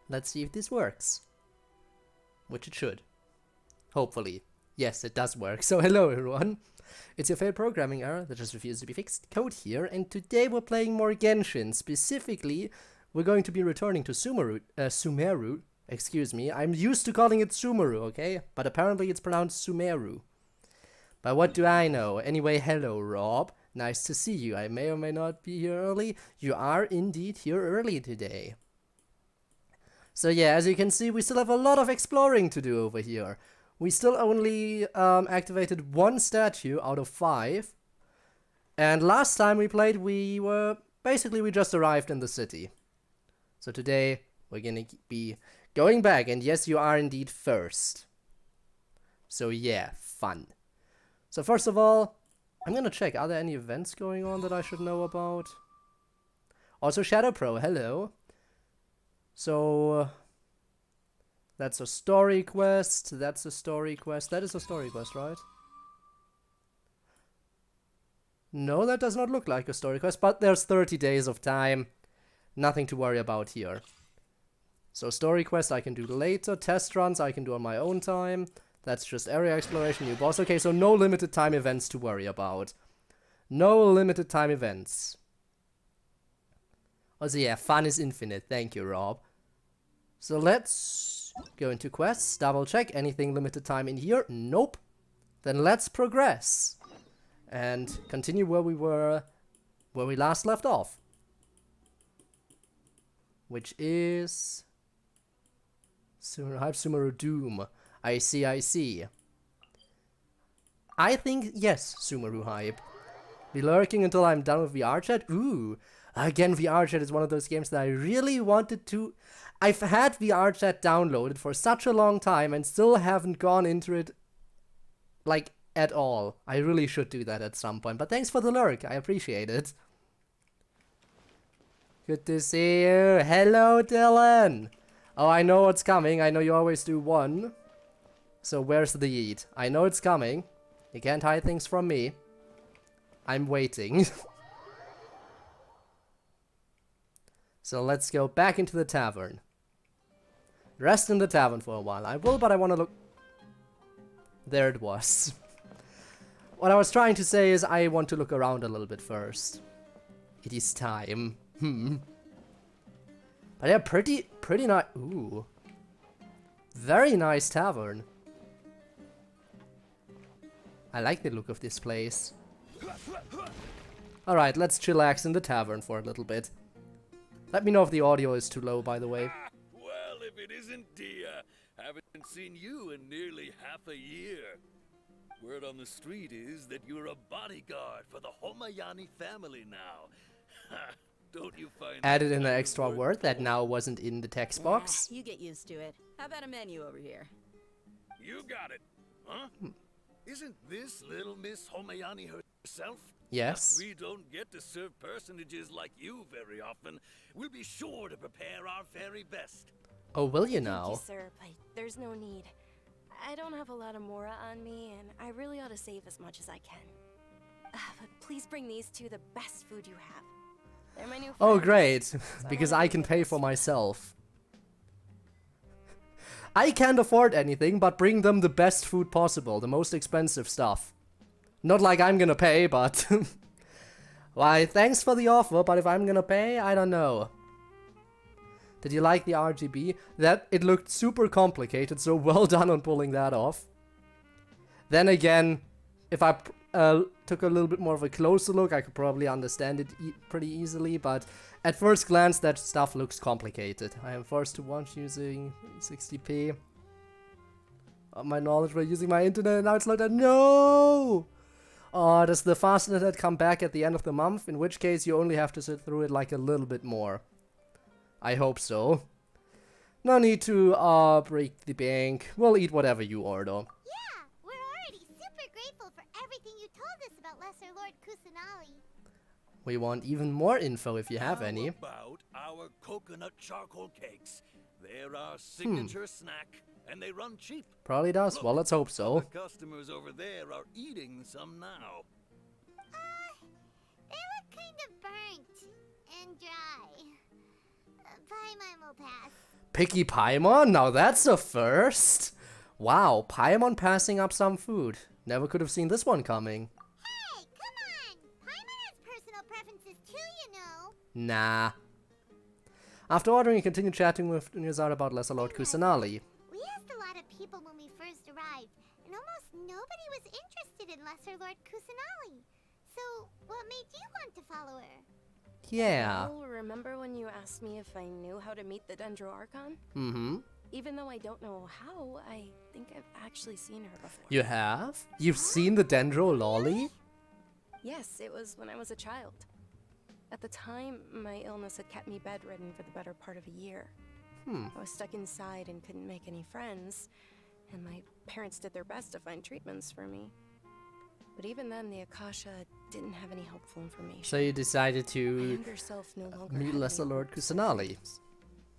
Let's see if this works. Which it should. Hopefully. Yes, it does work. So hello everyone. It's your failed programming error that just refuses to be fixed. Code here, and today we're playing more Genshin. Specifically, we're going to be returning to Sumeru. Excuse me. I'm used to calling it Sumeru, okay? But apparently it's pronounced Sumeru. But what do I know? Anyway, hello Rob. Nice to see you. I may or may not be here early. You are indeed here early today. So yeah, as you can see, we still have a lot of exploring to do over here. We still only activated one statue out of 5. And last time we played, we just arrived in the city. So today, we're gonna be going back, and yes, you are indeed first. So yeah, fun. So first of all, I'm gonna check, are there any events going on that I should know about? Also, Shadow Pro, hello. So, that's a story quest, that's a story quest, that is a story quest, right? No, that does not look like a story quest, but there's 30 days of time. Nothing to worry about here. So story quest I can do later, test runs I can do on my own time. That's just area exploration, new boss. Okay, so no limited time events to worry about. No limited time events. Also, yeah, fun is infinite. Thank you, Rob. So let's go into quests, double check, anything limited time in here? Nope. Then let's progress. And continue where we last left off. Which is... Sumeru Doom. I see, I see. I think, yes, Sumeru hype. Be lurking until I'm done with VR chat? Ooh. Again, VR chat is one of those games that I really wanted to... I've had VR chat downloaded for such a long time and still haven't gone into it, like, at all. I really should do that at some point. But thanks for the lurk. I appreciate it. Good to see you. Hello, Dylan. Oh, I know what's coming. I know you always do one. So where's the eat? I know it's coming. You can't hide things from me. I'm waiting. So let's go back into the tavern. Rest in the tavern for a while. I will, but I want to look... There it was. What I was trying to say is I want to look around a little bit first. It is time. But yeah, pretty nice. Ooh. Very nice tavern. I like the look of this place. Alright, let's chillax in the tavern for a little bit. Let me know if the audio is too low, by the way. Well, if it isn't Dia, haven't seen you in nearly half a year. Word on the street is that you're a bodyguard for the Homayani family now. Don't you find added in an extra word that now wasn't in the text box? You get used to it. How about a menu over here? You got it, huh? Isn't this little Miss Homayani herself? Yes. We don't get to serve personages like you very often. We'll be sure to prepare our very best. Oh, will you now? Thank you, sir, but there's no need. I don't have a lot of Mora on me, and I really ought to save as much as I can. But please bring these two the best food you have. They're my new friends. Oh, great. So Because I can pay for myself. I can't afford anything, but bring them the best food possible, the most expensive stuff. Not like I'm gonna pay, but... Why, thanks for the offer, but if I'm gonna pay, I don't know. Did you like the RGB? It looked super complicated, so well done on pulling that off. Then again, if I took a little bit more of a closer look, I could probably understand it pretty easily, but at first glance, that stuff looks complicated. I am forced to watch using 60p. My knowledge by using my internet, and now it's like that. No! Oh, does the fast internet come back at the end of the month? In which case, you only have to sit through it like a little bit more. I hope so. No need to break the bank. We'll eat whatever you order. Yeah, we're already super grateful for everything you told us about Lesser Lord Kusanali. We want even more info if you have any. How about our coconut charcoal cakes? They're our signature snack, and they run cheap. Probably does. Look, well, let's hope so. The customers over there are eating some now. festival pass. Picky Paimon? Now that's a first. Wow, Paimon passing up some food. Never could have seen this one coming. Hey, come on! Paimon has personal preferences too, you know. Nah. After ordering, he continued chatting with Nizar about Lesser Lord Kusanali. We asked a lot of people when we first arrived, and almost nobody was interested in Lesser Lord Kusanali. So, what made you want to follow her? Yeah. Well, remember when you asked me if I knew how to meet the Dendro Archon? Mm-hmm. Even though I don't know how, I think I've actually seen her before. You have? You've seen the Dendro Lolly? Yes, it was when I was a child. At the time, my illness had kept me bedridden for the better part of a year. I was stuck inside and couldn't make any friends, and my parents did their best to find treatments for me. But even then, the Akasha didn't have any helpful information. So you decided My to younger self no longer meet had Lesser any Lord hopeful Kusanali. symptoms.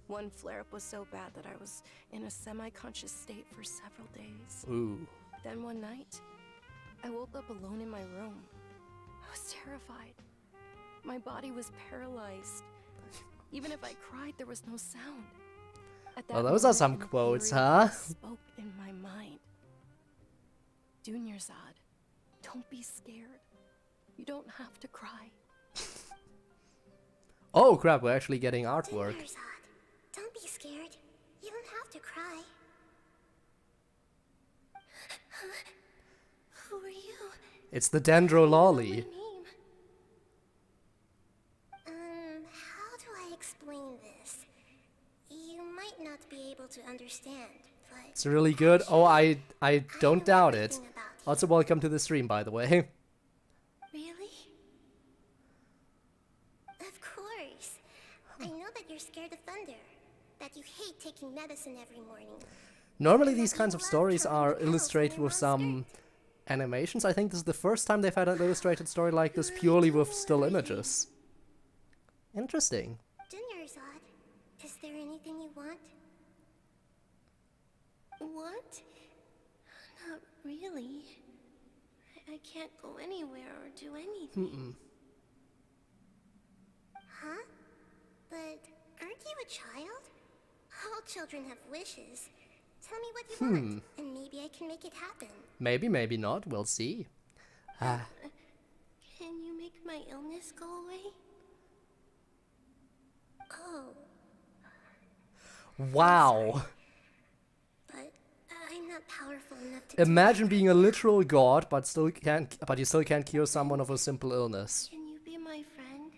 One flare-up was so bad that I was in a semi-conscious state for several days. Ooh. Then one night, I woke up alone in my room. I was terrified. My body was paralyzed. Even if I cried, there was no sound. At that Well, those are moment, some an quotes, ethereal huh? voice spoke in my mind. Dunyarzad, don't be scared. You don't have to cry. Oh crap, we're actually getting artwork. Dunyarzad, don't be scared. You don't have to cry. Who are you? It's the Dendro Lolly. My name. How do I explain this? You might not be able to understand, but It's really good. Oh, I don't know doubt it. everything about you. Also, welcome to the stream, by the way. Really? Of course. I know that you're scared of thunder, that you hate taking medicine every morning. Normally, these kinds of stories are illustrated with some animations. I think this is the first time they've had an illustrated story like this purely with still images. Interesting. Dunyarzad, is there anything you want? What? Not really. I can't go anywhere or do anything. Huh? But aren't you a child? All children have wishes. Tell me what you want, and maybe I can make it happen. Maybe, maybe not. We'll see. Can you make my illness go away? Oh, Wow. but I'm not powerful enough to Imagine being a literal god, but you still can't cure someone of a simple illness. Can you be my friend?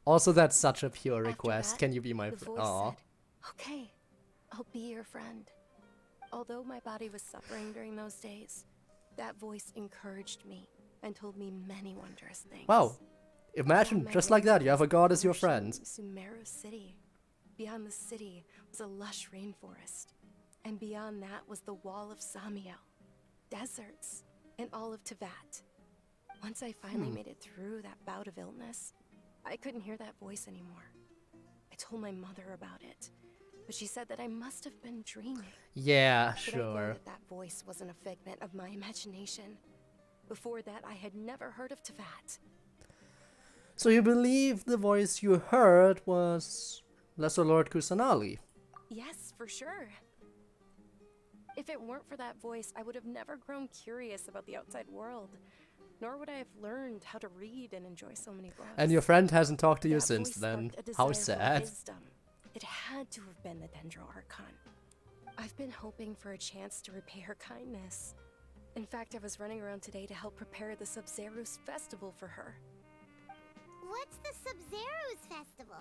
Also, that's such a pure After request. that, Can you be my the friend? voice Aw. said, "Okay, I'll be your friend." Although my body was suffering during those days, that voice encouraged me and told me many wondrous things. Wow. Imagine, My just like that, you have a room god as your was friend. Sumeru city. Beyond the city was a lush rainforest. And beyond that was the wall of Samiel, deserts, and all of Teyvat. Once I finally made it through that bout of illness, I couldn't hear that voice anymore. I told my mother about it, but she said that I must have been dreaming. Yeah, But I know sure. that voice wasn't a figment of my imagination. Before that, I had never heard of Teyvat. So you believe the voice you heard was Lesser Lord Kusanali? Yes, for sure. If it weren't for that voice, I would have never grown curious about the outside world, nor would I have learned how to read and enjoy so many books. And your friend hasn't talked to you That since voice then. sparked a How desire for sad. wisdom. It had to have been the Dendro Archon. I've been hoping for a chance to repay her kindness. In fact, I was running around today to help prepare the Sub-Zero's festival for her. What's the Sub-Zero's festival?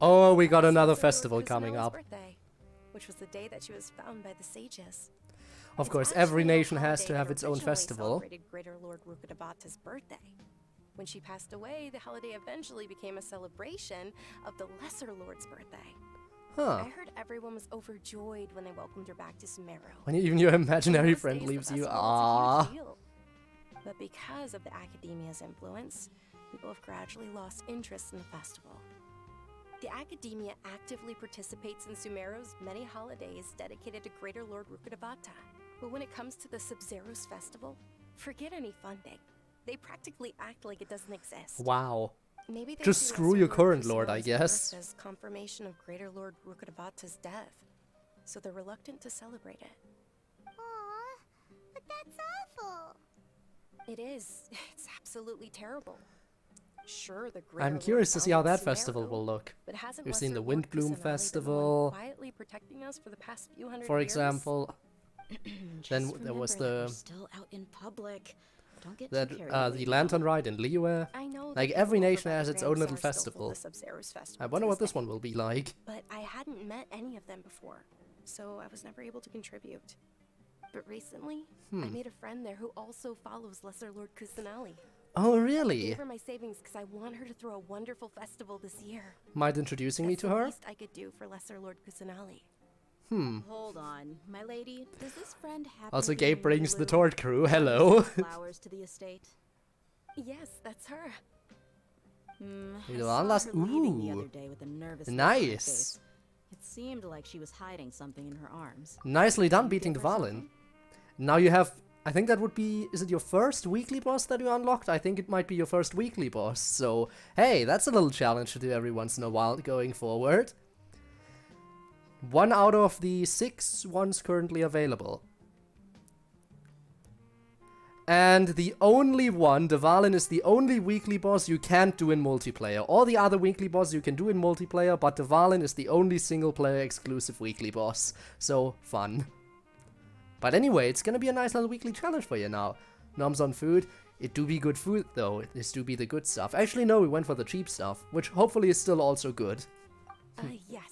Oh, we got another Sub-Zero festival coming Kusanele's up. birthday, which was the day that she was found by the sages. Of It's course, every actually a nation has holiday to that have its own originally festival. celebrated Greater Lord Rukkhadabhata's birthday. When she passed away, the holiday eventually became a celebration of the Lesser Lord's birthday. Huh. I heard everyone was overjoyed when they welcomed her back to Sumeru. When even your In imaginary those friend days, the leaves you, festival was a huge ah. deal. But because of the Academia's influence, people have gradually lost interest in the festival. The Academia actively participates in Sumeru's many holidays dedicated to Greater Lord Rukkhadabhata. But when it comes to the Sub-Zero's festival, forget any funding. They practically act like it doesn't exist. Wow. Maybe they Just see screw Lesser your Lord current lord, I Kusanali's guess. birth as confirmation of Greater Lord Rukkhadabhata's death, so they're reluctant to celebrate it. Aw, but that's awful. It is. It's absolutely terrible. Sure, the Greater I'm Lord curious to see how founded that festival Sumeru, will look. but hasn't We've seen Lesser the Lord Windbloom Kusanali been the one Festival, quietly protecting us for the past few hundred for years? example. Then Just there was remember that we're the still out in public. Don't get too carried away the now. Lantern Ride in Liyue. I know Like that every people over nation by the has its Grand own little Bazaar still hold festival. the Sub-Zero's festival I to wonder what this day. one will be like. But I hadn't met any of them before, so I was never able to contribute. But recently, I made a friend there who also follows Lesser Lord Kusanali. Oh, I really? gave her my savings because I want her to throw a wonderful festival this year. Mind introducing me That's to the her? least I could do for Lesser Lord Kusanali. Hold on, my lady. Does this friend happen Also, to be Gabe brings the Nilu, Tort crew. the one who Hello. sends flowers to the estate? Yes, that's her. I You saw last- her leaving the ooh. other day with a nervous look on her Nice. face. It seemed like she was hiding something in her arms. Nicely done You beating give her Dvalin. something? Now you have, I think that would be, is it your first weekly boss that you unlocked? I think it might be your first weekly boss. So, hey, that's a little challenge to do every once in a while going forward. 1 out of the 6 ones currently available. And the only one, Dvalin is the only weekly boss you can't do in multiplayer. All the other weekly bosses you can do in multiplayer, but Dvalin is the only single player exclusive weekly boss. So, fun. But anyway, it's gonna be a nice little weekly challenge for you now. Noms on food. It do be good food though. It is do be the good stuff. Actually, no, we went for the cheap stuff, which hopefully is still also good. Yes.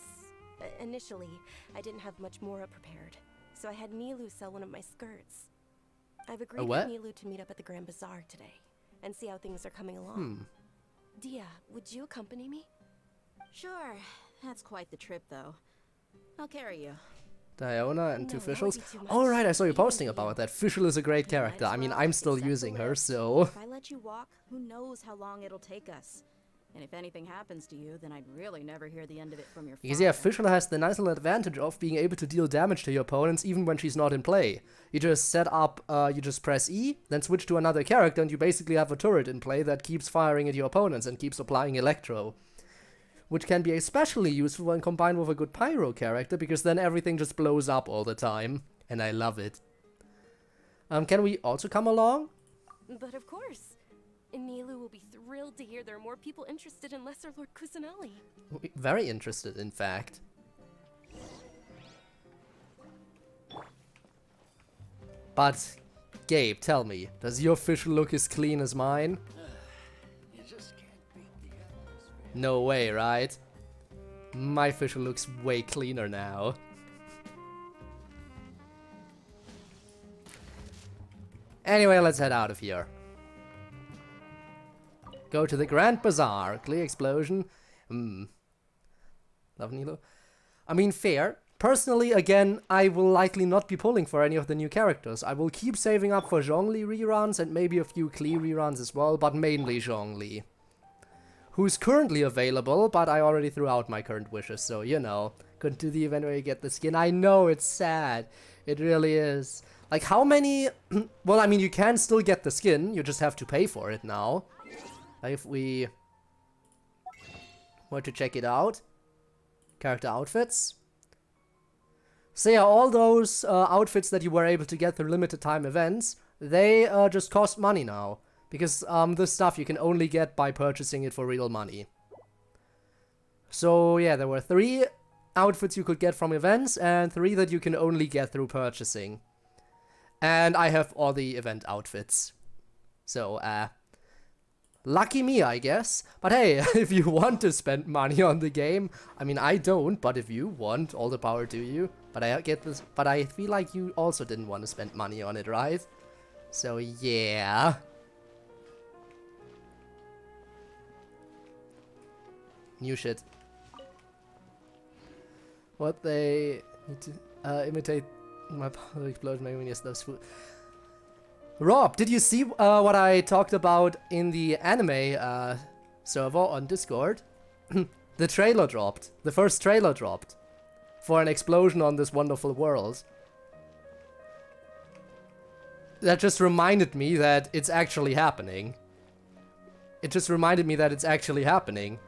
Initially, I didn't have much more prepared, so I had Nilu sell one of my skirts. I've agreed with what? Nilu to meet up at the Grand Bazaar today and see how things are coming along. Dia, would you accompany me? Sure, that's quite the trip, though. I'll carry you. Diona and No, two that would Fischls. be too Oh much. right, I saw you Even posting Dia. about that. Fischl is a great You might character. as I mean, well I'm still accept the using her, risk. so... If I let you walk, who knows how long it'll take us? And if anything happens to you, then I'd really never hear the end of it from your Because yeah, father. Fischl has the nice little advantage of being able to deal damage to your opponents even when she's not in play. You just set up, you just press E, then switch to another character, and you basically have a turret in play that keeps firing at your opponents and keeps applying electro. Which can be especially useful when combined with a good pyro character, because then everything just blows up all the time. And I love it. Can we also come along? But of course. Nilu will be thrilled to hear there are more people interested in Lesser Lord Kusanali. Very interested, in fact. But, Gabe, tell me, does your fish look as clean as mine? You just can't beat the atmosphere. No way, right? My fish looks way cleaner now. Anyway, let's head out of here. Go to the Grand Bazaar. Clear explosion. Love Nilo. I mean, fair. Personally, again, I will likely not be pulling for any of the new characters. I will keep saving up for Zhongli reruns and maybe a few Klee reruns as well, but mainly Zhongli. Who's currently available, but I already threw out my current wishes, so, you know. Couldn't do the event where you get the skin. I know, it's sad. It really is. Like, how many... well, I mean, you can still get the skin, you just have to pay for it now. If we were to check it out. Character outfits. So yeah, all those outfits that you were able to get through limited time events, they just cost money now. Because this stuff you can only get by purchasing it for real money. So yeah, there were 3 outfits you could get from events, and 3 that you can only get through purchasing. And I have all the event outfits. So, lucky me, I guess. But hey, if you want to spend money on the game, I mean, I don't, but if you want, all the power to you. But I get this, but I feel like you also didn't want to spend money on it, right? So yeah. New shit. What they need to imitate my power explosion maybe yes those food. Rob, did you see what I talked about in the anime server on Discord? The trailer dropped. The first trailer dropped. For an explosion on this wonderful world. That just reminded me that it's actually happening. it just reminded me that it's actually happening.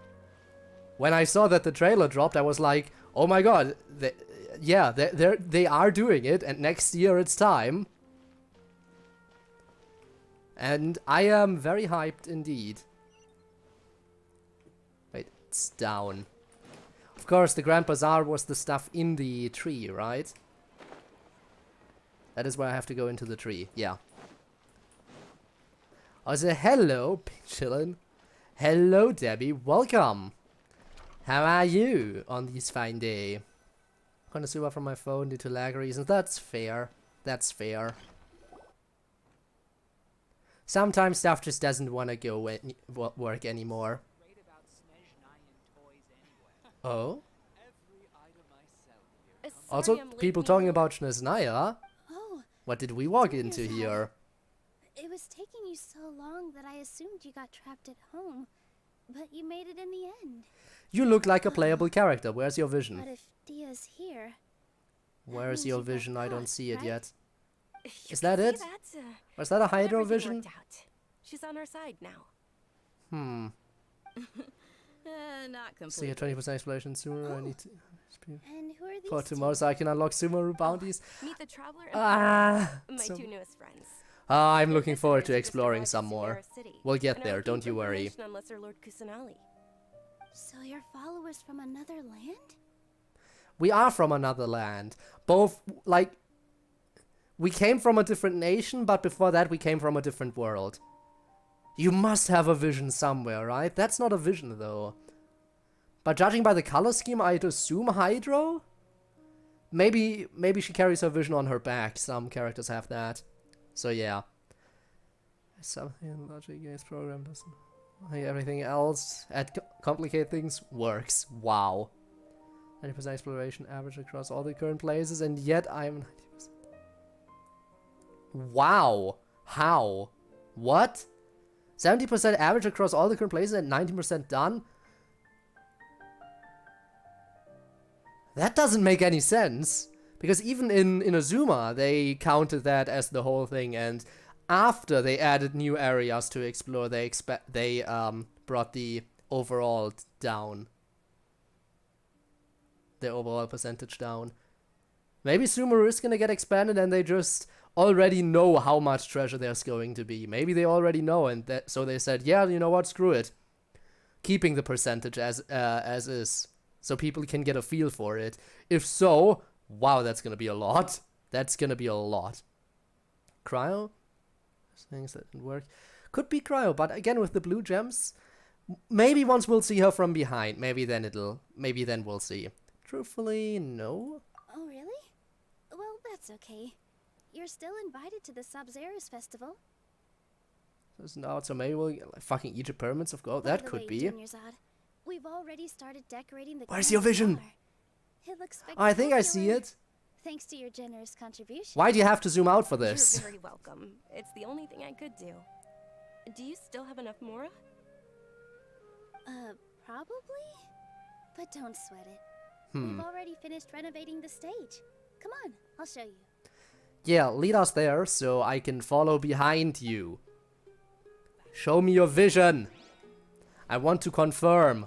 When I saw that the trailer dropped, I was like, oh my god, they are doing it, and next year it's time. And I am very hyped indeed. Wait, it's down. Of course, the Grand Bazaar was the stuff in the tree, right? That is where I have to go into the tree, yeah. I say hello, chillin'. Hello, Debbie, welcome. How are you on this fine day? Gonna zoom out from my phone due to lag reasons. That's fair. That's fair. Sometimes stuff just doesn't want to go work anymore. Oh? Also, people talking about Shneznaya. Oh, What did we walk into here? it was taking you so long that I assumed you got trapped at home, but you made it in the end. You look like a playable character. Where's your vision? But if Dia's here, Where's means your you got vision? I don't caught, see it right? yet. You Is can that see it? that, Was that a hydro everything vision? worked out. She's on our side now. Not See a completely. 20% exploration sooner. I need to and who are these for two? tomorrow so I can unlock Sumeru bounties. Meet the Traveler and Ah, my so- two newest friends. I'm They're looking forward to visitors who just exploring arrived some at more. Sumeru City, We'll get and are there, looking don't for you worry. information on Lesser Lord Kusanali. So you're followers from another land? We are from another land. Both, like, we came from a different nation, but before that we came from a different world. You must have a vision somewhere, right? That's not a vision, though. But judging by the color scheme, I'd assume Hydro? Maybe she carries her vision on her back. Some characters have that. So, yeah. Something in logic games program doesn't... Like everything else, complicate things, works. Wow. 90% exploration average across all the current places, and yet I'm 90%. Wow. How? What? 70% average across all the current places and 90% done? That doesn't make any sense. Because even in Inazuma, they counted that as the whole thing, and after they added new areas to explore, they brought the overall down. The overall percentage down. Maybe Sumeru is gonna get expanded and they just already know how much treasure there's going to be. Maybe they already know, and so they said, yeah, you know what, screw it. Keeping the percentage as is, so people can get a feel for it. If so, wow, that's gonna be a lot. That's gonna be a lot. Cryo? Things that didn't work. Could be Cryo, but again with the blue gems, maybe once we'll see her from behind. Maybe then we'll see. Truthfully, no. Oh, really? Well, that's okay. You're still invited to the Sub-Zerus festival. So maybe we'll get, like, fucking Egypt pyramids of gold. By That the could way, be. Junior Zod, we've already started decorating the Where's Grand your vision? Bazaar. It looks I think I see spectacular, it. Thanks to your generous contribution. Why do you have to zoom out for You're this? very welcome. It's the only thing I could do. Do you still have enough Mora? Probably? But don't sweat it. We've already finished renovating the stage. Come on, I'll show you. Yeah, lead us there so I can follow behind you. Show me your vision. I want to confirm.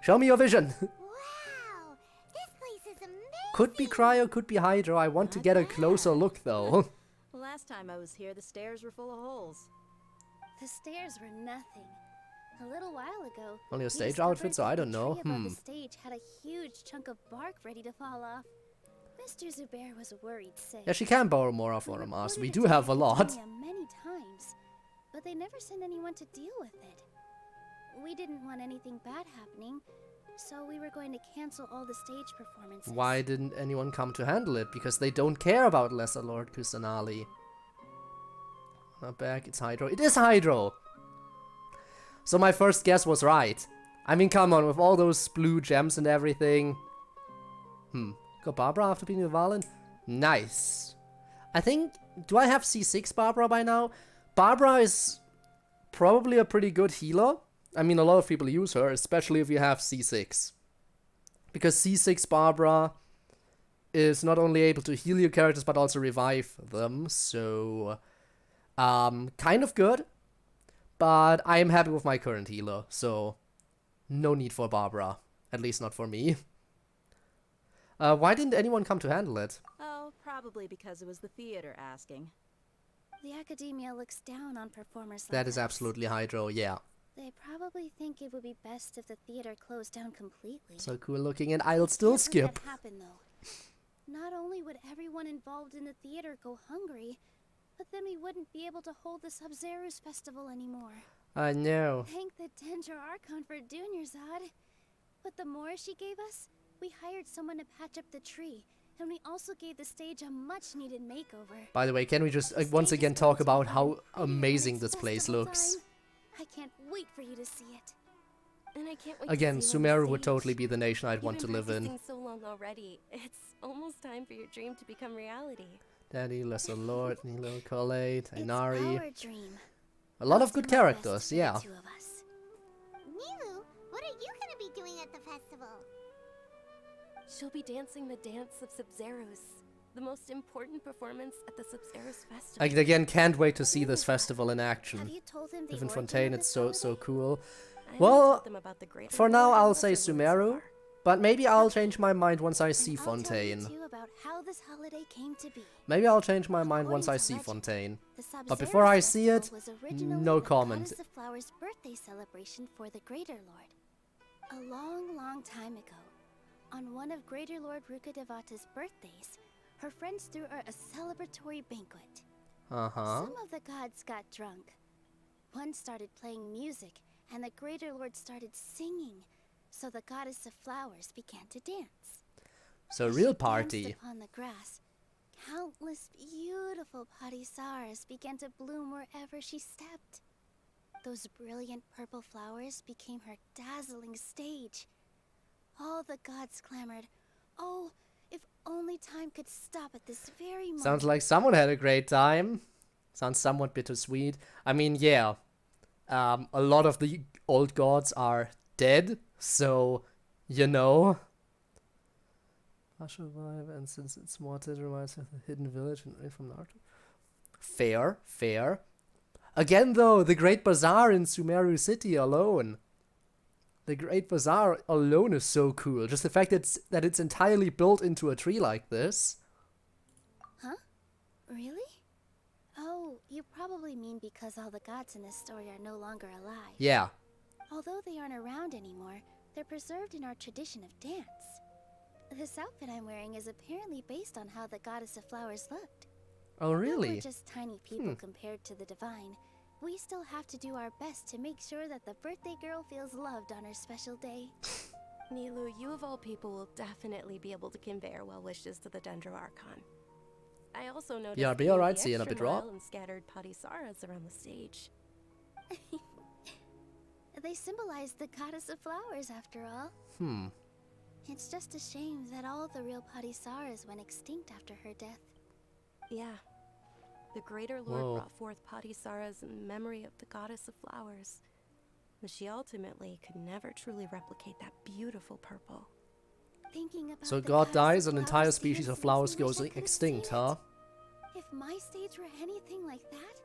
Show me your vision. Wow, this place is amazing. Could be Cryo, could be Hydro. I want to get a closer look though. Last time I was here, the stairs were full of holes. The stairs were nothing. A little while ago, Only a we stage discovered outfit, so that I don't the know. tree above the stage had a huge chunk of bark ready to fall off. Mr. Zubair was worried sick. Yeah, she can borrow more We from us. reported We it do to have a lot. academia many times, but they never sent anyone to deal with it. We didn't want anything bad happening, so we were going to cancel all the stage performances. Why didn't anyone come to handle it? Because they don't care about Lesser Lord Kusanali. Not back, it's Hydro. It is Hydro! So my first guess was right. I mean, come on, with all those blue gems and everything. Got Barbara after being with Valen? Nice. I think... Do I have C6 Barbara by now? Barbara is probably a pretty good healer. I mean, a lot of people use her, especially if you have C6. Because C6 Barbara is not only able to heal your characters, but also revive them, so... Kind of good, but I am happy with my current healer, so no need for Barbara. At least not for me. Why didn't anyone come to handle it? Oh, probably because it was the theater asking. The academia looks down on performers like That is us. absolutely Hydro, yeah. They probably think it would be best if the theater closed down completely. So cool looking, and I'll still Can't let skip. that happen, though. Not only would everyone involved in the theater go hungry, but then we wouldn't be able to hold the Sub-Zero's festival anymore. I know. Thank the Dendro Archon for Dunyarzad. But the more she gave us, we hired someone to patch up the tree, and we also gave the stage a much-needed makeover. By the way, can we just The once stage again is talk going to about be how pretty when amazing it's this place festival looks? time. I can't wait for you to see it. And I can't wait Again, to see you on the Sumeru would stage. totally be the nation I'd You've want to been live in. practicing so long already. It's almost time for your dream to become reality. Daddy, Lesser Lord, Nilo, Collate, It's Ainari. our dream. A lot I'll of good do my best characters, for the yeah. two of us. Nilu, what are you gonna be doing at the festival? She'll be dancing the dance of Sub-Zeros, the most important performance at the Sub-Zeros festival. I again can't wait to see this Ooh. festival in Have action. you told him the Live in origin Fontaine, of it's this so holiday? cool. I haven't Well, told them about the greater for now Lord I'll and say Lesser Lord so Sumeru, far. but maybe I'll change my mind once I see And I'll tell you Fontaine. too about how this holiday came to be. Maybe I'll change my mind According once I to see legend, Fontaine. The But before I Sub-Zero's see it, festival was originally no the comment. Goddess of Flowers' birthday celebration for the Greater Lord. A long, long time ago, on one of Greater Lord Rukkhadevata's birthdays, her friends threw her a celebratory banquet. Uh-huh. Some of the gods got drunk. One started playing music, and the Greater Lord started singing. So the Goddess of Flowers began to dance. So As real she party. danced upon the grass, countless beautiful padisaras began to bloom wherever she stepped. Those brilliant purple flowers became her dazzling stage. All the gods clamored, "Oh, if only time could stop at this very moment." Sounds like someone had a great time. Sounds somewhat bittersweet. I mean, yeah. A lot of the old gods are dead, so, you know. Partial vibe, and since it's morted, it reminds me of the hidden village from Naruto. Fair, fair. Again, though, the Great Bazaar in Sumeru City alone. The Great Bazaar alone is so cool. Just the fact that it's entirely built into a tree like this. Huh? Really? Oh, you probably mean because all the gods in this story are no longer alive. Yeah. Although they aren't around anymore, they're preserved in our tradition of dance. This outfit I'm wearing is apparently based on how the Goddess of Flowers looked. Oh, Though really? we're just tiny people compared to the divine, we still have to do our best to make sure that the birthday girl feels loved on her special day. Nilu, you of all people will definitely be able to convey our well wishes to the Dendro Archon. I also noticed Yeah, that be you have alright, the seeing a extra bit raw. morale and scattered padisaras around the stage. They symbolize the Goddess of Flowers, after all. It's just a shame that all the real padisaras went extinct after her death. Yeah. The Greater Lord Whoa. brought forth padisaras in memory of the Goddess of Flowers. But she ultimately could never truly replicate that beautiful purple. Thinking about So the God Goddess dies, of an entire Flowers species of dance flowers makes me wish goes I could've extinct, seen it. huh? If my stage were anything like that,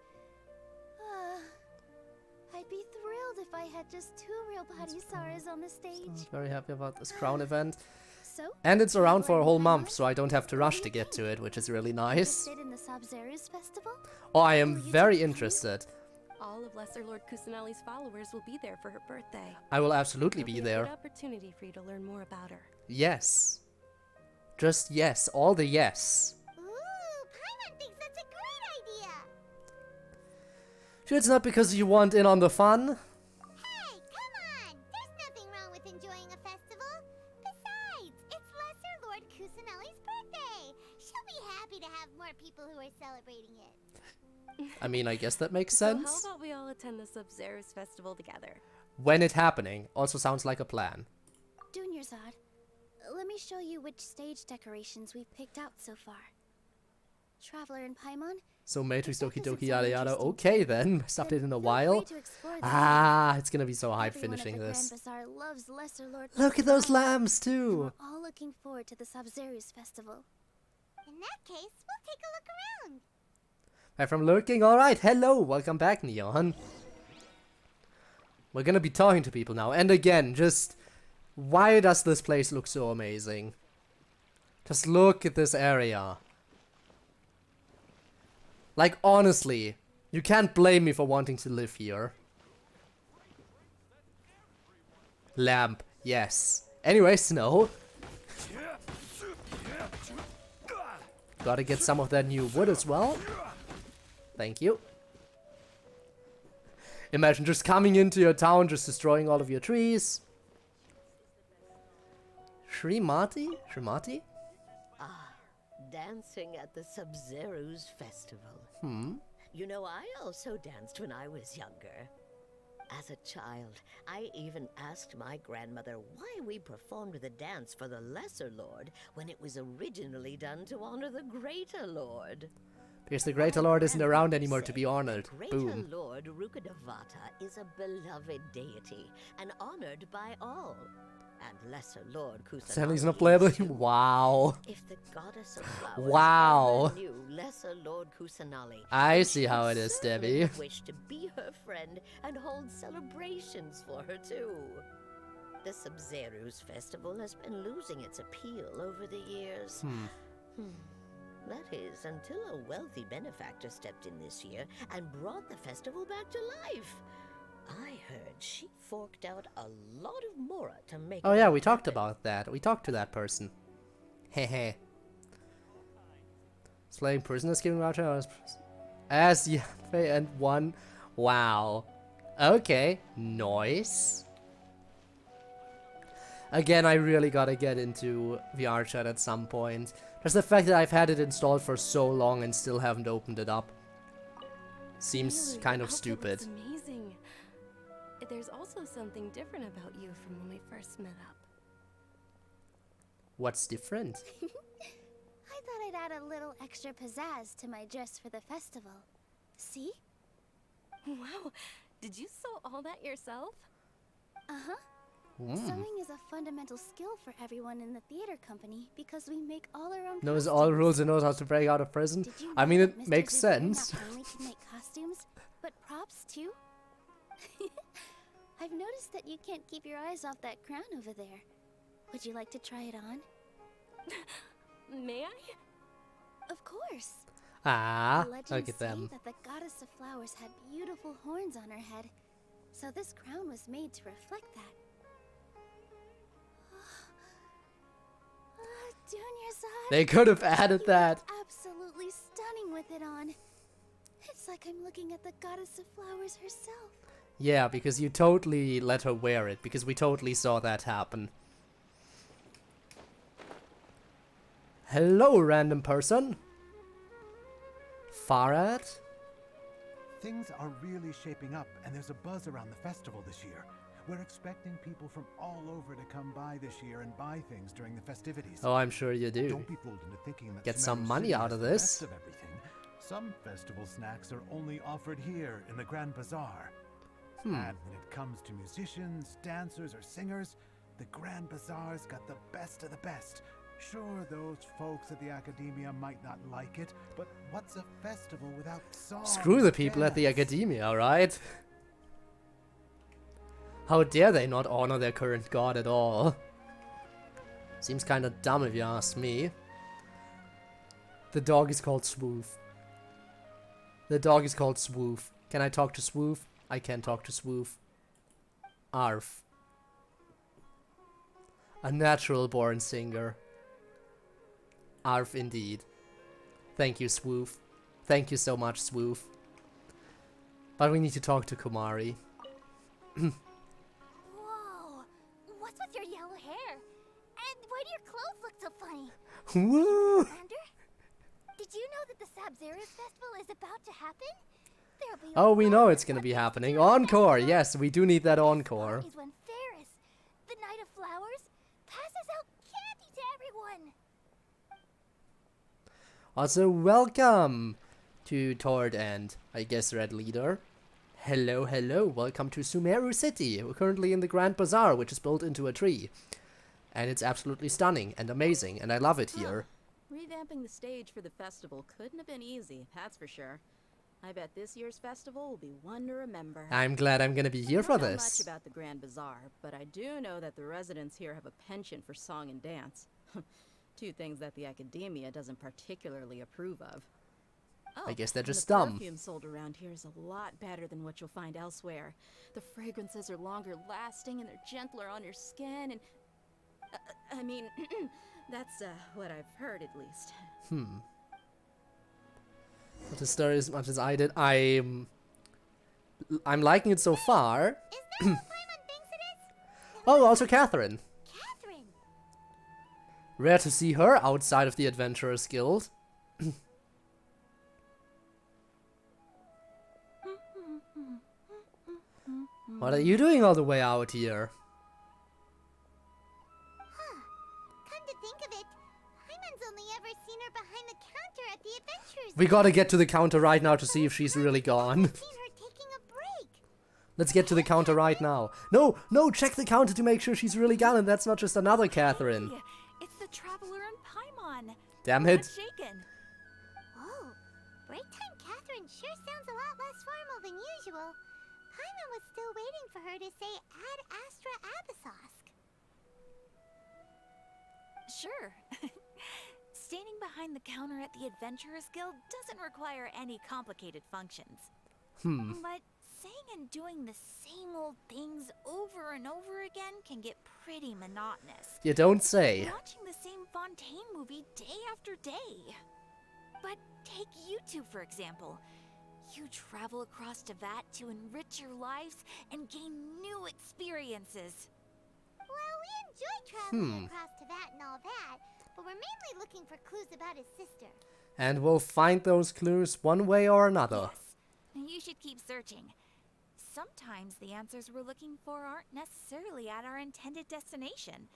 I'd be thrilled if I had just 2 real padisaras on the stage. Not very happy about this crown event. So, And it's around for a whole Traveler month, Paimon, so I don't have to what rush do to you get to think? it, which is really nice. Interested in the Sub-Zero's festival? Oh, I am Will you very take part? interested. All of Lesser Lord Kusanali's followers will be there for her birthday. I will absolutely It'll be a there. good opportunity for you to learn more about her. Yes. Just yes, all the yes. Ooh, Paimon thinks that's a great idea. Sure, it's not because you want in on the fun. Hey, come on! There's nothing wrong with enjoying a festival. Besides, it's Lesser Lord Kusanali's birthday. She'll be happy to have more people who are celebrating it. I mean, I guess that makes So sense. how about we all attend the Sub-Zero's festival together? When it happening also sounds like a plan. Dunyarzad, let me show you which stage decorations we've picked out so far. Traveler and Paimon, So Matrix If that Doki doesn't Doki sound yada yada. interesting Okay to you, then. Stopped it in a feel while. free to explore the Ah, it's gonna be so hype Everyone finishing at the this. Grand Bazaar loves Lesser Lord Look at those Kusanali, lambs and too. we're all looking forward to the Sub-Zero's festival. In that case, we'll take a look around. Hi from lurking. Alright, hello. Welcome back, Neon. We're gonna be talking to people now. And again, just... why does this place look so amazing? Just look at this area. Like, honestly, you can't blame me for wanting to live here. Lamp, yes. Anyway, Snow. Gotta get some of that new wood as well. Thank you. Imagine just coming into your town, just destroying all of your trees. Srimati? Srimati? Dancing at the Sub-Zero's festival. You know, I also danced when I was younger. As a child, I even asked my grandmother why we performed the dance for the Lesser Lord when it was originally done to honor the Greater Lord. Because the Greater Lord isn't around anymore to be honored. Greater Boom. Lord Rukadavata is a beloved deity and honored by all. And Lesser Lord Kusanagi Stanley's not playable. is too. Wow. If the goddess of flowers Wow. ever knew Lesser Lord Kusanali, I then see she how would it is, certainly Debbie. wish to be her friend and hold celebrations for her too. The Sub-Zero's festival has been losing its appeal over the years. That is, until a wealthy benefactor stepped in this year and brought the festival back to life. I heard she forked out a lot of mora to make Oh it yeah, all we talked happen. about that. We talked to that person. Hehe. Slaying prisoners, giving out as Yafe and one. Wow. Okay. Nice. Again, I really gotta get into VR chat at some point. Just the fact that I've had it installed for so long and still haven't opened it up seems Really, kind your of outfit stupid. looks amazing. There's also something different about you from when we first met up. What's different? I thought I'd add a little extra pizzazz to my dress for the festival. See? Wow, did you sew all that yourself? Uh-huh. Sewing is a fundamental skill for everyone in the theater company because we make all our own Knows all costumes. rules and knows how to break out of prison. Did you I know mean, that it Mr. makes Zubair sense. not only can make costumes, but props too? I've noticed that you can't keep your eyes off that crown over there. Would you like to try it on? May I? Of course. Ah, Legends look at say them. that the goddess of flowers had beautiful horns on her head, so this crown was made to reflect that. Junior-san, They could have added you that. look absolutely stunning with it on. It's like I'm looking at the goddess of flowers herself. Yeah, because you totally let her wear it, because we totally saw that happen. Hello, random person. Farad? Things are really shaping up, and there's a buzz around the festival this year. We're expecting people from all over to come by this year and buy things during the festivities. Oh, I'm sure you do. Don't be fooled into thinking that Get Sumeru some money City out has of the this. best of everything. Some festival snacks are only offered here in the Grand Bazaar. And when it comes to musicians, dancers, or singers, the Grand Bazaar's got the best of the best. Sure, those folks at the academia might not like it, but what's a festival without songs? Screw the and people at the dance? academia, right? How dare they not honor their current god at all? Seems kinda dumb if you ask me. The dog is called Swoof. The dog is called Swoof. Can I talk to Swoof? I can talk to Swoof. Arf. A natural born singer. Arf indeed. Thank you, Swoof. Thank you so much, Swoof. But we need to talk to Kumari. Whoa! What's with your yellow hair? And why do your clothes look so funny? Woo! Commander? Did you know that the Sub-Zero's festival is about to happen? There'll be Oh, we know lots it's gonna of be things to happening. do at the Encore! festival. Yes, we do need that encore. Is when Ferris, the Knight of Flowers, passes out candy to everyone. Also, welcome to Tord and, I guess, Red Leader. Hello, hello. Welcome to Sumeru City. We're currently in the Grand Bazaar, which is built into a tree. And it's absolutely stunning and amazing, and I love it here. Revamping the stage for the festival couldn't have been easy, that's for sure. I bet this year's festival will be one to remember. I'm glad I'm gonna be here for I don't know this. much about the Grand Bazaar, but I do know that the residents here have a penchant for song and dance. Two things that the academia doesn't particularly approve of. Oh, I guess they're and just the dumb. perfume sold around here is a lot better than what you'll find elsewhere. The fragrances are longer lasting and they're gentler on your skin and... I mean, that's what I've heard at least. Not the story as much as I did. I'm liking it so far. Is that what Paimon thinks it is? Oh, also Catherine. Catherine! Rare to see her outside of the Adventurers Guild. What are you doing all the way out here? Huh. Come to think of it, Paimon's only ever seen her behind the counter at the Adventurers. We gotta get to the counter right now to see if she's really gone. I've seen her taking a break. Let's get to the counter right now. No, no, check the counter to make sure she's really gone and that's not just another Catherine. Hey, it's the Traveler and Paimon. Damn Not it. shaken. Oh, break time Catherine sure sounds a lot less formal than usual. Paimon was still waiting for her to say Ad Astra Abyssosk. Sure. Standing behind the counter at the Adventurers Guild doesn't require any complicated functions. But saying and doing the same old things over and over again can get pretty monotonous. You don't say. Watching the same Fontaine movie day after day. But take you two, for example. You travel across Tevat to enrich your lives and gain new experiences. Well, we enjoy traveling across Tevat and all that, but we're mainly looking for clues about his sister. And we'll find those clues one way or another. Yes, and you should keep searching. Sometimes the answers we're looking for aren't necessarily at our intended destination.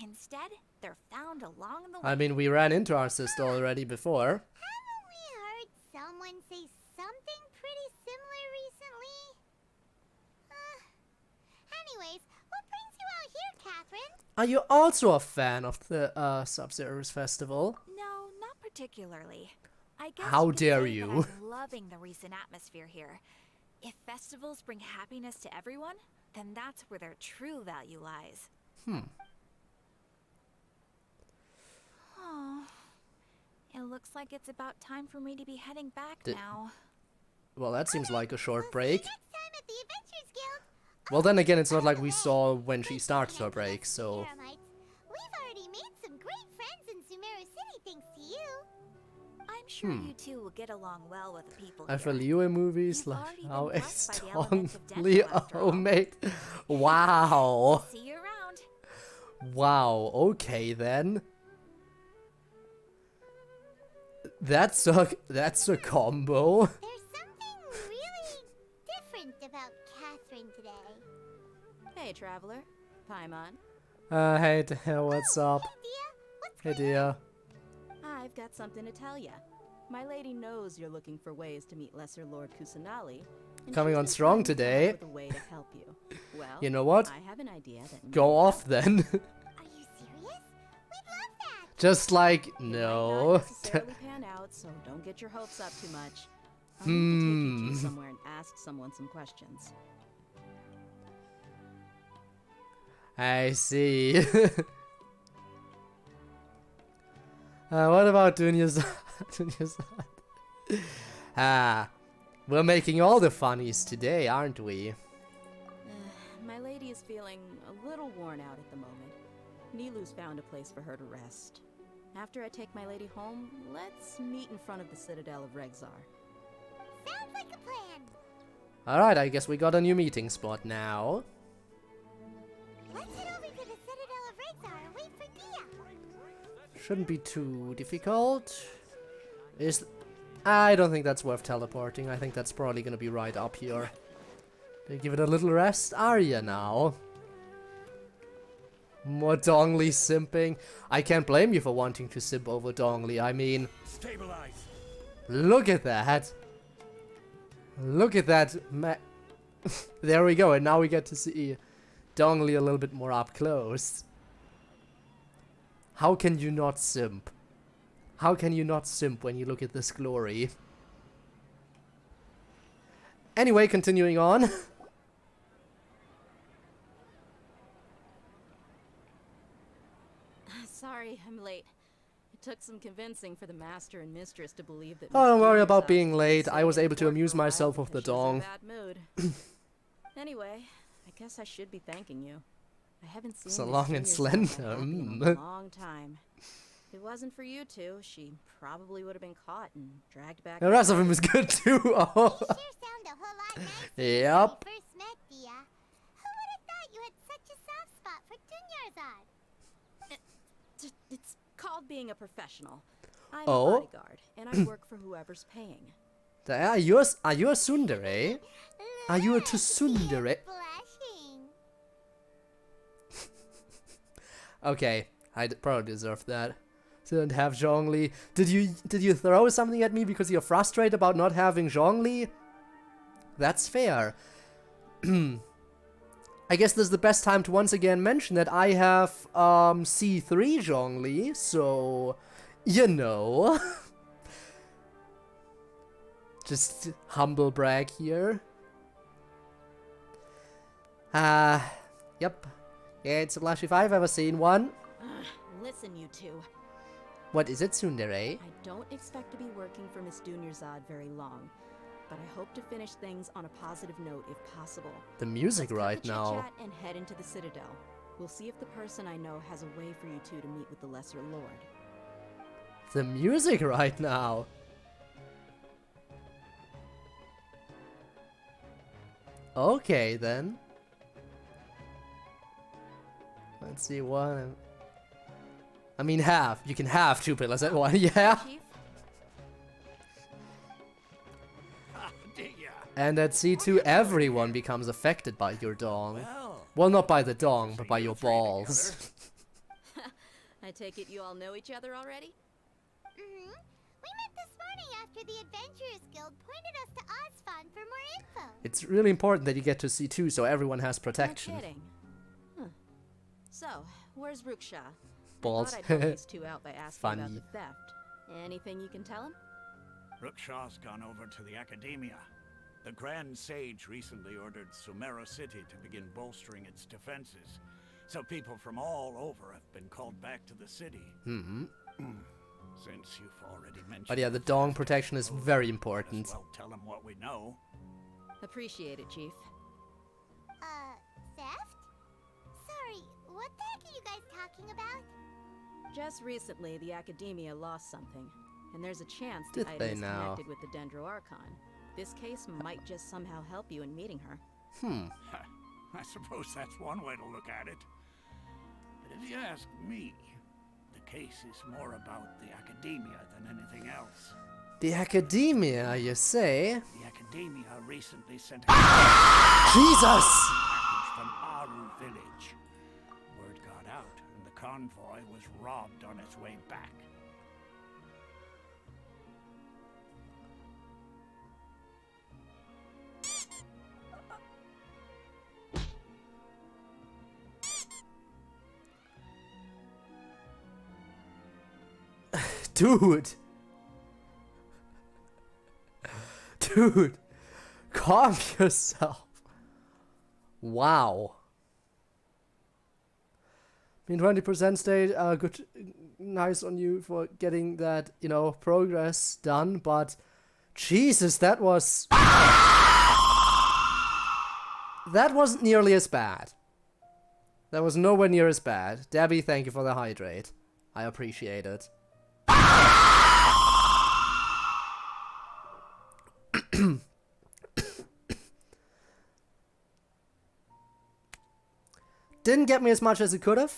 Instead, they're found along the way. I mean, we ran into our sister already before. Haven't we heard someone say something pretty similar recently? Anyways, what brings you out here, Catherine? Are you also a fan of the Sub-Zero's festival? No, not particularly. I guess How you could dare say you. that I'm loving the recent atmosphere here. If festivals bring happiness to everyone, then that's where their true value lies. Oh, it looks like it's about time for me to be heading back now. Well, that seems like a short break. Next time at the Adventures Guild. Well, then again, it's not like we saw when she started her break, so... Eremites, we've already made some great friends in Sumeru City thanks to you. I'm sure you two will get along well with the people I here. feel you in movies You've like already been how blessed by the it's elements of strongly Dental, after all. mate. Wow. See you around. Wow, okay then. That's a combo. There's something really different about Catherine today. Hey, Traveler. Paimon. Hey dear, what's up? Hey, Dia, what's Hey dear. I've got something to tell ya. My lady knows you're looking for ways to meet Lesser Lord Kusanali. and Coming she's on been strong trying to come up today. with a way to help you. Well, You know what? I have an idea that Go might off then. Are you serious? We'd love that. Just like, It might no. not necessarily pan out, so don't get your hopes up too much. I'll need to take you two somewhere and ask someone some questions. I see. What about Dunya's? We're making all the funnies today, aren't we? My lady is feeling a little worn out at the moment. Nilu's found a place for her to rest. After I take my lady home, let's meet in front of the Citadel of Regzar. Sounds like a plan. Alright, I guess we got a new meeting spot now. Let's head over to the Citadel of Regzar and wait for Dia. Shouldn't be too difficult. I don't think that's worth teleporting. I think that's probably gonna be right up here. Give it a little rest, are ya now? More Dongli simping. I can't blame you for wanting to simp over Dongli. I mean, Stabilize. look at that. Look at that. There we go, and now we get to see Dongli a little bit more up close. How can you not simp? How can you not simp when you look at this glory? Anyway, continuing on. Sorry, I'm late. It took some convincing for the master and mistress to believe that. Oh, don't worry Miss about Junior's being house late. was I was sitting in able to court amuse for a while myself with the because she was in a dong. bad mood. Anyway, I guess I should be thanking you. I haven't seen So Miss long and Junior's house that slender, happy in mm. a long time. If it wasn't for you two, she probably would have been caught and dragged back. The rest of him is good too. Oh. You sure sound a whole lot nicer than Yep. when we first met, Dia. Who would have thought you had such a soft spot for Dunyarzad? It's called being a professional. I'm Oh. a bodyguard, and I work for whoever's paying. Are you a tsundere? Are you a tsundere? Blushing. Okay, I probably deserve that. Didn't have Zhongli. Did you throw something at me because you're frustrated about not having Zhongli? That's fair. I guess this is the best time to once again mention that I have C3 Zhongli, so you know. Just humble brag here. Yep. Yeah, it's the blush if I've ever seen one. Listen, you two. What is it, tsundere? I don't expect to be working for Miss Dunyarzad very long, but I hope to finish things on a positive note if possible. The music Let's cut right the now. chit-chat and head into the Citadel. We'll see if the person I know has a way for you two to meet with the Lesser Lord. The music right now. Okay, then. Let's see one. I mean, have. You can have two pillars at one, yeah. Chief? And at C2, everyone becomes affected by your dong. Well, Well, not by the dong, but by your balls. I take it you all know each other already? Mm-hmm. We met this morning after the Adventurers Guild pointed us to Ozfon for more info. It's really important that you get to C2 so everyone has No protection. kidding. Huh. So, where's Ruksha? Balls. I thought I'd help these two out by asking about Funny. the theft. Anything you can tell him? Rukshaw's gone over to the Academia. The Grand Sage recently ordered Sumeru City to begin bolstering its defenses. So people from all over have been called back to the city. Mm-hmm. Since you've already mentioned. But yeah, the dong protection is very important. Well, tell them what we know. Appreciate it, Chief. Theft? Sorry, what the heck are you guys talking about? Just recently, the Academia lost something, and there's a chance the Did item they is now? connected with the Dendroarchon. This case might just somehow help you in meeting her. I suppose that's one way to look at it. But if you ask me, the case is more about the Academia than anything else. The Academia, you say? The Academia recently sent a Jesus! package from Aru village. Word got out, and the convoy was robbed on its way back. Dude! Dude! Calm yourself. Wow. I mean, 20% state, good, nice on you for getting that, you know, progress done, but Jesus, that was... That wasn't nearly as bad. That was nowhere near as bad. Debbie, thank you for the hydrate. I appreciate it. Didn't get me as much as it could have.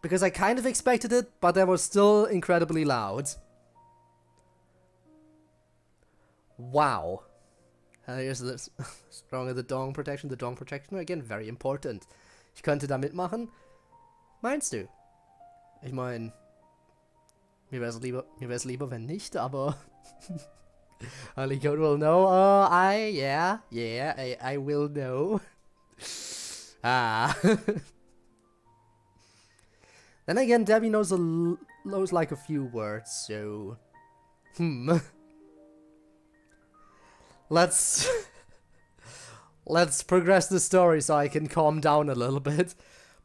Because I kind of expected it, but that was still incredibly loud. Wow. Here's this. Stronger the Dong Protection. The Dong Protection, again, very important. Ich könnte da mitmachen. Meinst du? Ich mein, mir wär's lieber, wenn nicht, aber only God will know. Oh, I will know. Ah. Then again, Debbie knows like a few words, so let's let's progress the story so I can calm down a little bit.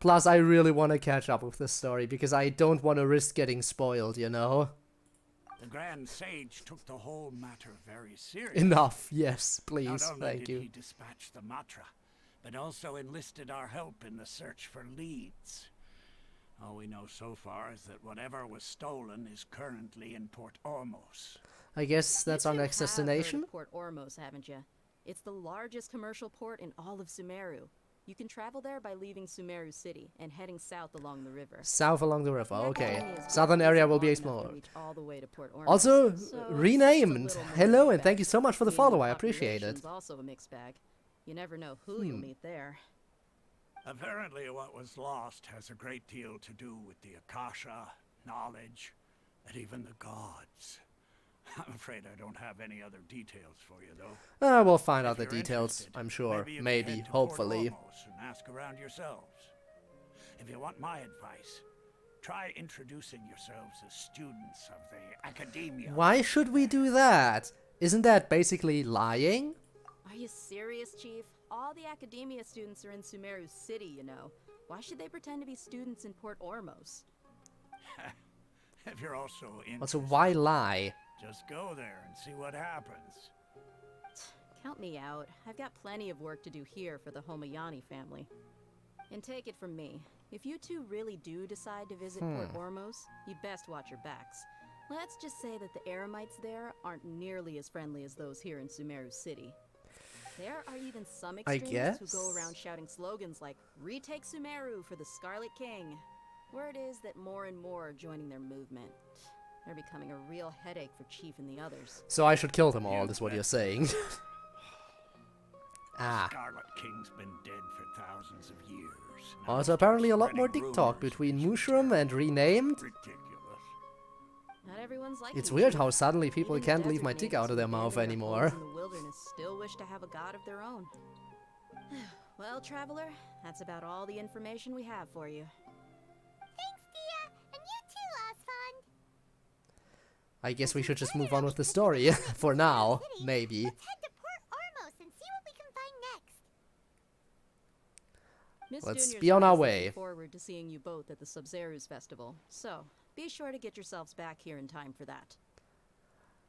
Plus, I really want to catch up with this story because I don't want to risk getting spoiled, you know? The Grand Sage took the whole matter very seriously. Enough, yes, please, Not only thank did you. he dispatch the Matra, but also enlisted our help in the search for leads. All we know so far is that whatever was stolen is currently in Port Ormos. I guess that's our You two next have heard of destination? Port Ormos, haven't you? It's the largest commercial port in all of Sumeru. You can travel there by leaving Sumeru City and heading south along the river. South along the river, The okay. Academy is Southern long area enough will be to explored. reach all the way to Port Ormos. Also, So it's renamed. just a little Hello, more and thank you so much for the Being follow, I appreciate it. population's also a mixed bag. You never know who you'll meet there. Apparently what was lost has a great deal to do with the Akasha, knowledge, and even the gods. I'm afraid I don't have any other details for you, though. We'll find out If the you're details, interested, I'm sure. you can Maybe, head to Port hopefully. Ormos and ask around yourselves. If you want my advice, try introducing yourselves as students of the Academia. Why should we do that? Isn't that basically lying? Are you serious, Chief? All the Academia students are in Sumeru City, you know. Why should they pretend to be students in Port Ormos? If you're also interested, Also, why lie? just go there and see what happens. Count me out. I've got plenty of work to do here for the Homayani family. And take it from me, if you two really do decide to visit Port Ormos, you'd best watch your backs. Let's just say that the Eremites there aren't nearly as friendly as those here in Sumeru City. There are even some extremists who go around shouting slogans like, "Retake Sumeru for the Scarlet King." Word is that more and more are joining their movement. They're becoming a real headache for Chief and the others. So I should kill them all, is what you're saying. Ah. Scarlet King's been dead for thousands of years. Now Also, start apparently a lot more spreading dick talk rumors between against Mushroom and Renamed. Ridiculous. Not everyone's like It's you, weird Chief. how suddenly people Even the can't leave desert my dick natives out of their who mouth abandoned their anymore. homes in the wilderness still wish to have a god of their own. Well, traveler, that's about all the information we have for you. Thanks, Dia, and you too, Osfond. I guess we should just move on with the story, for now, maybe. Let's head to Port Ormos and see what we can find next. Miss Let's Junior's be on our always way. looking forward to seeing you both at the Sub-Zeru's festival, so be sure to get yourselves back here in time for that.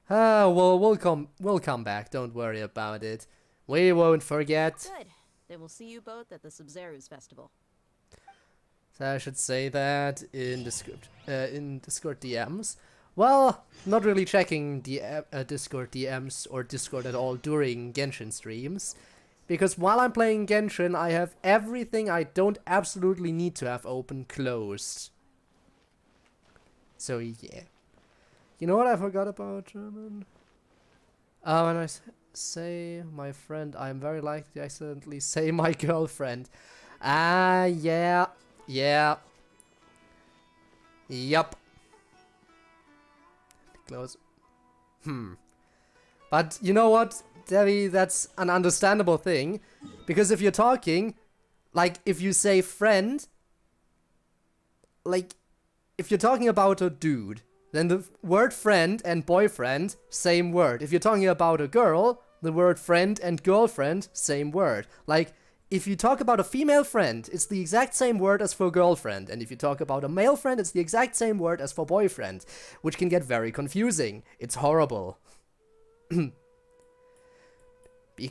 Well, we'll come back, don't worry about it. We won't forget. Good. Then we'll see you both at the Sub-Zeru's festival. So I should say that in Discord DMs. Well, not really checking Discord DMs or Discord at all during Genshin streams. Because while I'm playing Genshin, I have everything I don't absolutely need to have open closed. So yeah. You know what I forgot about German? When I say my friend, I'm very likely to accidentally say my girlfriend. Yeah. Yup. Close. But you know what, Debbie, that's an understandable thing. Because if you're talking, like, if you say friend, like, if you're talking about a dude, then the word friend and boyfriend, same word. If you're talking about a girl, the word friend and girlfriend, same word. Like, if you talk about a female friend, it's the exact same word as for girlfriend. And if you talk about a male friend, it's the exact same word as for boyfriend. Which can get very confusing. It's horrible. You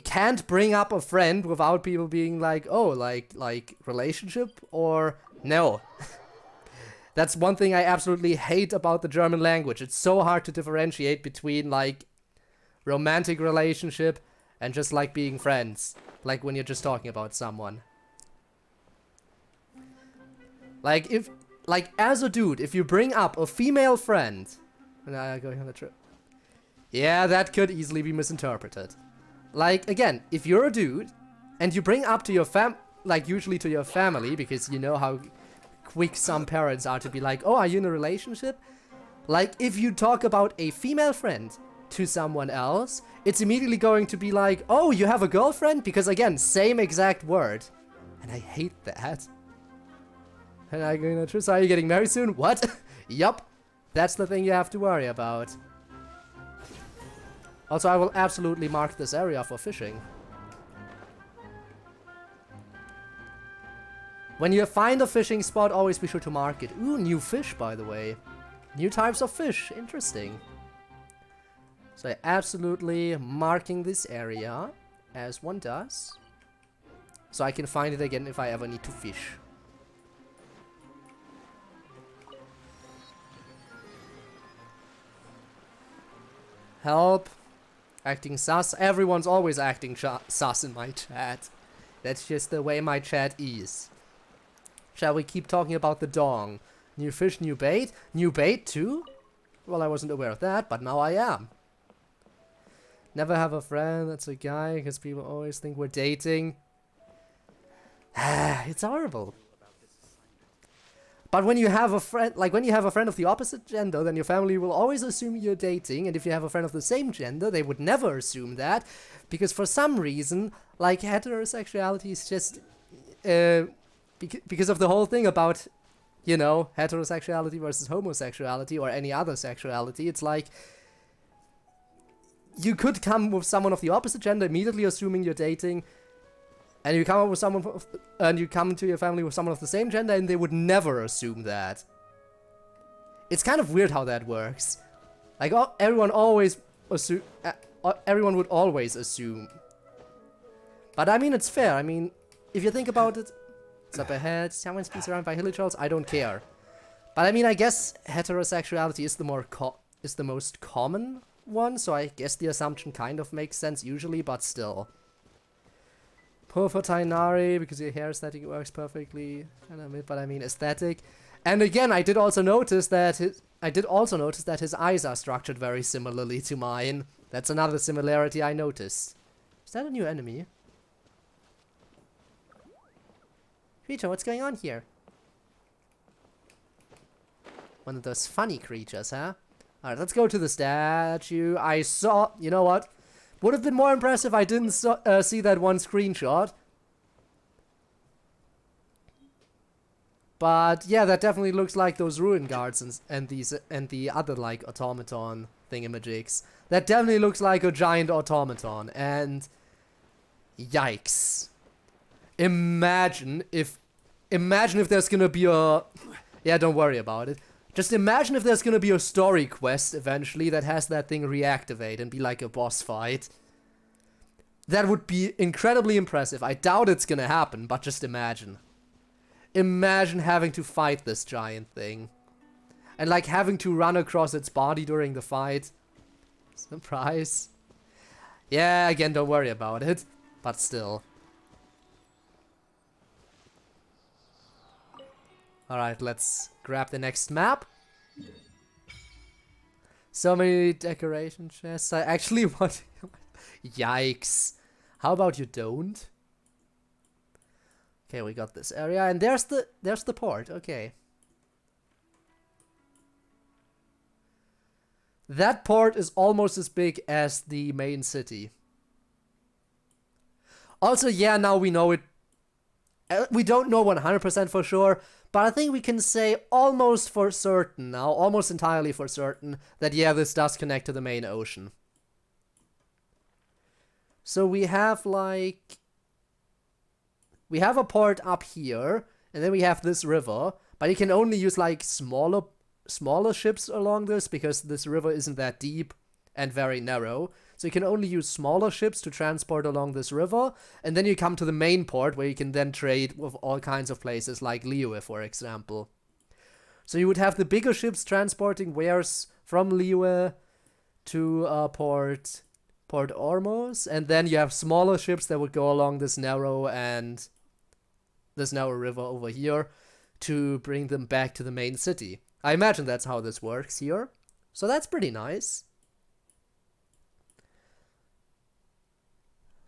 can't bring up a friend without people being like, oh, like relationship or no. That's one thing I absolutely hate about the German language. It's so hard to differentiate between, like, romantic relationship and just, like, being friends. Like, when you're just talking about someone. Like, as a dude, if you bring up a female friend... going on the trip. Yeah, that could easily be misinterpreted. Like, again, if you're a dude, and you bring up to your usually to your family, because you know how quick some parents are to be like, oh, are you in a relationship? Like, if you talk about a female friend to someone else, it's immediately going to be like, oh, you have a girlfriend? Because, again, same exact word. And I hate that. And I'm going to so are you getting married soon? What? Yup. That's the thing you have to worry about. Also, I will absolutely mark this area for fishing. When you find a fishing spot, always be sure to mark it. Ooh, new fish, by the way. New types of fish. Interesting. So I absolutely marking this area, as one does. So I can find it again if I ever need to fish. Help. Acting sus. Everyone's always acting sus in my chat. That's just the way my chat is. Shall we keep talking about the dong? New fish, new bait? New bait too? Well, I wasn't aware of that, but now I am. Never have a friend that's a guy, because people always think we're dating. It's horrible. But when you have a friend, like when you have a friend of the opposite gender, then your family will always assume you're dating, and if you have a friend of the same gender, they would never assume that, because for some reason, like heterosexuality is just, because of the whole thing about, you know, heterosexuality versus homosexuality or any other sexuality, it's like, you could come with someone of the opposite gender, immediately assuming you're dating, and you come up with someone, and you come to your family with someone of the same gender, and they would never assume that. It's kind of weird how that works. Like, everyone always assume, everyone would always assume. But I mean, it's fair. I mean, if you think about it, it's up ahead. Someone's been surrounded by hilly trolls. I don't care. But I mean, I guess heterosexuality is the most common one, so I guess the assumption kind of makes sense usually, but still. Poor for Tainari, because your hair aesthetic works perfectly. But I mean aesthetic. And again, I did also notice that his eyes are structured very similarly to mine. That's another similarity I noticed. Is that a new enemy? Creature, what's going on here? One of those funny creatures, huh? Alright, let's go to the statue. I saw... You know what? Would have been more impressive if I didn't see that one screenshot. But yeah, that definitely looks like those ruin guards and the other like automaton thingamajigs. That definitely looks like a giant automaton. And yikes! Imagine if there's gonna be a... Yeah, don't worry about it. Just imagine if there's gonna be a story quest eventually that has that thing reactivate and be like a boss fight. That would be incredibly impressive. I doubt it's gonna happen, but just imagine. Imagine having to fight this giant thing. And like having to run across its body during the fight. Surprise. Yeah, again, don't worry about it. But still. Alright, let's grab the next map. So many decoration chests. I actually want... Yikes. How about you don't? Okay, we got this area. And there's the port. Okay. That port is almost as big as the main city. Also, yeah, now we know it. We don't know 100% for sure. But I think we can say almost for certain now, almost entirely for certain, that yeah, this does connect to the main ocean. So we have like... We have a port up here, and then we have this river, but you can only use like smaller ships along this, because this river isn't that deep and very narrow. So you can only use smaller ships to transport along this river, and then you come to the main port where you can then trade with all kinds of places like Liyue, for example. So you would have the bigger ships transporting wares from Liyue to Port Ormuz, and then you have smaller ships that would go along this narrow river over here to bring them back to the main city. I imagine that's how this works here. So that's pretty nice.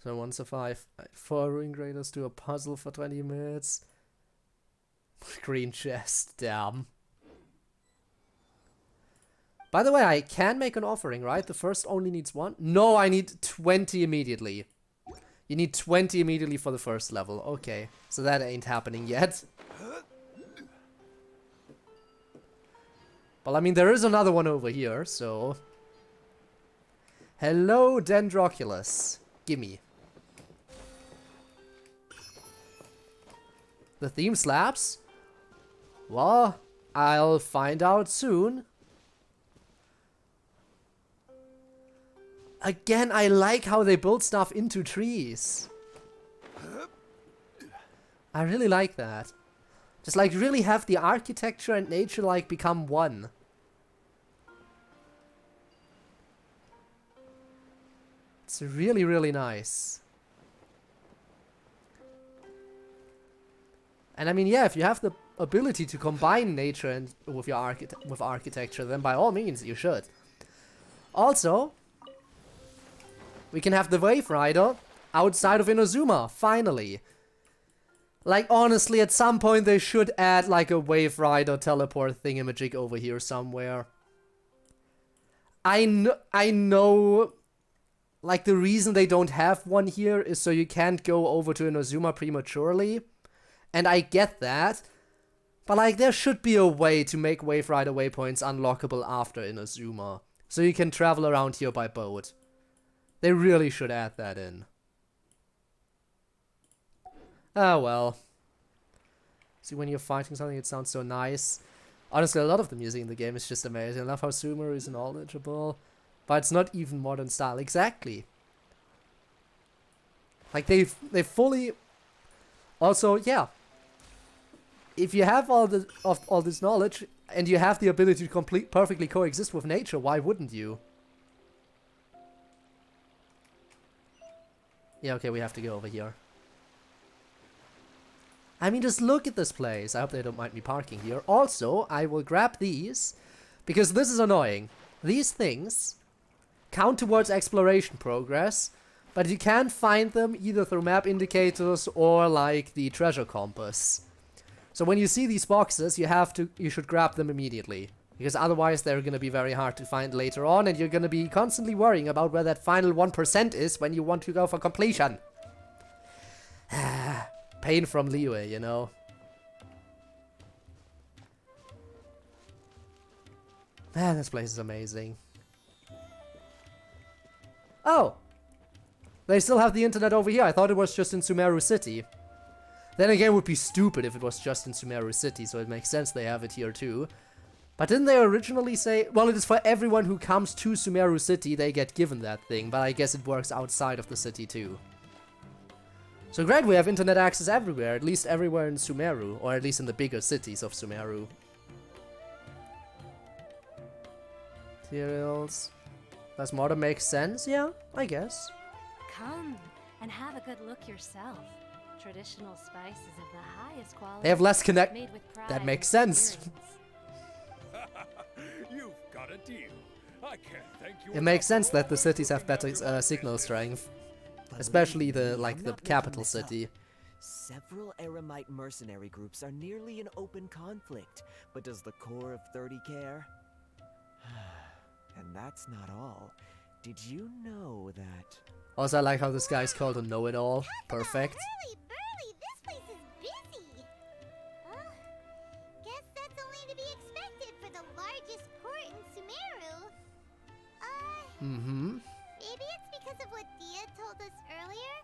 So 1 survive. 4 ruin graders do a puzzle for 20 minutes. Green chest, damn. By the way, I can make an offering, right? The first only needs 1. No, I need 20 immediately. You need 20 immediately for the first level. Okay, so that ain't happening yet. Well, I mean, there is another one over here, so... Hello, Dendroculus. Gimme. The theme slaps? Well, I'll find out soon. Again, I like how they build stuff into trees. I really like that. Just like really have the architecture and nature like become one. It's really, really nice. And I mean, yeah, if you have the ability to combine nature and with your architecture, then by all means you should. Also, we can have the Wave Rider outside of Inazuma, finally. Like, honestly, at some point they should add like a Wave Rider teleport thingamajig over here somewhere. I know, like, the reason they don't have one here is so you can't go over to Inazuma prematurely. And I get that. But, like, there should be a way to make Wave Rider waypoints unlockable after Inazuma. So you can travel around here by boat. They really should add that in. Ah, well. See, when you're fighting something, it sounds so nice. Honestly, a lot of the music in the game is just amazing. I love how Sumeru is knowledgeable. But it's not even modern style. Exactly. Like, they fully... Also, yeah. If you have all this knowledge, and you have the ability to perfectly coexist with nature, why wouldn't you? Yeah, okay, we have to go over here. I mean, just look at this place. I hope they don't mind me parking here. Also, I will grab these, because this is annoying. These things count towards exploration progress, but you can't find them either through map indicators or like the treasure compass. So when you see these boxes, you should grab them immediately, because otherwise they're gonna be very hard to find later on, and you're gonna be constantly worrying about where that final 1% is when you want to go for completion. Pain from Liyue, you know. Man, this place is amazing. Oh! They still have the internet over here. I thought it was just in Sumeru City. Then again, it would be stupid if it was just in Sumeru City, so it makes sense they have it here too. But didn't they originally say... Well, it is for everyone who comes to Sumeru City, they get given that thing, but I guess it works outside of the city too. So great, we have internet access everywhere, at least everywhere in Sumeru, or at least in the bigger cities of Sumeru. Materials. Does modern make sense? Yeah, I guess. Come and have a good look yourself. Traditional spices of the highest quality. They have less connect. Made with pride That makes and sense. You've got a deal. I can't thank you. It makes sense that the cities have better signal strength. Especially the capital city. Several Eremite mercenary groups are nearly in open conflict, but does the core of 30 care? And that's not all. Did you know that... Also, I like how this guy's called a know-it-all. Perfect. Burly, this place is busy. Guess that's only to be expected for the largest port in Sumeru. Mm-hmm. Maybe it's because of what Dia told us earlier,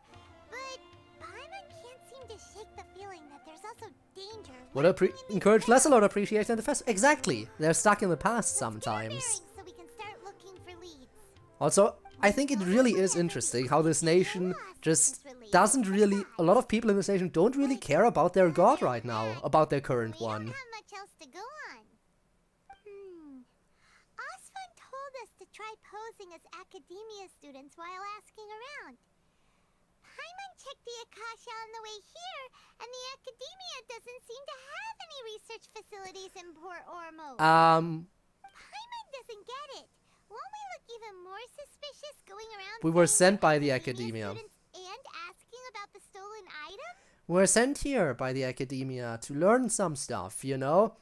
but Paimon can't seem to shake the feeling that there's also danger. Would encourage less a lot of appreciation in the festival. Exactly. They're stuck in the past sometimes. So we can start looking for leads. Also, I think it really is interesting how this nation just doesn't really... A lot of people in this nation don't really care about their god right now, about their current one. We don't have much else to go on. Osvan told us to try posing as academia students while asking around. Paimon checked the Akasha on the way here, and the academia doesn't seem to have any research facilities in Port Ormo. Paimon doesn't get it. Won't we look even more suspicious going around? We were sent by the academia. And asking about the stolen item? We're sent here by the academia to learn some stuff, you know?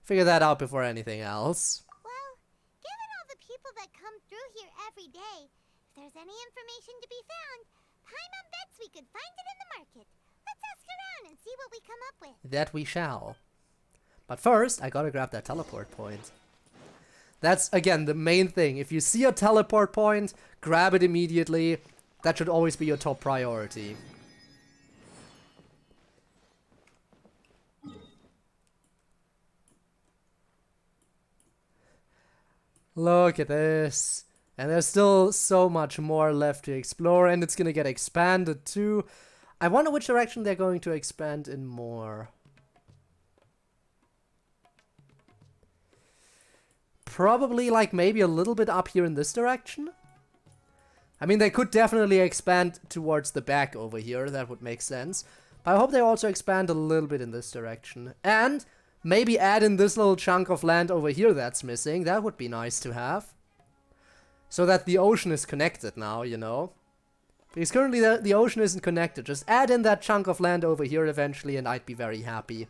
Figure that out before anything else. Well, given all the people that come through here every day, if there's any information to be found, Paimon bets we could find it in the market. Let's ask around and see what we come up with. That we shall. But first, I gotta grab that teleport point. That's, again, the main thing. If you see a teleport point, grab it immediately. That should always be your top priority. Look at this. And there's still so much more left to explore, and it's gonna get expanded too. I wonder which direction they're going to expand in more. Probably like maybe a little bit up here in this direction. I mean, they could definitely expand towards the back over here. That would make sense. But I hope they also expand a little bit in this direction. And maybe add in this little chunk of land over here that's missing. That would be nice to have. So that the ocean is connected now, you know. Because currently the ocean isn't connected. Just add in that chunk of land over here eventually and I'd be very happy.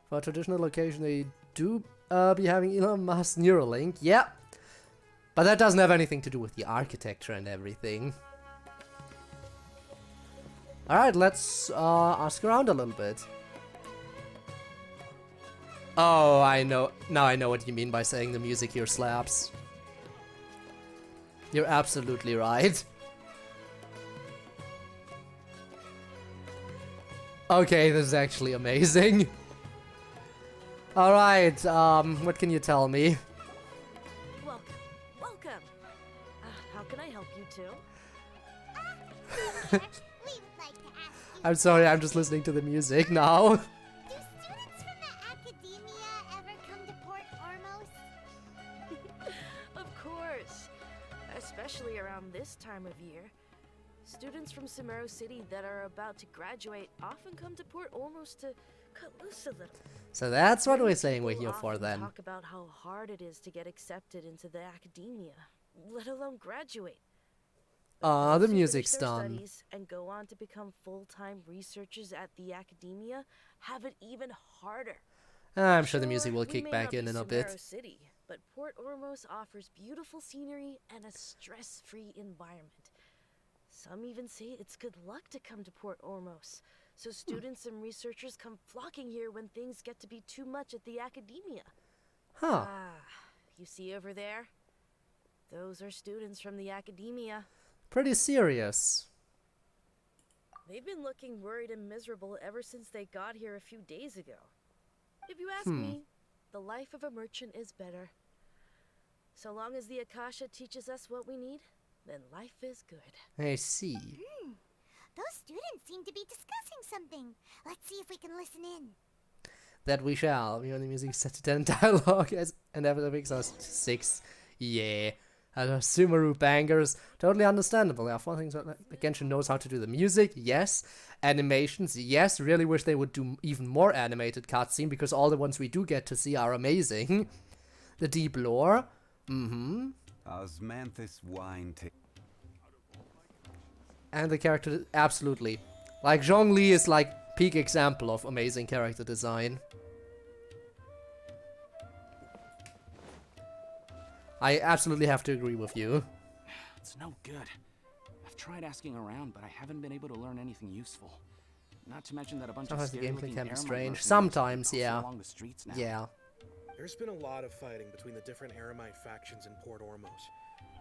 For a traditional location, they do be having Elon Musk Neuralink. Yeah. But that doesn't have anything to do with the architecture and everything. Alright, let's ask around a little bit. Oh, I know. Now I know what you mean by saying the music here slaps. You're absolutely right. Okay, this is actually amazing. Alright, what can you tell me? Welcome. Welcome. How can I help you two? We would like to ask you, I'm sorry, I'm just listening to the music now. do students from the academia ever come to Port Ormos? Of course. Especially around this time of year. Students from Sumeru City that are about to graduate often come to Port Ormos to cut loose a little. So that's what Many we're saying we're people here for often then. Talk about how hard it is to get accepted into the academia, let alone graduate. Ah, Those the who music's finish their done. studies and go on to become full-time researchers at the academia have it even harder. I'm sure the music will we kick may back not in be a bit. Sumeru City, but Port Ormos offers beautiful scenery and a stress-free environment. Some even say it's good luck to come to Port Ormos, so students and researchers come flocking here when things get to be too much at the academia. Huh. You see over there? Those are students from the academia. Pretty serious. They've been looking worried and miserable ever since they got here a few days ago. If you ask me, the life of a merchant is better. So long as the Akasha teaches us what we need, then life is good. I see. Those students seem to be discussing something. Let's see if we can listen in. That we shall. We only music set to 10 dialogue and everything us 6. Yeah. Sumeru bangers. Totally understandable. There are 4 things like Genshin knows how to do the music, yes. Animations, yes. Really wish they would do even more animated cutscene because all the ones we do get to see are amazing. The deep lore. Osmanthus wine And the character, absolutely. Like, Zhongli is like peak example of amazing character design. I absolutely have to agree with you. It's no good. I've tried asking around, but I haven't been able to learn anything useful. Not to mention that a bunch Sometimes of the gameplay scary-looking can be air strange. mercenaries Sometimes, are yeah. along the streets now. Yeah. There's been a lot of fighting between the different Eremite factions in Port Ormos.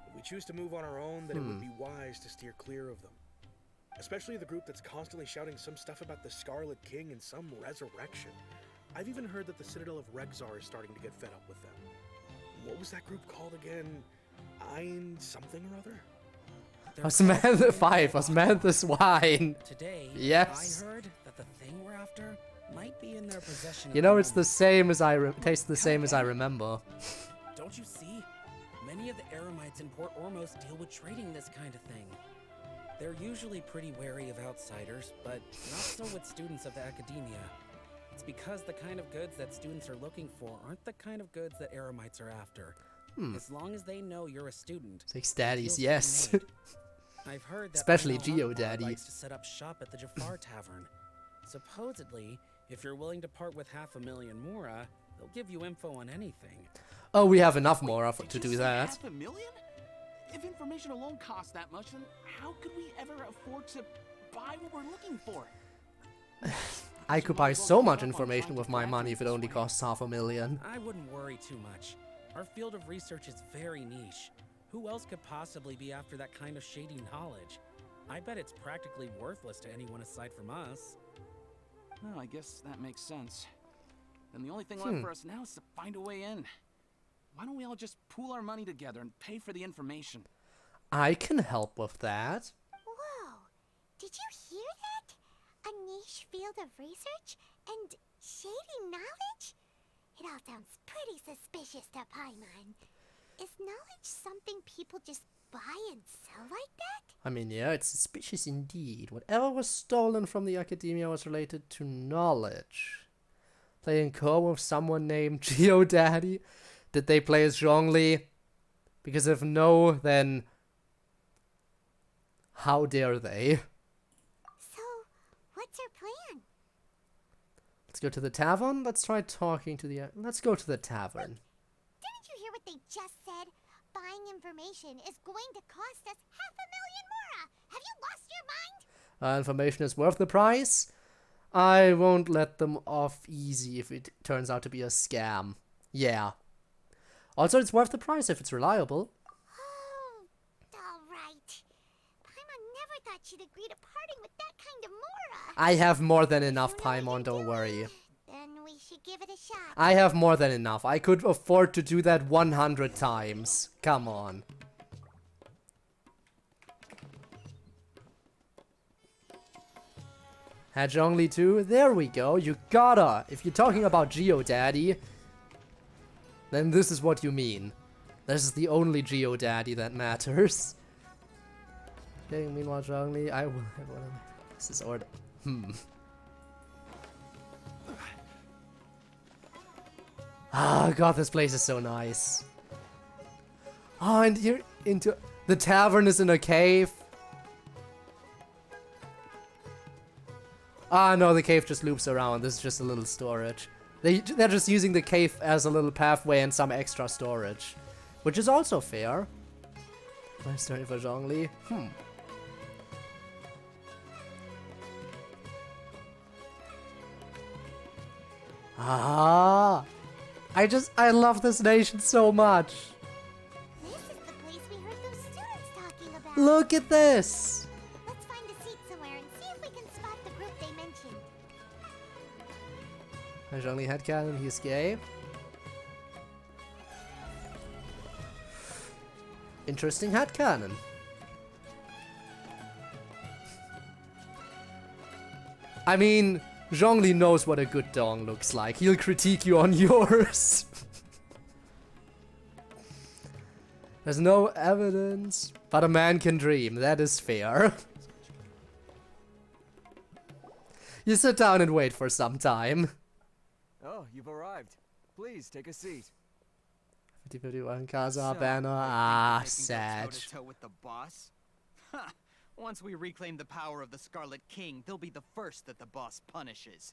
If we choose to move on our own, then it would be wise to steer clear of them. Especially the group that's constantly shouting some stuff about the Scarlet King and some resurrection. I've even heard that the Citadel of Rexar is starting to get fed up with them. What was that group called again? Ein something or other? Osmanthus 5, Osmanthus wine. Today, yes. I heard that the thing we're after might be in their possession. You know, it's the same as tastes the same as I remember. Don't you see? Many of the Eremites in Port Ormos deal with trading this kind of thing. They're usually pretty wary of outsiders, but not so with students of the academia. It's because the kind of goods that students are looking for aren't the kind of goods that Eremites are after. As long as they know you're a student. 6 daddies, deals can be yes. made. I've heard that Especially Arno Geo Hotbar Daddy. likes to set up shop at the Jafar Tavern. Supposedly, if you're willing to part with 500,000 Mora, they'll give you info on anything. Oh, we have enough more to do Say that. 500,000? If information alone costs that much, then how could we ever afford to buy what we're looking for? I could buy so much information with my money if it only costs $500,000. I wouldn't worry too much. Our field of research is very niche. Who else could possibly be after that kind of shady knowledge? I bet it's practically worthless to anyone aside from us. Well, I guess that makes sense. Then the only thing left for us now is to find a way in. Why don't we all just pool our money together and pay for the information? I can help with that. Whoa! Did you hear that? A niche field of research and shady knowledge? It all sounds pretty suspicious to Paimon. Is knowledge something people just buy and sell like that? I mean, yeah, it's suspicious indeed. Whatever was stolen from the academia was related to knowledge. Playing co with someone named GeoDaddy? Did they play as Zhongli? Because if no, then how dare they? So, what's your plan? Let's go to the tavern. Let's try talking to the... Let's go to the tavern. Didn't you hear what they just said? Buying information is going to cost us 500,000 mora! Have you lost your mind? Information is worth the price. I won't let them off easy if it turns out to be a scam. Yeah. Also, it's worth the price if it's reliable. Oh, alright. Paimon never thought she'd agree to parting with that kind of mora. I have more than enough, Paimon, don't worry. Then we should give it a shot. I have more than enough. I could afford to do that 100 times. Come on. Had Zhongli too? There we go. You gotta. If you're talking about GeoDaddy, then this is what you mean. This is the only GeoDaddy that matters. Okay, meanwhile, Zhongli, I will have one of this is order. Ah, God, this place is so nice. Oh, and here into the tavern is in a cave. Ah, no, the cave just loops around. This is just a little storage. They're just using the cave as a little pathway and some extra storage, which is also fair. Nice story for Zhongli. Ah, I love this nation so much. This is the place we heard those students talking about. Look at this. Let's find a seat somewhere and see if we can spot the group they mentioned. Zhongli headcanon, he's gay. Interesting headcanon. I mean, Zhongli knows what a good dong looks like. He'll critique you on yours. There's no evidence, but a man can dream. That is fair. You sit down and wait for some time. Oh, you've arrived. Please take a seat. 50-51 Kaza So, banner. you think Ah, they can go sad. toe-to-toe with the boss? Ha! Once we reclaim the power of the Scarlet King, they'll be the first that the boss punishes.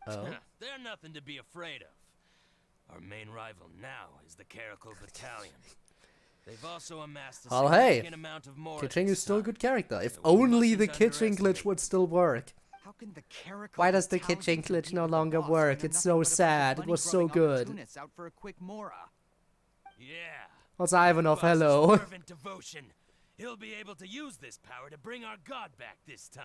Oh. They're nothing to be afraid of. Our main rival now is the Caracal Battalion. They've also amassed a Well, hey, significant amount of more. Kitching is still a good character. If only the Kitching glitch would still work. How can the Caracal Why does the Battalion Kitching glitch compete no with the longer boss when work? they're It's nothing so but a bunch of sad. It was so money-grubbing good. opportunists out for a quick mora? Yeah. What's Ivanov? Boss's Hello. fervent devotion. He'll be able to use this power to bring our god back this time.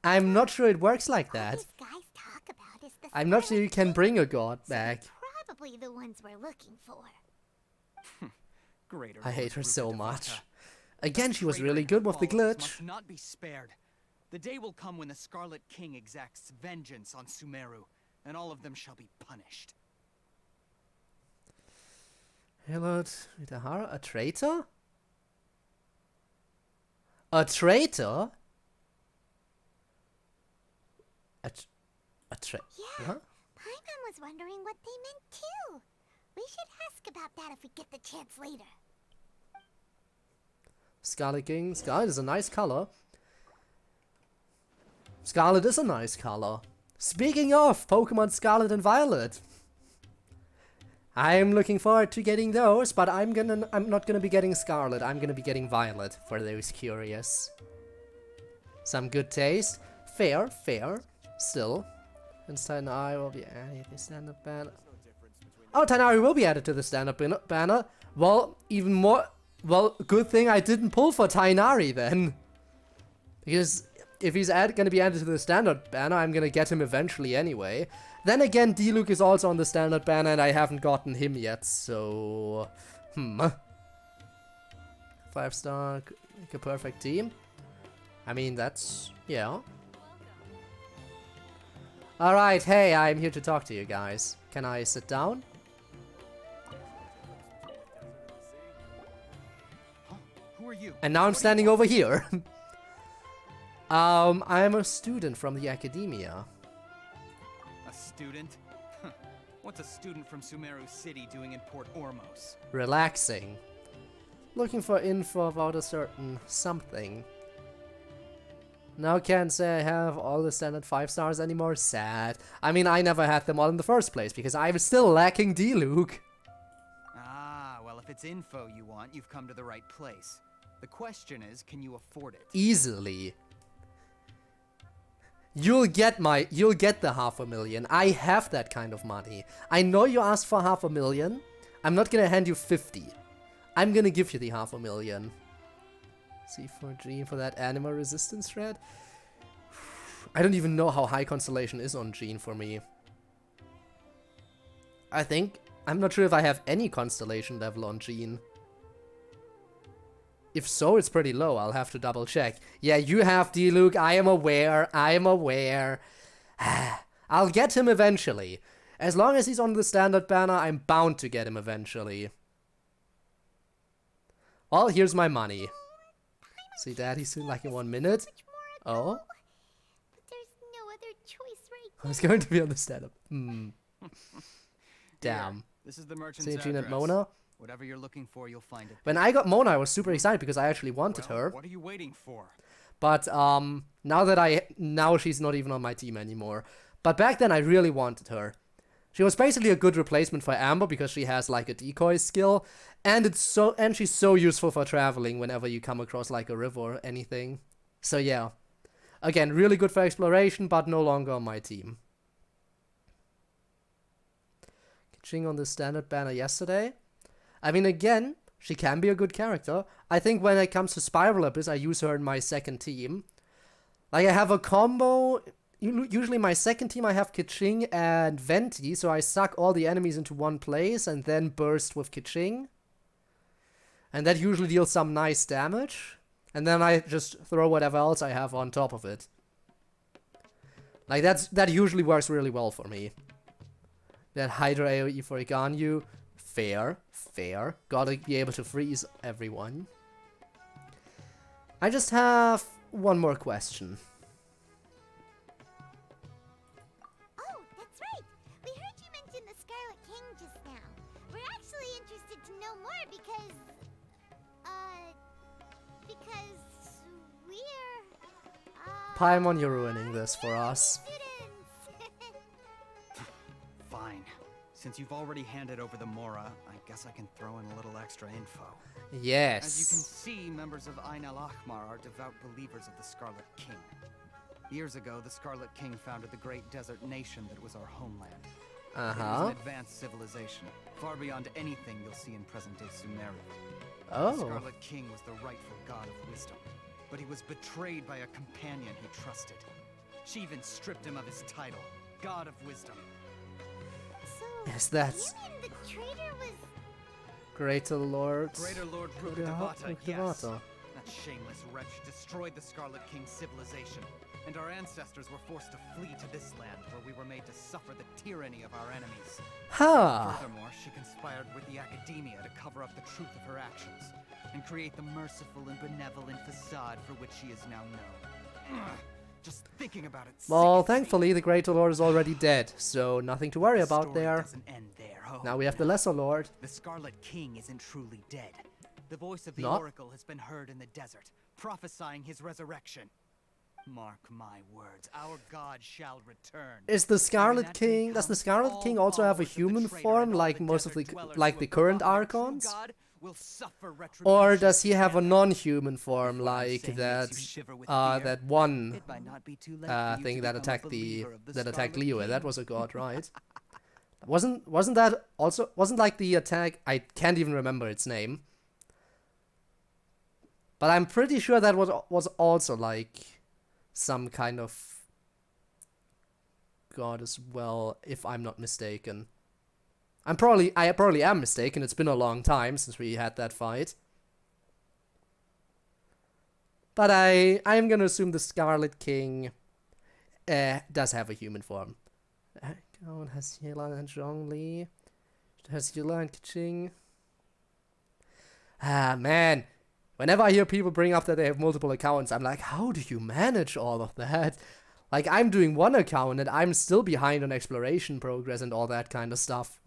I'm not sure it works like that. These guys talk about is the I'm not sure you Scarlet can King, bring a god so back. they're probably the ones we're looking for. Greater I hate her Lord so Rupert much. Devata. Again, she was Traitor really and good with the followers glitch. Must not be spared. The day will come when the Scarlet King exacts vengeance on Sumeru, and all of them shall be punished. Hillard Itahara, a traitor? A traitor? A traitor? Yeah, Huh? Paimon was wondering what they meant too. We should ask about that if we get the chance later. Scarlet King. Scarlet is a nice color. Scarlet is a nice color. Speaking of Pokemon Scarlet and Violet, I'm looking forward to getting those, but I'm not gonna be getting Scarlet. I'm gonna be getting Violet for those curious. Some good taste. Fair, fair. Still. Since Tainari will be added to the standard banner. Oh, Tainari will be added to the standard banner. Well, even more... Well, good thing I didn't pull for Tainari then. Because if he's gonna be added to the standard banner, I'm gonna get him eventually anyway. Then again, Diluc is also on the standard banner and I haven't gotten him yet, so... 5-star, like a perfect team. I mean, that's... yeah. Alright, hey, I'm here to talk to you guys. Can I sit down? Huh? Who are you? And now I'm standing over here. I'm a student from the academia. A student? What's a student from Sumeru City doing in Port Ormos? Relaxing. Looking for info about a certain something. Now can't say I have all the standard 5 stars anymore. Sad. I mean, I never had them all in the first place because I was still lacking Diluc. Ah, well, if it's info you want, you've come to the right place. The question is, can you afford it? Easily. You'll get the 500,000. I have that kind of money. I know you asked for 500,000. I'm not gonna hand you 50. I'm gonna give you the 500,000. C4G for that animal resistance thread. I don't even know how high Constellation is on Gene for me. I'm not sure if I have any Constellation level on Gene. If so, it's pretty low. I'll have to double check. Yeah, you have Diluc. I am aware. I'll get him eventually. As long as he's on the standard banner, I'm bound to get him eventually. Well, here's my money. See Daddy soon, like in 1 minute. Oh? But there's no other choice right I was going to be on the stand-up. Damn. Here, this is the merchant's See Jean and address. Mona? Whatever you're looking for, you'll find it. When I got Mona, I was super excited because I actually wanted her. What are you waiting for? But now she's not even on my team anymore. But back then I really wanted her. She was basically a good replacement for Amber because she has like a decoy skill, and she's so useful for traveling whenever you come across like a river or anything. So yeah. Again, really good for exploration, but no longer on my team. Ching on the standard banner yesterday. I mean, again, she can be a good character. I think when it comes to Spiral Abyss, I use her in my second team. Like, I have a combo. Usually my second team I have Keqing and Venti, so I suck all the enemies into one place and then burst with Keqing. And that usually deals some nice damage. And then I just throw whatever else I have on top of it. Like, that usually works really well for me. That Hydra AoE for Iganyu. Fair. Gotta be able to freeze everyone. I just have one more question. Oh, that's right. We heard you mention the Scarlet King just now. We're actually interested to know more because we're Paimon, you're ruining this for us. Fine. Since you've already handed over the Mora, I guess I can throw in a little extra info. Yes. As you can see, members of Ain al-Ahmar are devout believers of the Scarlet King. Years ago, the Scarlet King founded the great desert nation that was our homeland. It was an advanced civilization, far beyond anything you'll see in present-day Sumeru. Oh. The Scarlet King was the rightful god of wisdom, but he was betrayed by a companion he trusted. She even stripped him of his title, God of Wisdom. Yes, that's... You mean the traitor was... Greater Lord... Greater Lord Brukadevata, yes. That shameless wretch destroyed the Scarlet King's civilization, and our ancestors were forced to flee to this land where we were made to suffer the tyranny of our enemies. Furthermore, she conspired with the Academia to cover up the truth of her actions, and create the merciful and benevolent facade for which she is now known. Just thinking about it. Well, thankfully, the Greater Lord is already dead, so nothing to worry about there. Doesn't end there. Oh, now we have the Lesser Lord. The Scarlet King isn't truly dead. The voice of the Not? Oracle has been heard in the desert, prophesying his resurrection. Mark my words, our god shall return. Is the Scarlet King... Does the Scarlet King also have a human form like most of the... like the current Archons? God will suffer retribution. Or does he have a non-human form If what I'm like saying that? makes you shiver with fear, That one it might not be too late for you thing to that become a attacked believer of the that attacked Scarlet Leo. King. That was a god, right? wasn't that also like the attack? I can't even remember its name. But I'm pretty sure that was also like some kind of god as well, if I'm not mistaken. I probably am mistaken. It's been a long time since we had that fight. But I'm gonna assume the Scarlet King does have a human form. Has Yela and Zhongli. Has Yela and Keqing. Ah, man. Whenever I hear people bring up that they have multiple accounts, I'm like, how do you manage all of that? Like, I'm doing one account and I'm still behind on exploration progress and all that kind of stuff.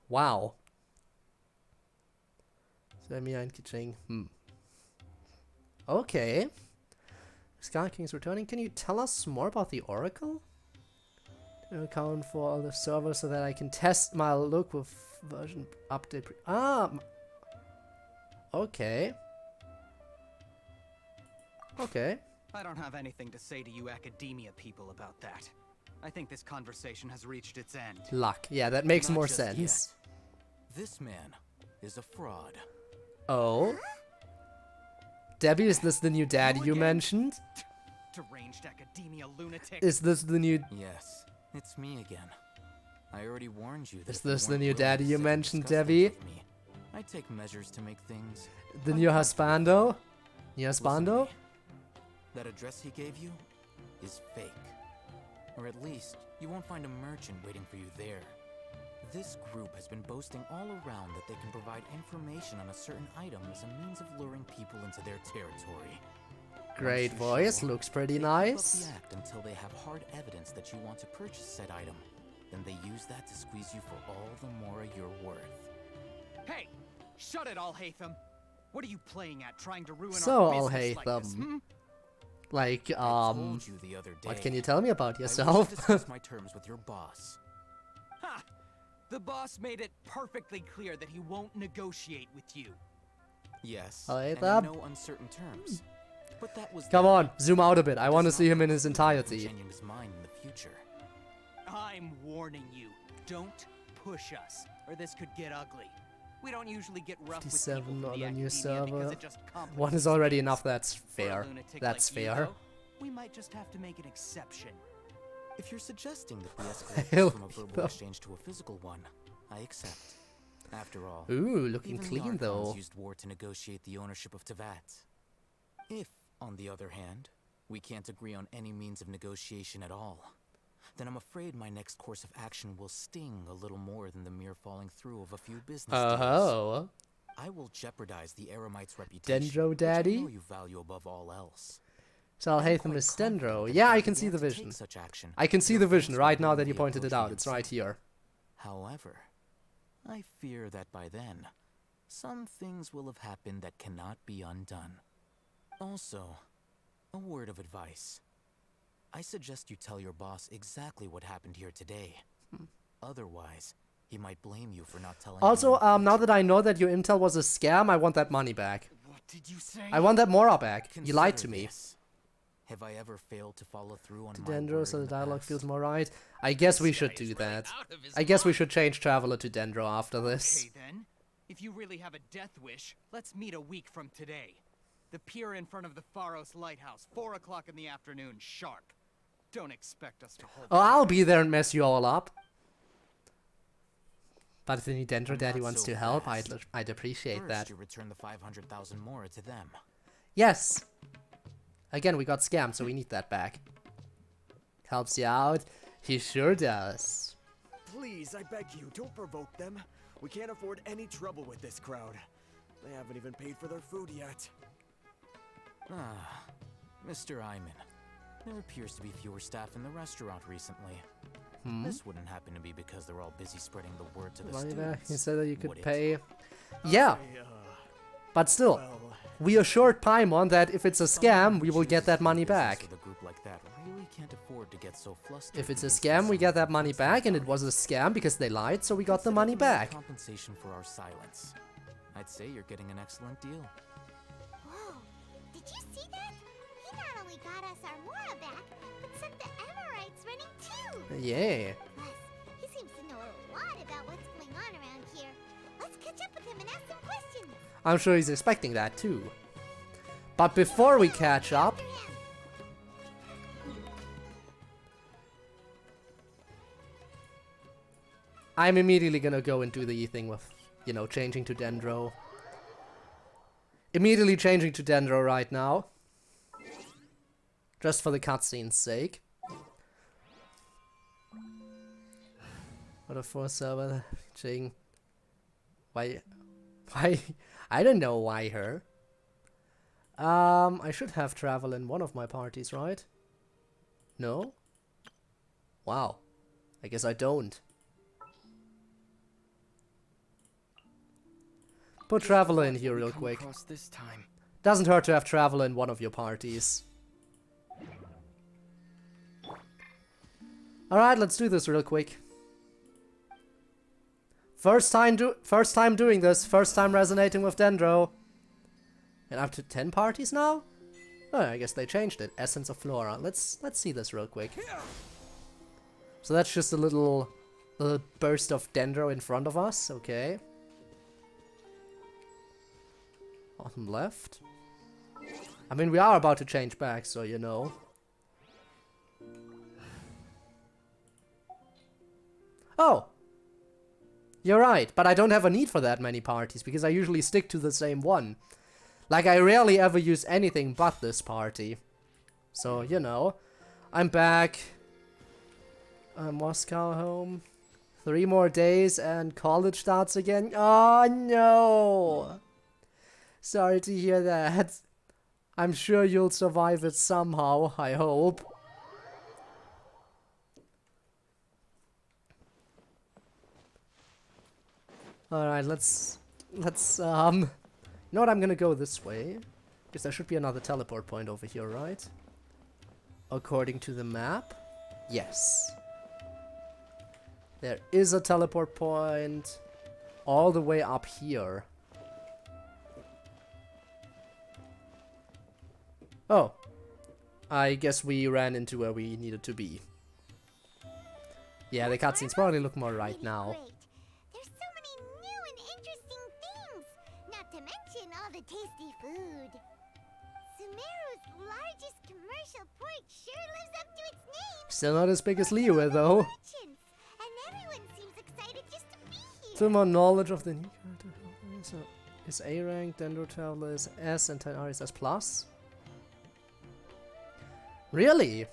Wow. Samia and Keqing. Okay. Scarlet King is returning. Can you tell us more about the Oracle? To account for all the servers so that I can test my look with version update. Okay. Okay. I don't have anything to say to you academia people about that. I think this conversation has reached its end. Luck. Yeah, that makes Not more just sense. yet. This man is a fraud. Oh. Debbie, is this the new daddy you mentioned? Deranged academia lunatic. Is this the new... Yes, it's me again. I already warned you that Is if you this the weren't new willing to daddy you sit and mentioned, discuss things Debbie? with me, I'd take measures to make things The new husbando? New husbando? That address he gave you is fake. Or at least, you won't find a merchant waiting for you there. This group has been boasting all around that they can provide information on a certain item as a means of luring people into their territory. Great Once you're voice, sure, looks pretty they keep up nice. the act until they have hard evidence that you want to purchase said item. Then they use that to squeeze you for all the more you're worth. Hey! Shut it, Al-Haytham! What are you playing at, trying to ruin So, our business like this, Al-Haytham. Like, told you the other what day. can you tell me about I wish to yourself? discuss my terms with your boss. Ha! The boss made it perfectly clear that he won't negotiate with you. Yes, Al-Haytham? and in no uncertain terms. But that was Come then. on, zoom out a bit. I It want to does see not him in his preclude him from entirety. changing his mind in the future. I'm warning you. Don't push us, or this could get ugly. We don't usually get rough with people 57 from on the a new academia server. because it just complicates One is already things. enough, that's For a fair. lunatic That's like you, fair. though, we might just have to make an exception. If you're suggesting that we escalate Hell, this from a verbal exchange to a physical one, I accept. After all, Ooh, looking even clean, the Archons though. used war to negotiate the ownership of Tevat. If, on the other hand, we can't agree on any means of negotiation at all, then I'm afraid my next course of action will sting a little more than the mere falling through of a few business deals. Oh. I will jeopardize the Eremite's reputation, Dendro which Daddy? I know you value above all else. So Al-Haytham is Dendro. Yeah, I can see the vision. Such action, I can see your the vision friends right will now that you be pointed it out. approaching It's right here. However, I fear that by then, some things will have happened that cannot be undone. Also, a word of advice. I suggest you tell your boss exactly what happened here today. Otherwise, he might blame you for not telling him. Also, now that I know that your intel was a scam, I want that money back. What did you say? I want that Mora back. You lied to Consider me. this. Have I ever failed to follow through on To my Dendro, word so in the the dialogue past? feels more right. I guess we should do that. I guess we should change Traveler to Dendro after this. Okay then, if you really have a death wish, let's meet a week from today. The pier in front of the Pharos Lighthouse, 4 o'clock in the afternoon, sharp. Don't expect us to hold. Oh, I'll be there and mess you all up. But if the new Dendro Daddy Not wants so to help, fast. I'd appreciate First, that. you return the 500,000 Mora to them. Yes. Again, we got scammed, so we need that back. Helps you out? He sure does. Please, I beg you, don't provoke them. We can't afford any trouble with this crowd. They haven't even paid for their food yet. Ah, Mr. Iman. There appears to be fewer staff in the restaurant recently. This wouldn't happen to be because they're all busy spreading the word to the Money back. students. You said that you could would it? pay. Yeah. But still, we assured Paimon that if it's a scam, we will get that money back. With a group like that really can't afford to get so flustered. If it's a against scam, we get that someone money back, and it was a scam because they lied, so we got the money Consider it back. compensation for our silence. I'd say you're getting an excellent deal. Whoa, did you see that? He not only got us our Mora back, but sent the Amorites running too. Yeah. Plus, he seems to know a lot about what's going on around here. Let's catch up with him and ask some questions. I'm sure he's expecting that too. But before we catch up, I'm immediately gonna go and do the thing with, you know, changing to Dendro. Immediately changing to Dendro right now. Just for the cutscene's sake. What a force server ching. Why? I don't know why her. I should have travel in one of my parties, right? No? Wow. I guess I don't. Put Traveler in here real quick. This time. Doesn't hurt to have Traveler in one of your parties. Alright, let's do this real quick. First time doing this, first time resonating with Dendro. And up to 10 parties now? Oh, I guess they changed it. Essence of Flora. Let's see this real quick. So that's just a little burst of Dendro in front of us, okay. Bottom left. I mean, we are about to change back, so you know. Oh! You're right, but I don't have a need for that many parties, because I usually stick to the same one. Like, I rarely ever use anything but this party. So, you know. I'm back. Moscow home. 3 more days and college starts again. Oh, no! Sorry to hear that. I'm sure you'll survive it somehow, I hope. Alright, let's you know what, I'm gonna go this way. Because there should be another teleport point over here, right? According to the map? Yes. There is a teleport point all the way up here. Oh. I guess we ran into where we needed to be. Yeah, the cutscenes probably look more right now. There's so many new and interesting things, not to mention all the tasty food. Sumeru's largest commercial port sure lives up to its name. Still not as big as Liyue, though. And everyone seems excited just to be here. To my knowledge of the new character, so is A rank, Dendro Traveler is S, and Titanari is S+. Really?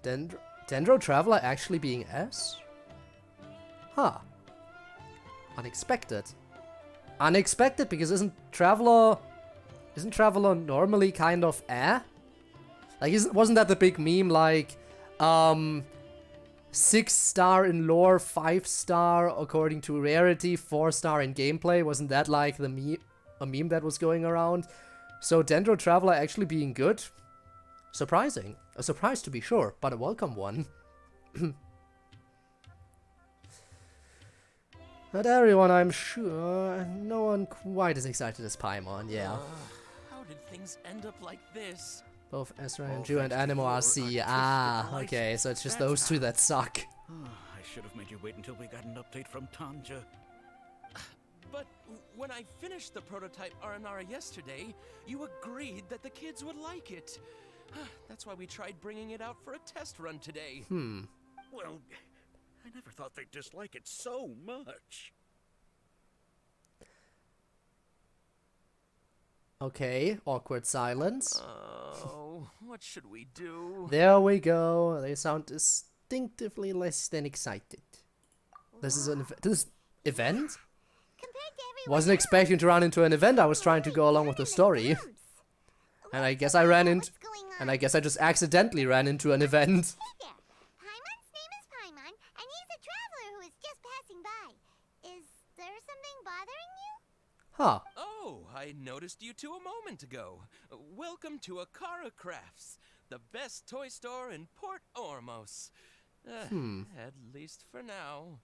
Dendro Traveler actually being S? Huh. Unexpected. Unexpected, because isn't Traveler normally kind of Like, wasn't that the big meme, like, 6-star in lore, 5-star according to rarity, 4-star in gameplay? Wasn't that like the a meme that was going around? So Dendro Traveler actually being good? Surprising. A surprise to be sure, but a welcome one. Not everyone, I'm sure. No one quite as excited as Paimon, yeah. How did things end up like this? Both Ezra and Ju and Animo are C. Ah, okay, so it's just those two that suck. I should have made you wait until we got an update from Tanja. But when I finished the prototype Aranara yesterday, you agreed that the kids would like it. That's why we tried bringing it out for a test run today. Well, I never thought they'd dislike it so much. Okay, awkward silence. Oh, what should we do? There we go. They sound distinctively less than excited. This is this event? Wasn't expecting to run into an event. I was trying to go along with the story. And I guess I just accidentally ran into an event. Hey there. Paimon's name is Paimon, and he's a traveler who is just passing by. Is there something bothering you? Huh. Oh, I noticed you two a moment ago. Welcome to Akara Crafts, the best toy store in Port Ormos. At least for now.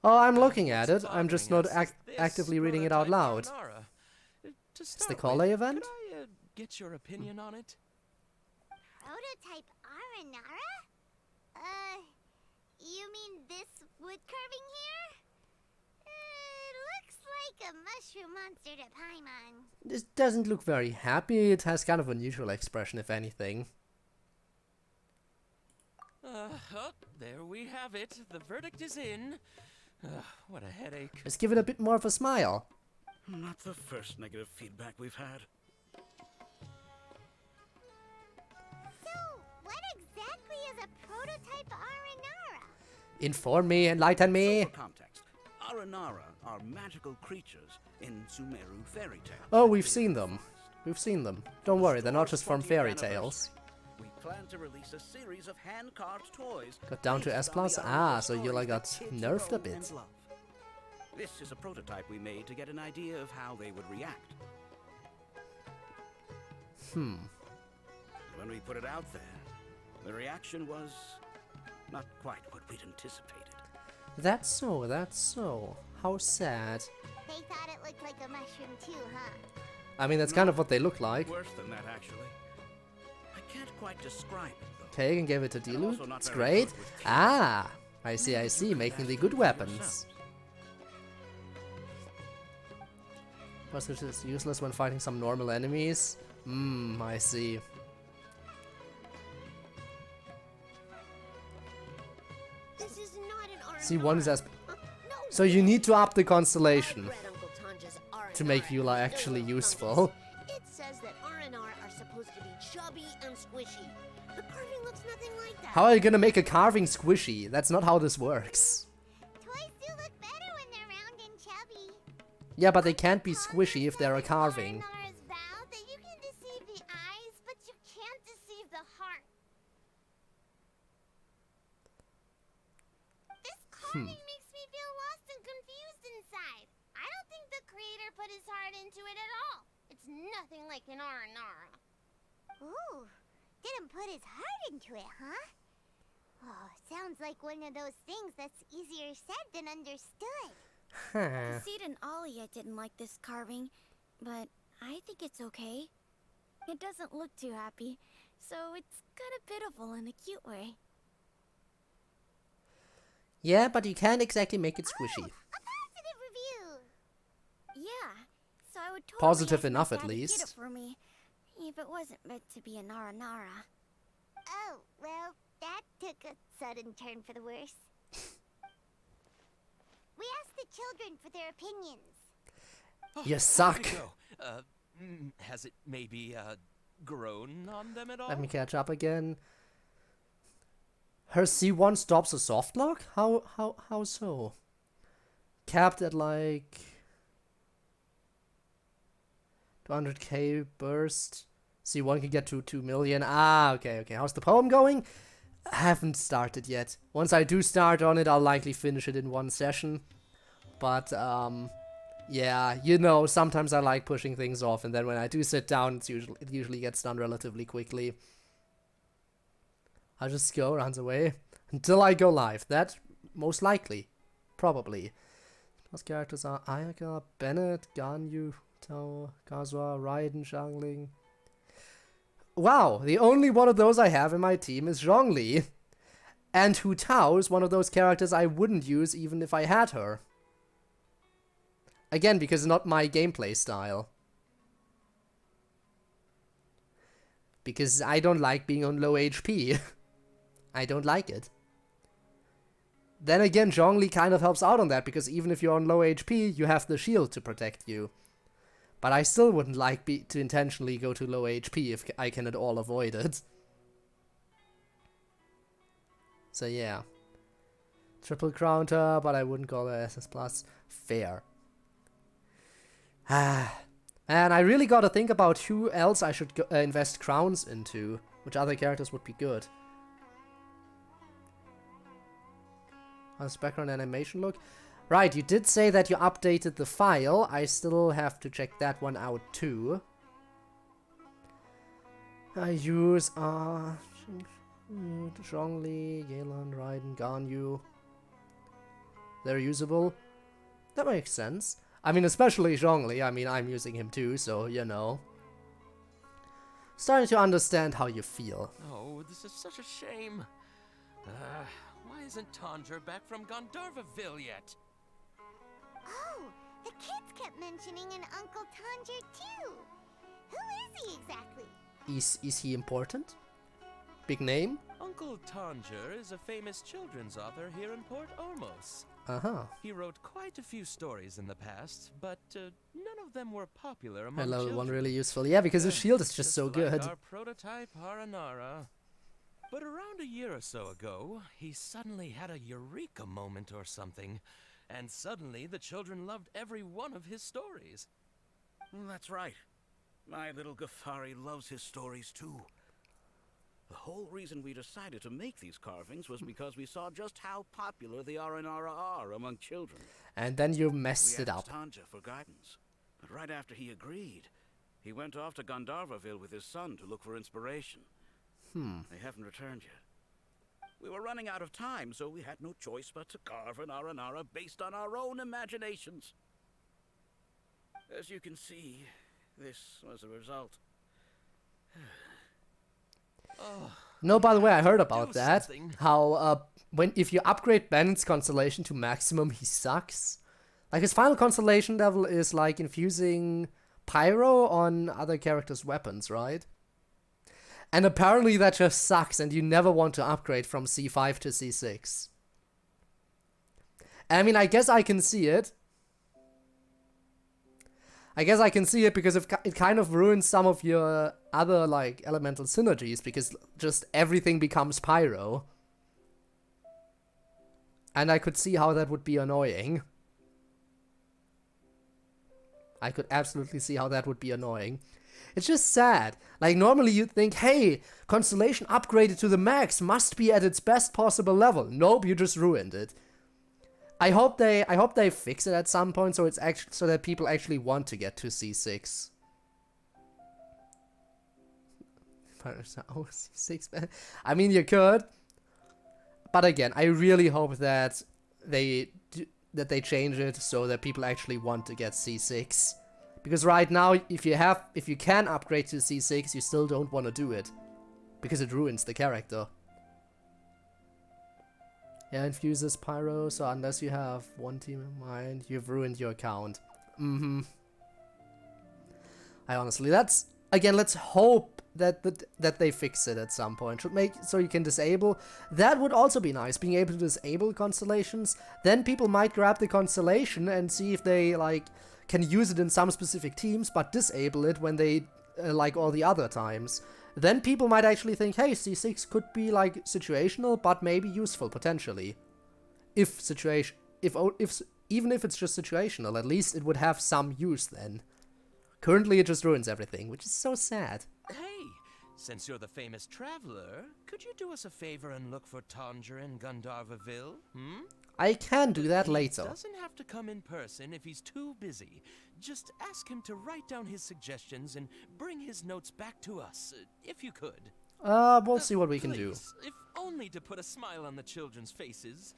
Oh, I'm looking at it. I'm just not bothering us is this actively reading it out loud. prototype Aranara. To It's the start Cole with, event? Could I get your opinion on it? Prototype Aranara? You mean this wood carving here? Looks like a mushroom monster to Paimon. This doesn't look very happy. It has kind of a neutral expression, if anything. Oh, there we have it. The verdict is in. What a headache. Let's give it a bit more of a smile. Not the first negative feedback we've had. So, what exactly is a prototype Aranara? Inform me, enlighten me. So for context, Aranara are magical creatures in Sumeru fairy tales. Oh, we've seen them. We've seen them. Don't worry, they're not just from 20th fairy anniversary, tales. We plan to release a series of hand-carved toys. Got down to S+? based on the Ah, Aranara so you stories like that got kids nerfed a know bit. and love. This is a prototype we made to get an idea of how they would react. When we put it out there, the reaction was not quite what we'd anticipated. That's so, that's so. How sad. They thought it looked like a mushroom too, huh? I mean, that's kind of what they look like. Worse than that, actually. I can't quite describe it, though. Okay, and give it to And Dilu. also not It's very great. good with kids. Ah, I see, making the good weapons. yourselves. Was it just useless when fighting some normal enemies? I see. This is not an Aranara. See, one is as... No, So you need to up the constellation I've read Uncle Tanja's to make Aranara Eula and actually Eula useful. It says that Aranara are supposed to be chubby and squishy. The carving looks nothing like that. How are you gonna make a carving squishy? That's not how this works. Toys do look better when they're round and chubby. Yeah, but they can't be squishy if they're a carving. Aranara's vow that you can deceive the eyes, but you can't deceive the heart. This carving makes me feel lost and confused inside. I don't think the creator put his heart into it at all. It's nothing like an Aranara. Ooh, didn't put his heart into it, huh? Oh, sounds like one of those things that's easier said than understood. Seed and Alia didn't like this carving, but I think it's okay. It doesn't look too happy, so it's kind of pitiful in a cute way. Yeah, but you can't exactly make it squishy. Positive review. Yeah, so I would totally Positive ask my enough, dad at to get least. it for me, if it wasn't meant to be an Aranara. Oh, well, that took a sudden turn for the worse. We asked the children for their opinions. You suck. Has it maybe grown on them at all? Let me catch up again. Her C1 stops a soft lock? How so? Capped at like 200k burst. C1 can get to 2 million. Ah, okay. How's the poem going? I haven't started yet. Once I do start on it, I'll likely finish it in one session. But, yeah, you know, sometimes I like pushing things off, and then when I do sit down, it usually gets done relatively quickly. I'll just go, runs away, until I go live. That, most likely. Probably. Those characters are Ayaka, Bennett, Ganyu, Tao, Kazuha, Raiden, Xiangling. Wow, the only one of those I have in my team is Zhongli. And Hu Tao is one of those characters I wouldn't use even if I had her. Again, because it's not my gameplay style. Because I don't like being on low HP. I don't like it. Then again, Zhongli kind of helps out on that, because even if you're on low HP, you have the shield to protect you. But I still wouldn't like to intentionally go to low HP if I can at all avoid it. So yeah. Triple counter, but I wouldn't call her SS+. Fair. And I really gotta think about who else I should invest crowns into. Which other characters would be good. How's background animation look? Right, you did say that you updated the file. I still have to check that one out too. I use Zhongli, Yelan, Raiden, Ganyu. they're usable. That makes sense. I mean, especially Zhongli. I mean, I'm using him too, so, you know. Starting to understand how you feel. Oh, this is such a shame. Why isn't Tanger back from Gandharvaville yet? Oh, the kids kept mentioning an Uncle Tanger too. Who is he exactly? Is he important? Big name? Uncle Tanger is a famous children's author here in Port Ormos. Uh-huh. He wrote quite a few stories in the past, but none of them were popular among Hello, children. one really useful. Yeah, because his shield is just so like good. Our prototype Haranara. But around a year or so ago, he suddenly had a eureka moment or something, and suddenly the children loved every one of his stories. That's right. My little Ghaffari loves his stories too. The whole reason we decided to make these carvings was because we saw just how popular the Aranara are among children. And then you messed it up. We asked Tanja for guidance, but right after he agreed, he went off to Gandharvaville with his son to look for inspiration. They haven't returned yet. We were running out of time, so we had no choice but to carve an Aranara based on our own imaginations. As you can see, this was the result. No, by the way, I heard about that. How if you upgrade Bennett's constellation to maximum, he sucks. Like his final constellation level is like infusing pyro on other characters' weapons, right? And apparently that just sucks, and you never want to upgrade from C5 to C6. I mean, I guess I can see it. Because it kind of ruins some of your other, like, elemental synergies, because just everything becomes pyro. And I could see how that would be annoying. I could absolutely see how that would be annoying. It's just sad. Like, normally you'd think, hey, Constellation upgraded to the max, must be at its best possible level. Nope, you just ruined it. I hope they fix it at some point so it's actually so that people actually want to get to C6. Oh, C6. I mean, you could, but again, I really hope that they change it so that people actually want to get C6. Because right now, if you can upgrade to C6, you still don't want to do it because it ruins the character. Yeah, infuses pyro, so unless you have one team in mind, you've ruined your account. I honestly, let's hope that they fix it at some point. Should make so you can disable. That would also be nice, being able to disable constellations. Then people might grab the constellation and see if they like can use it in some specific teams, but disable it when they like all the other times. Then people might actually think, hey, C6 could be like situational, but maybe useful potentially. Even if it's just situational, at least it would have some use then. Currently, it just ruins everything, which is so sad. Hey, since you're the famous traveler, could you do us a favor and look for Tanger in Gandharvaville? I can do that later. He doesn't have to come in person if he's too busy. Just ask him to write down his suggestions and bring his notes back to us, if you could. We'll see what we can do. If only to put a smile on the children's faces.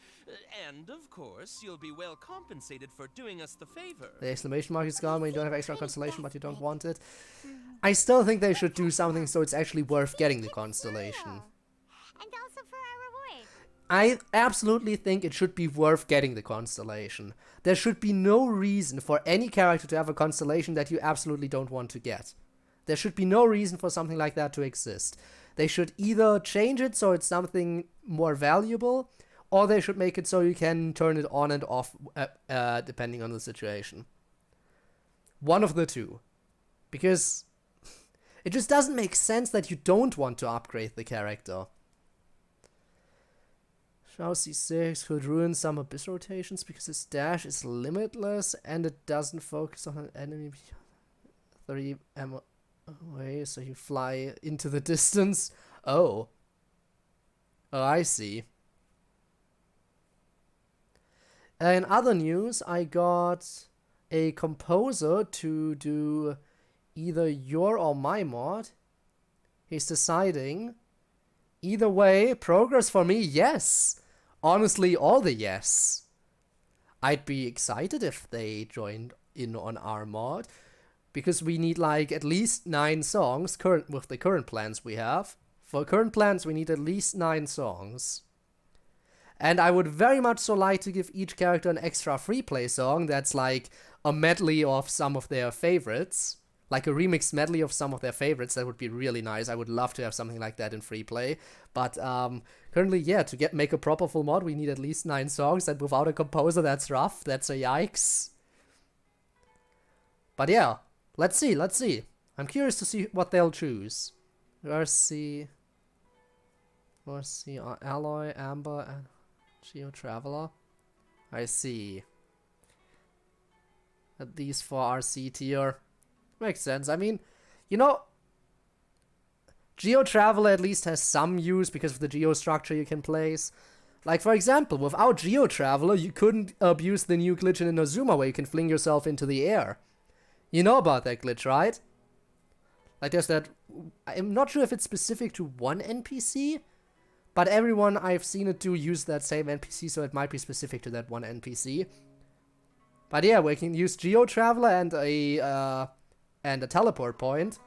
And, of course, you'll be well compensated for doing us the favor. The exclamation mark is gone when you don't have extra constellation, but you don't want it. I still think they should do something so it's actually worth getting the constellation. And also for our reward. I absolutely think it should be worth getting the constellation. There should be no reason for any character to have a constellation that you absolutely don't want to get. There should be no reason for something like that to exist. They should either change it so it's something more valuable, or they should make it so you can turn it on and off depending on the situation. One of the two. Because it just doesn't make sense that you don't want to upgrade the character. Shao C6 could ruin some abyss rotations because his dash is limitless and it doesn't focus on an enemy 30 m away, so you fly into the distance. Oh, I see. In other news, I got a composer to do either your or my mod. He's deciding. Either way, progress for me, yes. Honestly, all the yes. I'd be excited if they joined in on our mod, because we need like at least 9 songs with the current plans we have. For current plans, we need at least 9 songs. And I would very much so like to give each character an extra free play song that's like a medley of some of their favorites. Like a remixed medley of some of their favorites. That would be really nice. I would love to have something like that in free play. But currently, yeah, to make a proper full mod, we need at least 9 songs. And without a composer, that's rough. That's a yikes. But yeah, let's see. I'm curious to see what they'll choose. Mercy, Alloy, Amber, and Geo Traveler. I see. At least for RC tier. Makes sense. I mean, you know, Geo Traveler at least has some use because of the geo structure you can place. Like, for example, without Geo Traveler, you couldn't abuse the new glitch in Inazuma where you can fling yourself into the air. You know about that glitch, right? Like, there's that... I'm not sure if it's specific to one NPC, but everyone I've seen it do use that same NPC, so it might be specific to that one NPC. But yeah, we can use Geo Traveler and a teleport point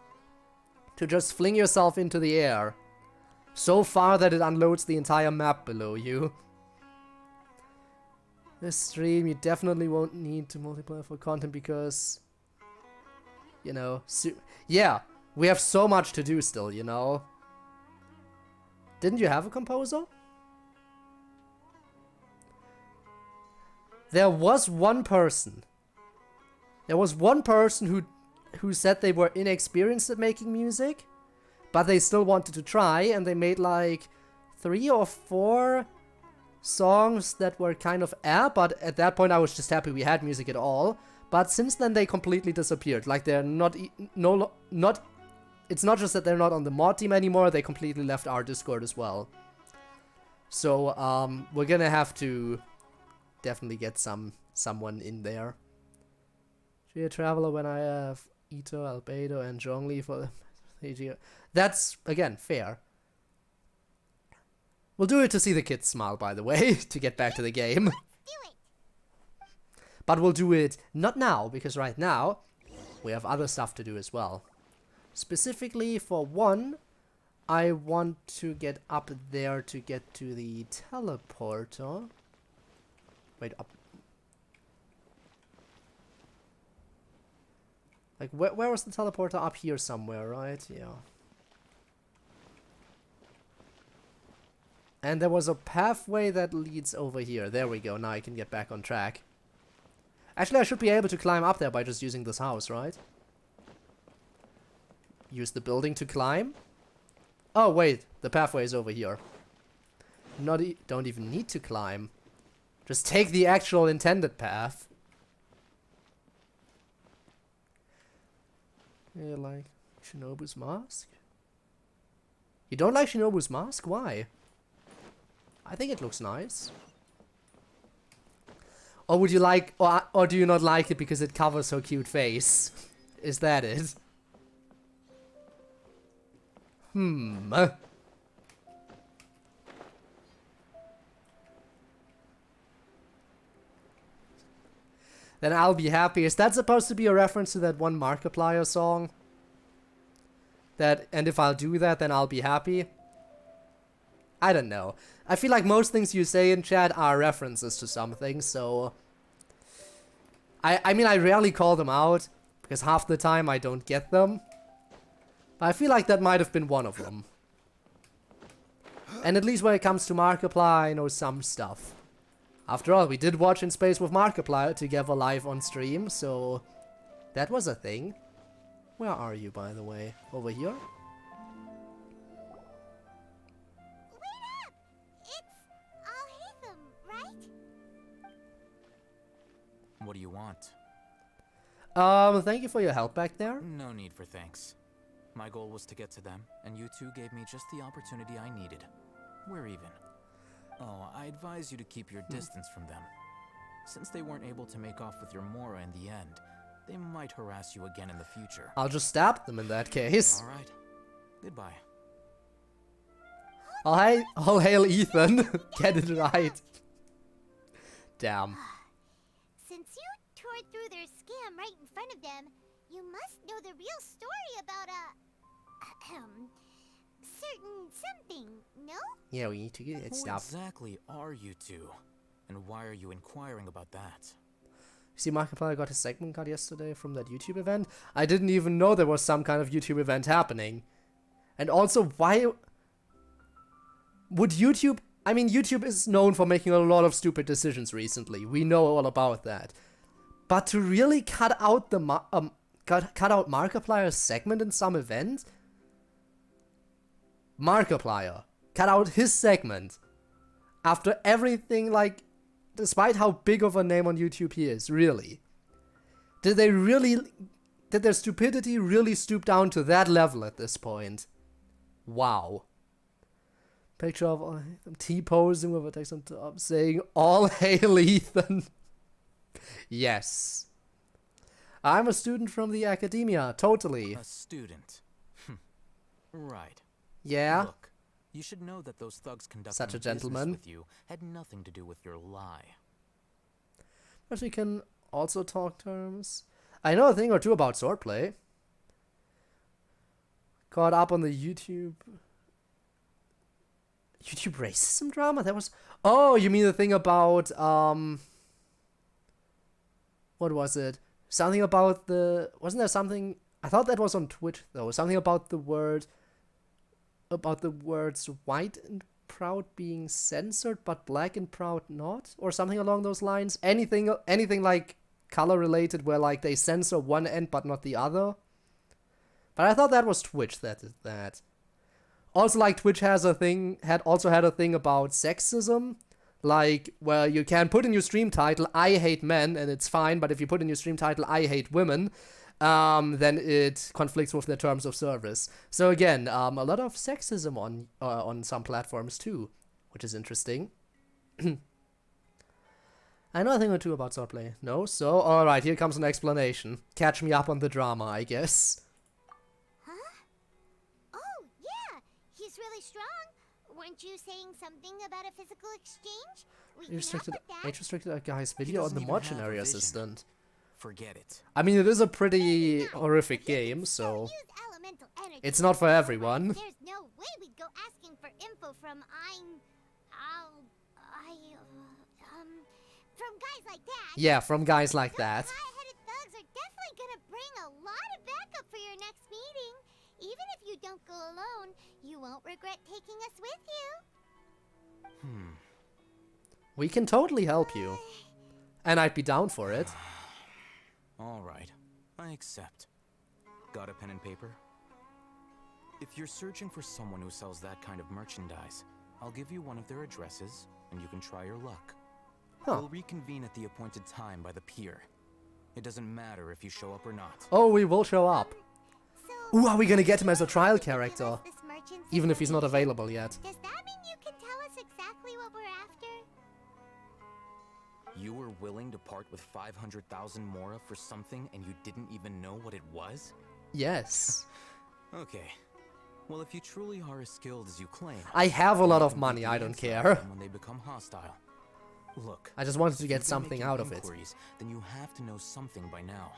to just fling yourself into the air so far that it unloads the entire map below you. This stream, you definitely won't need to multiply for content because, you know, yeah, we have so much to do still, you know. Didn't you have a composer? There was one person. There was one person who said they were inexperienced at making music, but they still wanted to try, and they made like 3 or 4 songs that were kind of but at that point I was just happy we had music at all. But since then they completely disappeared. Like they're it's not just that they're not on the mod team anymore, they completely left our Discord as well. So we're gonna have to definitely get someone in there. Geo Traveler when I have Ito, Albedo, and Zhongli for the Geo. That's, again, fair. We'll do it to see the kids smile, by the way, to get back to the game. But we'll do it not now, because right now we have other stuff to do as well. Specifically, for one, I want to get up there to get to the teleporter. Wait, up. Like, where was the teleporter? Up here somewhere, right? Yeah. And there was a pathway that leads over here. There we go. Now I can get back on track. Actually, I should be able to climb up there by just using this house, right? Use the building to climb? Oh, wait. The pathway is over here. Don't even need to climb. Just take the actual intended path. Yeah, like Shinobu's mask? You don't like Shinobu's mask? Why? I think it looks nice. Or would you like, or do you not like it because it covers her cute face? Is that it? Then I'll be happy. Is that supposed to be a reference to that one Markiplier song? And if I'll do that, then I'll be happy? I don't know. I feel like most things you say in chat are references to something, so... I mean, I rarely call them out, because half the time I don't get them. But I feel like that might have been one of them. And at least when it comes to Markiplier, I know some stuff. After all, we did watch In Space with Markiplier together live on stream, so... that was a thing. Where are you, by the way? Over here? What do you want? Thank you for your help back there. No need for thanks. My goal was to get to them, and you two gave me just the opportunity I needed. We're even. Oh, I advise you to keep your distance from them. Since they weren't able to make off with your Mora in the end, they might harass you again in the future. I'll just stab them in that case. Alright. Goodbye. All hail Ethan. Get it right. Damn. Since you tore through their scam right in front of them, you must know the real story about certain something, no? Yeah, we need to get it Who stuff. exactly are you two? And why are you inquiring about that? See, Markiplier got his segment cut yesterday from that YouTube event. I didn't even know there was some kind of YouTube event happening. And also, why would YouTube... I mean, YouTube is known for making a lot of stupid decisions recently. We know all about that. But to really cut out the cut out Markiplier's segment in some event? Markiplier cut out his segment after everything, like, despite how big of a name on YouTube he is, really. Did their stupidity really stoop down to that level at this point? Wow. Picture of them T-posing with a text on top saying, "All hail Ethan." Yes. I'm a student from the academia, totally. A student. Right. Yeah? Look, you should know that those thugs conducting Such a business gentleman. with you had nothing to do with your lie. But we can also talk terms. I know a thing or two about swordplay. Caught up on the YouTube racism drama? That was... Oh, you mean the thing about, what was it? Something about the... Wasn't there something... I thought that was on Twitch, though. Something about the word... About the words white and proud being censored, but black and proud not? Or something along those lines? Anything like color related where, like, they censor one end but not the other? But I thought that was Twitch that did that. Also, like, Twitch had a thing about sexism, like, where you can put in your stream title, "I hate men," and it's fine, but if you put in your stream title, "I hate women," then it conflicts with their terms of service. So again, a lot of sexism on some platforms too, which is interesting. I know a thing or two about swordplay. No? So, alright, here comes an explanation. Catch me up on the drama, I guess. Really strong. Weren't you saying something about a physical exchange? We Age restricted a guy's video on the Mercenary Assistant. Forget it. I mean, it is a pretty horrific game, so it's not for everyone. There's no way we'd go asking for info from from guys like that. Yeah, from guys like that. High-headed thugs are definitely gonna bring a lot of backup for your next meeting. Even if you don't go alone, you won't regret taking us with you. We can totally help you. And I'd be down for it. Alright, I accept. Got a pen and paper? If you're searching for someone who sells that kind of merchandise, I'll give you one of their addresses, and you can try your luck. We'll reconvene at the appointed time by the pier. It doesn't matter if you show up or not. Oh, we will show up. Ooh, are we gonna get him as a trial character? Even if he's not available yet. Does that mean you can tell us exactly what we're after? You were willing to part with 500,000 Mora for something and you didn't even know what it was? Yes. Okay. Well, if you truly are as skilled as you claim... I have a lot of money, I don't care. When they become hostile. Look, I just wanted to get something out of it. Then you have to know something by now.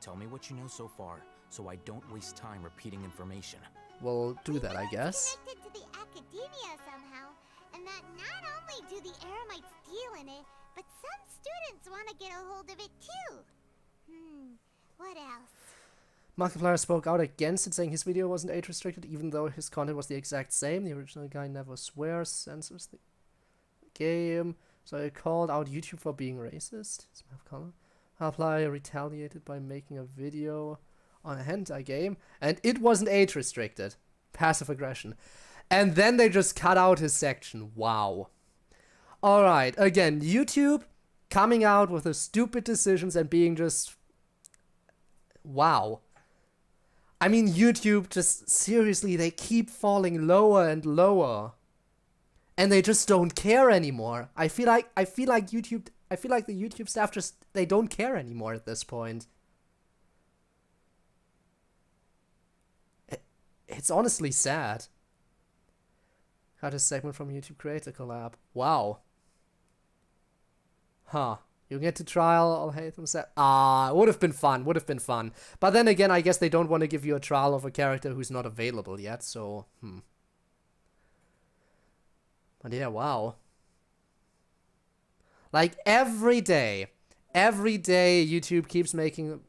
Tell me what you know so far, so I don't waste time repeating information. We'll do that, I guess. Connected to the academia somehow, and that not only do the Eremites deal in it, but some students want to get a hold of it too. What else? Markiplier spoke out against it, saying his video wasn't age restricted, even though his content was the exact same. The original guy never swears, censors the game. So he called out YouTube for being racist. Markiplier retaliated by making a video on a hentai game, and it wasn't age restricted. Passive aggression. And then they just cut out his section. Wow. Alright, again, YouTube coming out with the stupid decisions and being just... Wow. I mean, YouTube just, seriously, they keep falling lower and lower. And they just don't care anymore. I feel like the YouTube staff just, they don't care anymore at this point. It's honestly sad. Got a segment from YouTube Creator Collab. Wow. Huh. You get to trial, I'll hate them. Would have been fun, would have been fun. But then again, I guess they don't want to give you a trial of a character who's not available yet, so, But yeah, wow. Like, every day, YouTube keeps making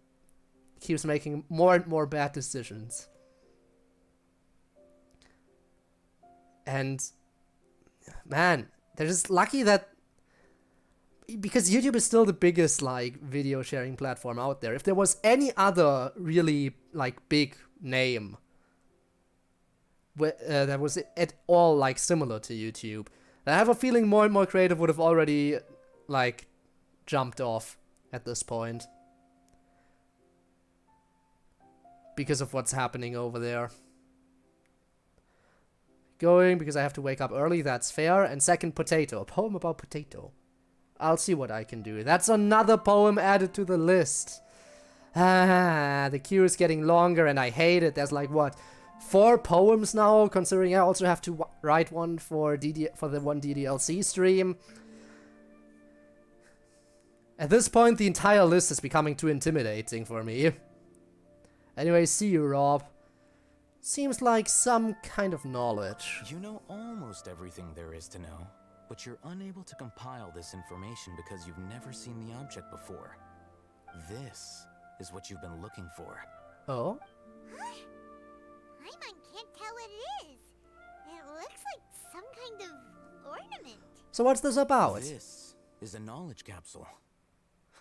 more and more bad decisions. And, man, they're just lucky that, because YouTube is still the biggest, like, video sharing platform out there. If there was any other really, like, big name that was at all, like, similar to YouTube, I have a feeling more and more creative would have already, like, jumped off at this point. Because of what's happening over there. Going, because I have to wake up early, that's fair. And second, potato. A poem about potato. I'll see what I can do. That's another poem added to the list. The queue is getting longer and I hate it. There's like, what, 4 poems now, considering I also have to write one for the one DDLC stream. At this point, the entire list is becoming too intimidating for me. Anyway, see you, Rob. Seems like some kind of knowledge. You know almost everything there is to know, but you're unable to compile this information because you've never seen the object before. This is what you've been looking for. Oh? Paimon can't tell what it is. It looks like some kind of ornament. So what's this about? This is a knowledge capsule.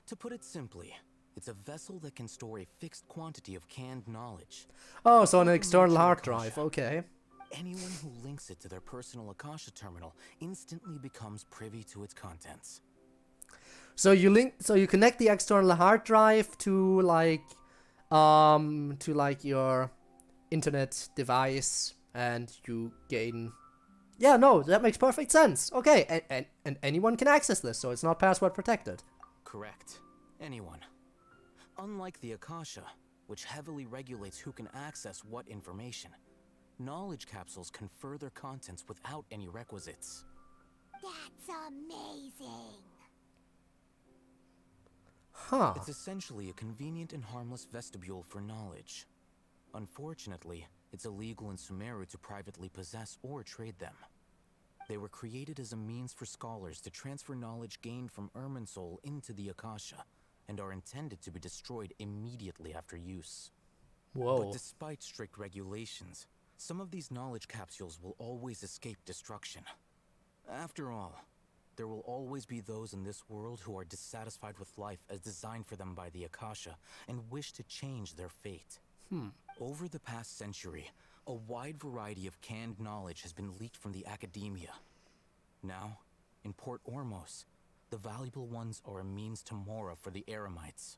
To put it simply, it's a vessel that can store a fixed quantity of canned knowledge. Oh, so an external hard drive, okay. Anyone who links it to their personal Akasha terminal instantly becomes privy to its contents. So you connect the external hard drive to your internet device and you gain... Yeah, no, that makes perfect sense. Okay, and anyone can access this, so it's not password protected. Correct. Anyone. Unlike the Akasha, which heavily regulates who can access what information, knowledge capsules confer their contents without any requisites. That's amazing. Huh. It's essentially a convenient and harmless vestibule for knowledge. Unfortunately, it's illegal in Sumeru to privately possess or trade them. They were created as a means for scholars to transfer knowledge gained from Irminsul into the Akasha, and are intended to be destroyed immediately after use. Whoa. But despite strict regulations, some of these knowledge capsules will always escape destruction. After all, there will always be those in this world who are dissatisfied with life as designed for them by the Akasha, and wish to change their fate. Over the past century, a wide variety of canned knowledge has been leaked from the academia. Now, in Port Ormos, the valuable ones are a means to Mora for the Eremites.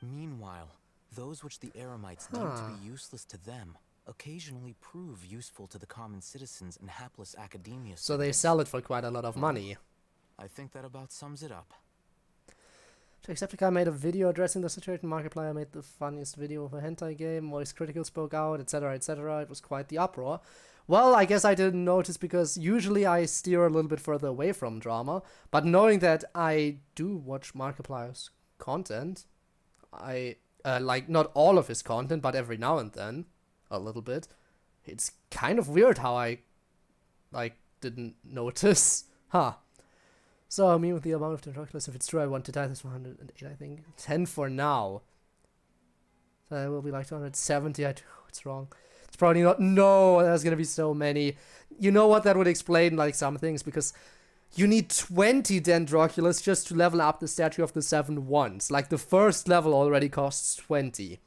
Meanwhile, those which the Eremites deem to be useless to them occasionally prove useful to the common citizens and hapless academia. So they sell it for quite a lot of money. I think that about sums it up. Jacksepticeye made a video addressing the situation. Markiplier made the funniest video of a hentai game. Voice Critical spoke out, etc., etc. It was quite the uproar. Well, I guess I didn't notice because usually I steer a little bit further away from drama. But knowing that I do watch Markiplier's content, I like not all of his content, but every now and then, a little bit. It's kind of weird how I didn't notice. So, me with the amount of Tentacles, if it's true, I want to die this 108, I think. 10 for now. So I will be like 270, it's wrong. It's probably not, no, there's gonna be so many. You know what, that would explain, like, some things, because you need 20 Dendroculus just to level up the Statue of the Seven Wands. Like, the first level already costs 20.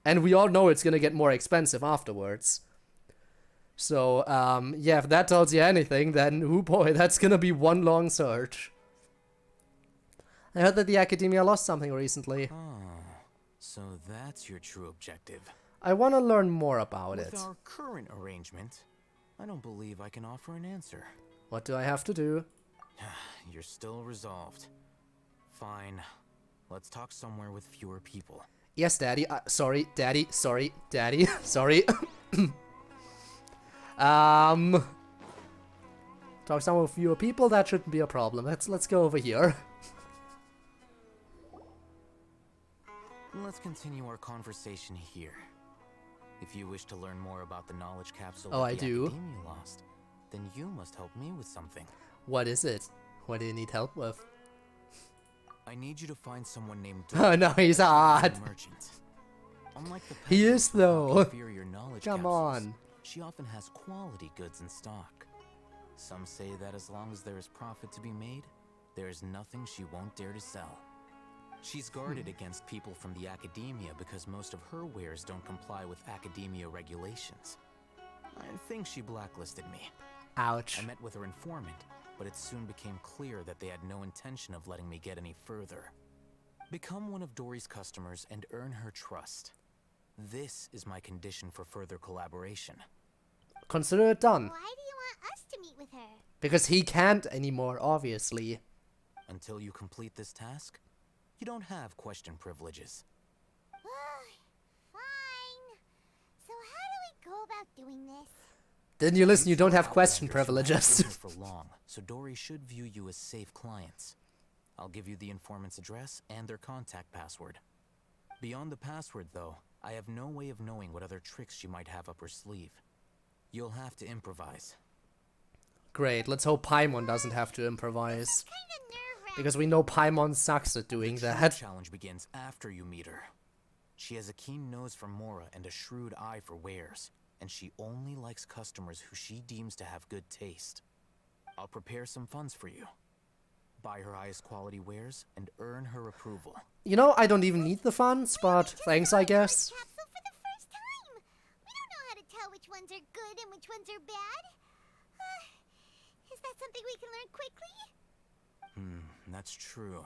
And we all know it's gonna get more expensive afterwards. So, yeah, if that tells you anything, then, oh boy, that's gonna be one long search. I heard that the Academia lost something recently. So that's your true objective. I want to learn more about it. With our current arrangement, I don't believe I can offer an answer. What do I have to do? You're still resolved. Fine. Let's talk somewhere with fewer people. Yes, Daddy. Sorry, Daddy. Sorry, Daddy. Sorry. Talk somewhere with fewer people, that shouldn't be a problem. Let's go over here. Let's continue our conversation here. If you wish to learn more about the knowledge capsule Oh, that I the do. Academia lost, then you must help me with something. What is it? What do you need help with? I need you to find someone named Oh no, he's odd. merchant. Unlike the He peddlers is who hawk though. inferior knowledge Come capsules, on. she often has quality goods in stock. Some say that as long as there is profit to be made, there is nothing she won't dare to sell. She's guarded against people from the Academia because most of her wares don't comply with Academia regulations. I think she blacklisted me. Ouch. I met with her informant, but it soon became clear that they had no intention of letting me get any further. Become one of Dory's customers and earn her trust. This is my condition for further collaboration. Consider it done. Why do you want us to meet with her? Because he can't anymore, obviously. Until you complete this task, you don't have question privileges. Fine. So how do we go about doing this? Didn't you listen? You don't have question privileges. For long, so Dory should view you as safe clients. I'll give you the informant's address and their contact password. Beyond the password, though, I have no way of knowing what other tricks she might have up her sleeve. You'll have to improvise. Great, let's hope Paimon doesn't have to improvise. Because we know Paimon sucks at doing The that. challenge begins after you meet her. She has a keen nose for Mora and a shrewd eye for wares, and she only likes customers who she deems to have good taste. I'll prepare some funds for you. Buy her highest quality wares and earn her approval. You know, I don't even need the funds, but thanks, I guess. Capsule for the first time. We don't know how to tell which ones are good and which ones are bad. Is that something we can learn quickly? That's true.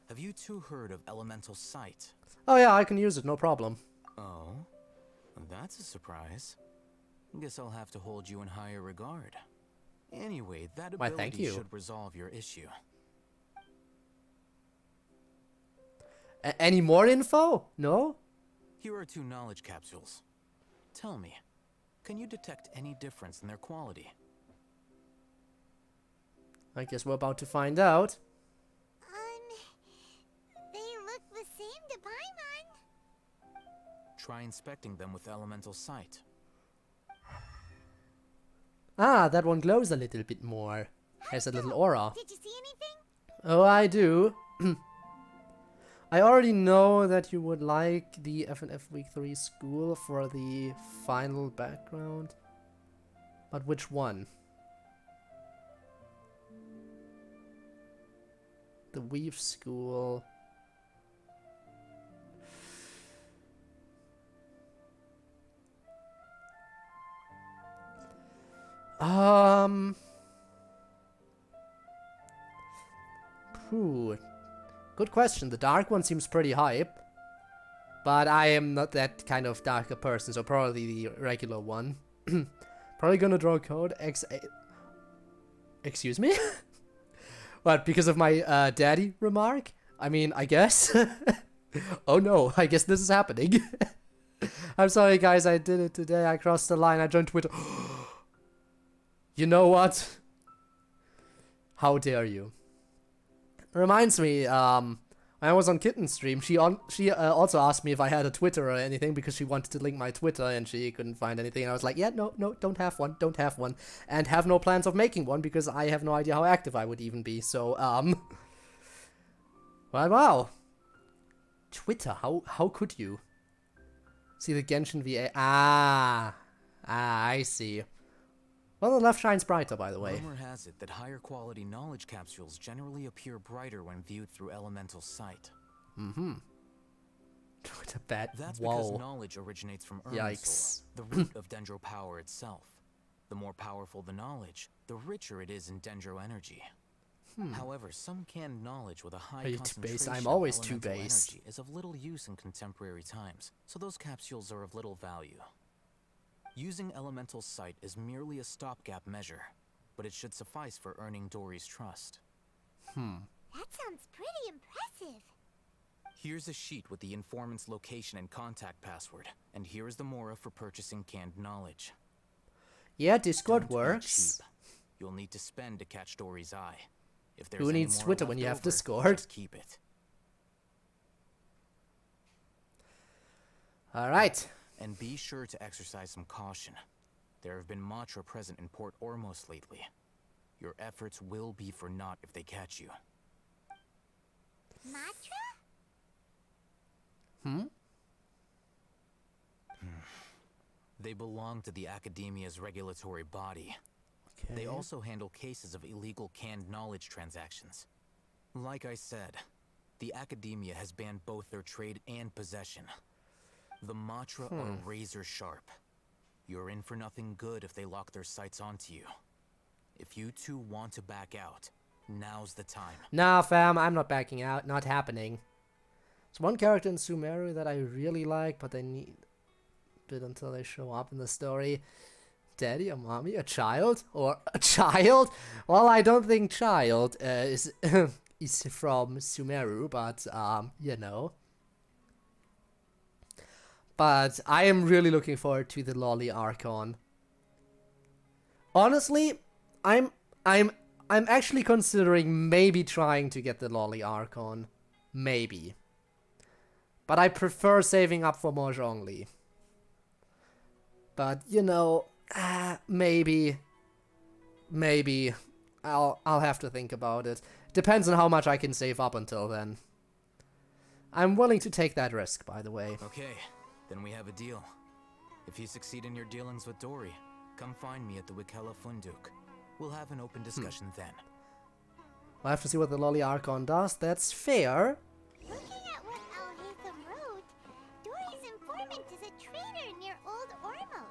Have you two heard of elemental sight? Oh yeah, I can use it, no problem. Oh, that's a surprise. Guess I'll have to hold you in higher regard. Anyway, that Why, thank ability you. should resolve your issue. Any more info? No? Here are 2 knowledge capsules. Tell me, can you detect any difference in their quality? I guess we're about to find out. They look the same to Paimon. Try inspecting them with elemental sight. Ah, that one glows a little bit more. Has a little aura. Did you see anything? Oh, I do. I already know that you would like the FNF Week 3 school for the final background. But which one? The Weave School. Good question. The dark one seems pretty hype. But I am not that kind of darker person, so probably the regular one. Probably gonna draw code X8. Excuse me? What, because of my daddy remark? I mean, I guess. Oh no, I guess this is happening. I'm sorry guys, I did it today. I crossed the line. I joined Twitter. You know what? How dare you? Reminds me, when I was on Kitten's stream, she also asked me if I had a Twitter or anything because she wanted to link my Twitter and she couldn't find anything. And I was like, yeah, no, don't have one, and have no plans of making one because I have no idea how active I would even be. So, well, wow. Twitter, how could you? See the Genshin VA? Ah, I see. Well, the left shines brighter, by the way. Rumor has it that higher quality knowledge capsules generally appear brighter when viewed through elemental sight. Mm-hmm. What a bad. That's Whoa. because knowledge originates from Yikes. the root of dendro power itself. The more powerful the knowledge, the richer it is in dendro energy. However, some canned knowledge with a high Are you too concentration base? I'm of always too elemental base. energy is of little use in contemporary times, so those capsules are of little value. Using elemental sight is merely a stopgap measure, but it should suffice for earning Dory's trust. That sounds pretty impressive. Here's a sheet with the informant's location and contact password, and here is the Mora for purchasing canned knowledge. Yeah, Discord Don't be works. cheap. You'll need to spend to catch Dory's eye. If there's Who any needs Mora Twitter when left you have over, Discord? just keep it. Alright. And be sure to exercise some caution. There have been Matra present in Port Ormos lately. Your efforts will be for naught if they catch you. Matra? They belong to the Academia's regulatory body. Okay. They also handle cases of illegal canned knowledge transactions. Like I said, the Academia has banned both their trade and possession. The Matra are razor sharp. You're in for nothing good if they lock their sights onto you. If you two want to back out, now's the time. Nah, fam, I'm not backing out. Not happening. There's one character in Sumeru that I really like, but I need a bit until they show up in the story. Daddy, a mommy, a child? Or a child? Well, I don't think child is is from Sumeru, but, you know. But I am really looking forward to the Lolly Archon. Honestly, I'm actually considering maybe trying to get the Lolly Archon. Maybe. But I prefer saving up for more Zhongli. But, you know, maybe I'll have to think about it. Depends on how much I can save up until then. I'm willing to take that risk, by the way. Okay, then we have a deal. If you succeed in your dealings with Dory, come find me at the Wikella Funduk. We'll have an open discussion then. We'll have to see what the Lolly Archon does. That's fair. Looking at what Al-Haytham wrote, Dory's informant is a traitor near Old Ormos.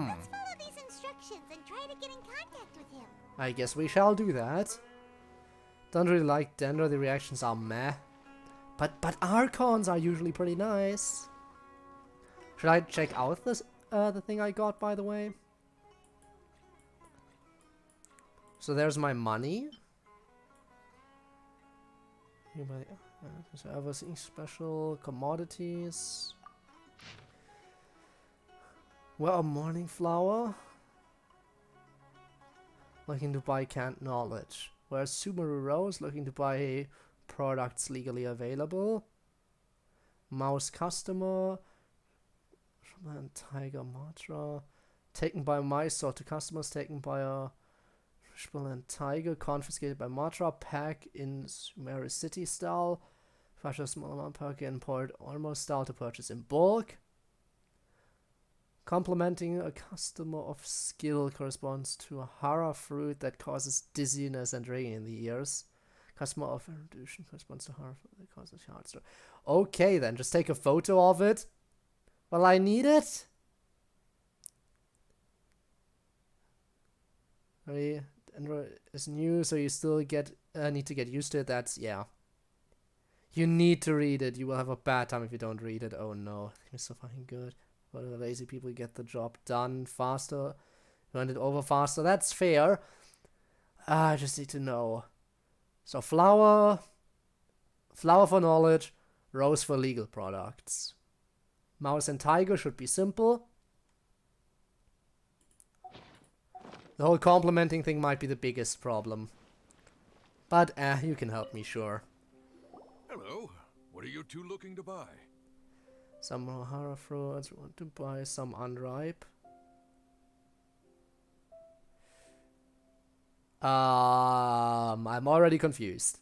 Let's follow these instructions and try to get in contact with him. I guess we shall do that. Don't really like Dendro, the reactions are meh. But Archons are usually pretty nice. Should I check out this the thing I got, by the way? So there's my money. So I was seeing special commodities. Well, a morning flower. Looking to buy canned knowledge. Whereas Sumeru Rose looking to buy products legally available. Mouse customer. And Tiger Matra. Taken by mice, sold to customers. Taken by a Fishbowl and Tiger. Confiscated by Matra. Pack in Sumeru City style. Purchase small amount pack in Port Ormos style to purchase in bulk. Complimenting a customer of skill corresponds to a hara fruit that causes dizziness and ringing in the ears. Customer of erudition corresponds to hara fruit that causes heart stroke. Okay then, just take a photo of it. Well, I need it. Android is new, so you still need to get used to it. That's, yeah. You need to read it. You will have a bad time if you don't read it. Oh no, it's so fucking good. But the lazy people get the job done faster, run it over faster. That's fair. I just need to know. So flower for knowledge, rose for legal products. Mouse and tiger should be simple. The whole complimenting thing might be the biggest problem. But you can help me, sure. Hello. What are you two looking to buy? Some Hara fruits, want to buy some unripe. I'm already confused.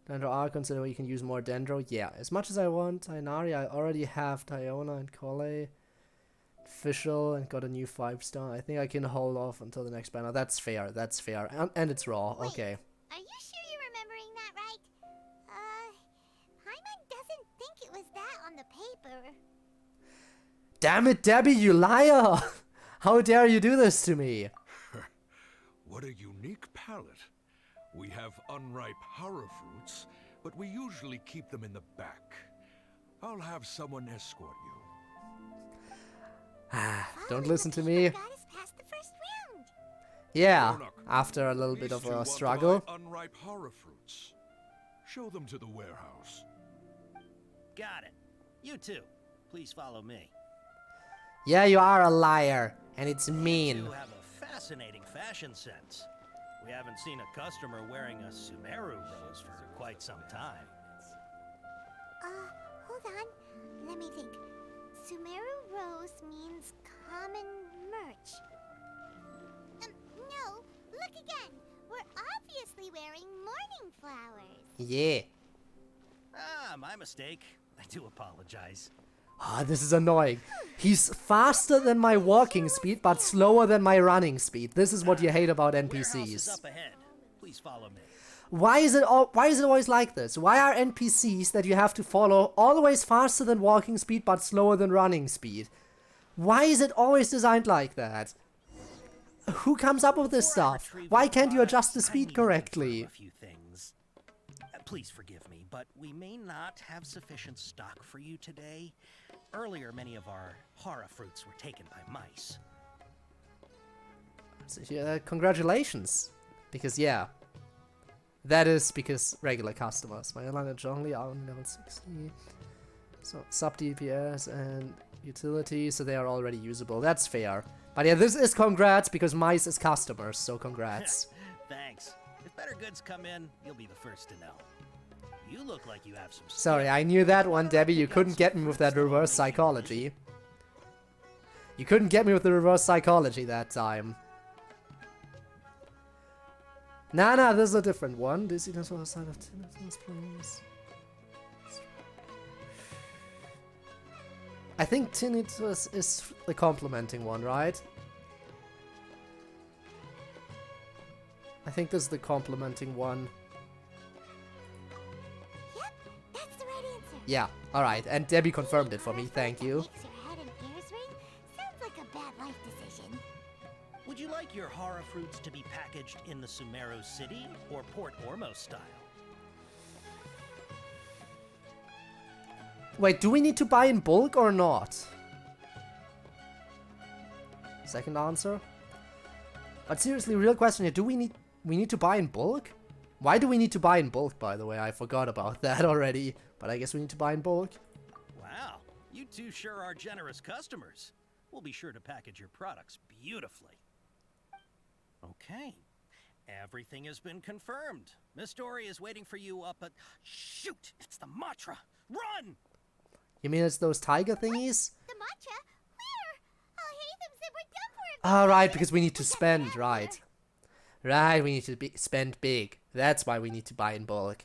Dendro are consider you can use more Dendro. Yeah, as much as I want Tainari, I already have Tyona and Kole. Official and got a new 5-star. I think I can hold off until the next banner. That's fair, that's fair. And it's raw, Wait, okay. Are you sure you're remembering that right? Paimon doesn't think it was that on the paper. Damn it, Debbie, you liar! How dare you do this to me? What a unique palette. We have unripe Hara fruits, but we usually keep them in the back. I'll have someone escort you. Don't listen to me. Yeah, after a little bit of a struggle. Unripe Hara fruits. Show them to the warehouse. Got it. You too. Please follow me. Yeah, you are a liar, and it's mean. You have a fascinating fashion sense. We haven't seen a customer wearing a Sumeru rose for quite some time. Hold on. Let me think. Sumeru Rose means common merch. No, look again. We're obviously wearing morning flowers. Yeah. Ah, my mistake. I do apologize. Ah, this is annoying. He's faster than my walking speed, but slower than my running speed. This is what you hate about Warehouse is NPCs. up ahead. Please follow me. Why is it always like this? Why are NPCs that you have to follow always faster than walking speed, but slower than running speed? Why is it always designed like that? Who comes up with this stuff? Why can't you adjust the speed correctly? A few things. Please forgive me, but we may not have sufficient stock for you today. Earlier, many of our hara fruits were taken by mice. So, yeah, congratulations. Because, yeah. That is because regular customers. My language only are on level 60. So, sub DPS and utility, so they are already usable. That's fair. But yeah, this is congrats because mice is customers, so congrats. Thanks. If better goods come in, you'll be the first to know. You look like you have some Sorry, I knew that one, Debbie. You couldn't get me with that reverse psychology. You couldn't get me with the reverse psychology that time. Nah, this is a different one. This is on the side of Tinnitus, please. I think Tinnitus is the complimenting one, right? I think this is the complimenting one. Yep, that's the right answer. Yeah, alright. And Debbie confirmed it for me. Thank you. Makes your head and ears ring? Sounds like a bad life decision. Would you like your hara fruits to be packaged in the Sumeru City or Port Ormos style? Wait, do we need to buy in bulk or not? Second answer. But seriously, real question here, do we need to buy in bulk? Why do we need to buy in bulk, by the way? I forgot about that already, but I guess we need to buy in bulk. Wow, you two sure are generous customers. We'll be sure to package your products beautifully. Okay, everything has been confirmed. Miss Dory is waiting for you up at... Shoot, it's the Matra! Run! You mean it's those tiger thingies? The matcha? Where? Al-Haytham said we're done for it. Oh, right, because we need to spend, right. Right, we need to spend big. That's why we need to buy in bulk.